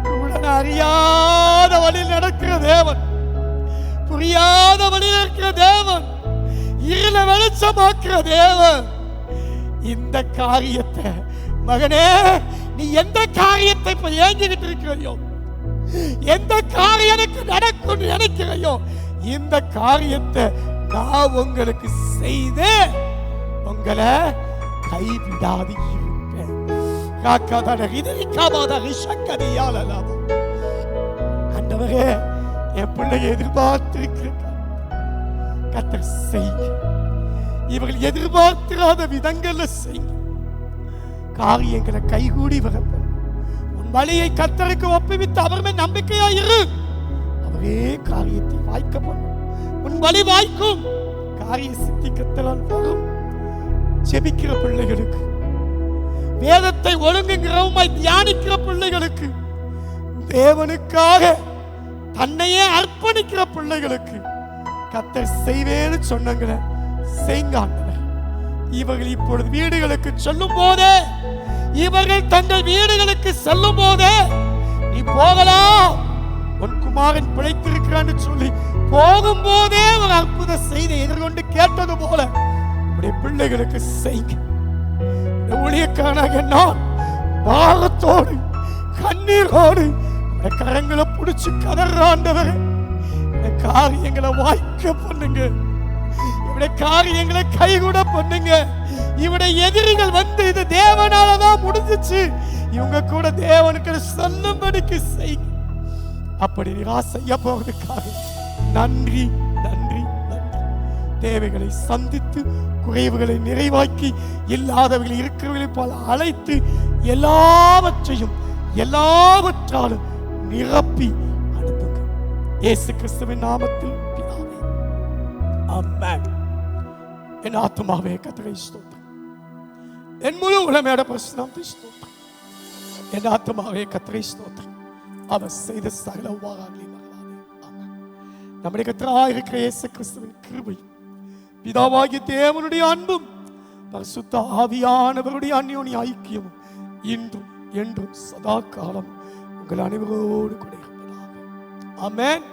கூடனை அறியாத வழியில் நடக்கிற தேவன், புரியாத வழியில் இருக்கிற தேவன், இருள வெளிச்சமாக்குற தேவன். இந்த காரியத்தை மகனே, நீ எந்த காரியத்தை இப்ப ஏங்கிக்கிட்டு இருக்கிறையோ, எந்த காரியம் எனக்கு நடக்கும் நினைக்கிறையோ, இந்த காரியத்தை நான் உங்களுக்கு செய்து உங்களை கைவிடாது இருப்பேன். ஆண்டவரே, என் பிள்ளையை எதிர்பார்த்திருக்கிறார், கர்த்தர் செய்யுங்க. இவர்கள் எதிர்பார்த்திராத விதங்கள்ல செய்யுங்க. காரியங்களை கைகூடி வரப்படும். உன் வழியை கர்த்தருக்கு ஒப்புவித்து அவர் மேல் நம்பிக்கையா இரு, அவரே காரியத்தை வாய்க்க பண்ணும். உன் வழி வாய்க்கும், காரிய சித்தி கர்த்தரால் வரும். ஜெபிக்கிற பிள்ளைகளுக்கு, வேதத்தை ஒழுங்குகிறவுமாய் தியானிக்கிற பிள்ளைகளுக்கு, தேவனுக்காக தன்னையே அர்ப்பணிக்கிற பிள்ளைகளுக்கு கர்த்தர் செய்வேன்னு சொன்னங்களே, செய்யுங்க ஆண்டவரே. இவர்கள் இப்பொழுது வீடுகளுக்கு செல்லும் போதே, இவர்கள் தங்கள் வீடுகளுக்கு செல்லும் போதே, நீ போகலாம், உன் குமாரன் பிழைத்திருக்கிறான்னு சொல்லி போகும்போதே ஒரு அற்புத செய்தி எதிர்கொண்டு கேட்டது போல உடைய பிள்ளைகளுக்கு செய்யுங்க. ஊழியக்காரனாக நான் பாரத்தோடு கண்ணீரோடு கரங்களை பிடிச்சு கதறாண்டவரே, இந்த காரியங்களை வாய்க்க பண்ணுங்க, இவருடைய காரியங்களை கைகூட பண்ணுங்க. இவருடைய எதிரிகள் வந்து இது தேவனாலதான் முடிஞ்சிச்சு, இவங்க கூட தேவனுக்கு சொல்லும்படிக்கு செய்யுங்க. அப்படி நிராசை செய்ய போவதற்காக நன்றி நன்றி நன்றி. தேவைகளை சந்தித்து குறைவுகளை நிறைவாக்கி இல்லாதவர்கள் இருக்கிறவர்களை போல அழைத்து எல்லாவற்றையும் எல்லாவற்றாலும் நிரப்பி அனுப்புங்க. இயேசு கிறிஸ்துவின் நாமத்தில் பிதாவே, ஆமென். என் ஆத்துமாவே கர்த்தரை ஸ்தோத்திரம், என் முழு உலகமேட பிரசன்னத்தை ஸ்தோத்திரம். என் ஆத்துமாவே கர்த்தரை ஸ்தோத்திரம், அவர் செய்த சகல உபகாரங்களை மறவாதே. ஆமென். நம்முடைய கர்த்தராகிய இருக்கிற இயேசு கிறிஸ்துவின் கிருபை, பிதாவாகிய தேவனுடைய அன்பும் பரிசுத்த ஆவியானவருடைய அந்யோன்ய ஐக்கியமும் இன்றும் என்றும் சதா காலம் உங்கள் அனைவரோடு கூட இருப்பதாக. ஆமென்.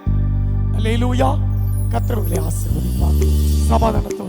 அல்லேலூயா. கர்த்தர் உங்களை ஆசீர்வதிப்பார். சமாதானத்தை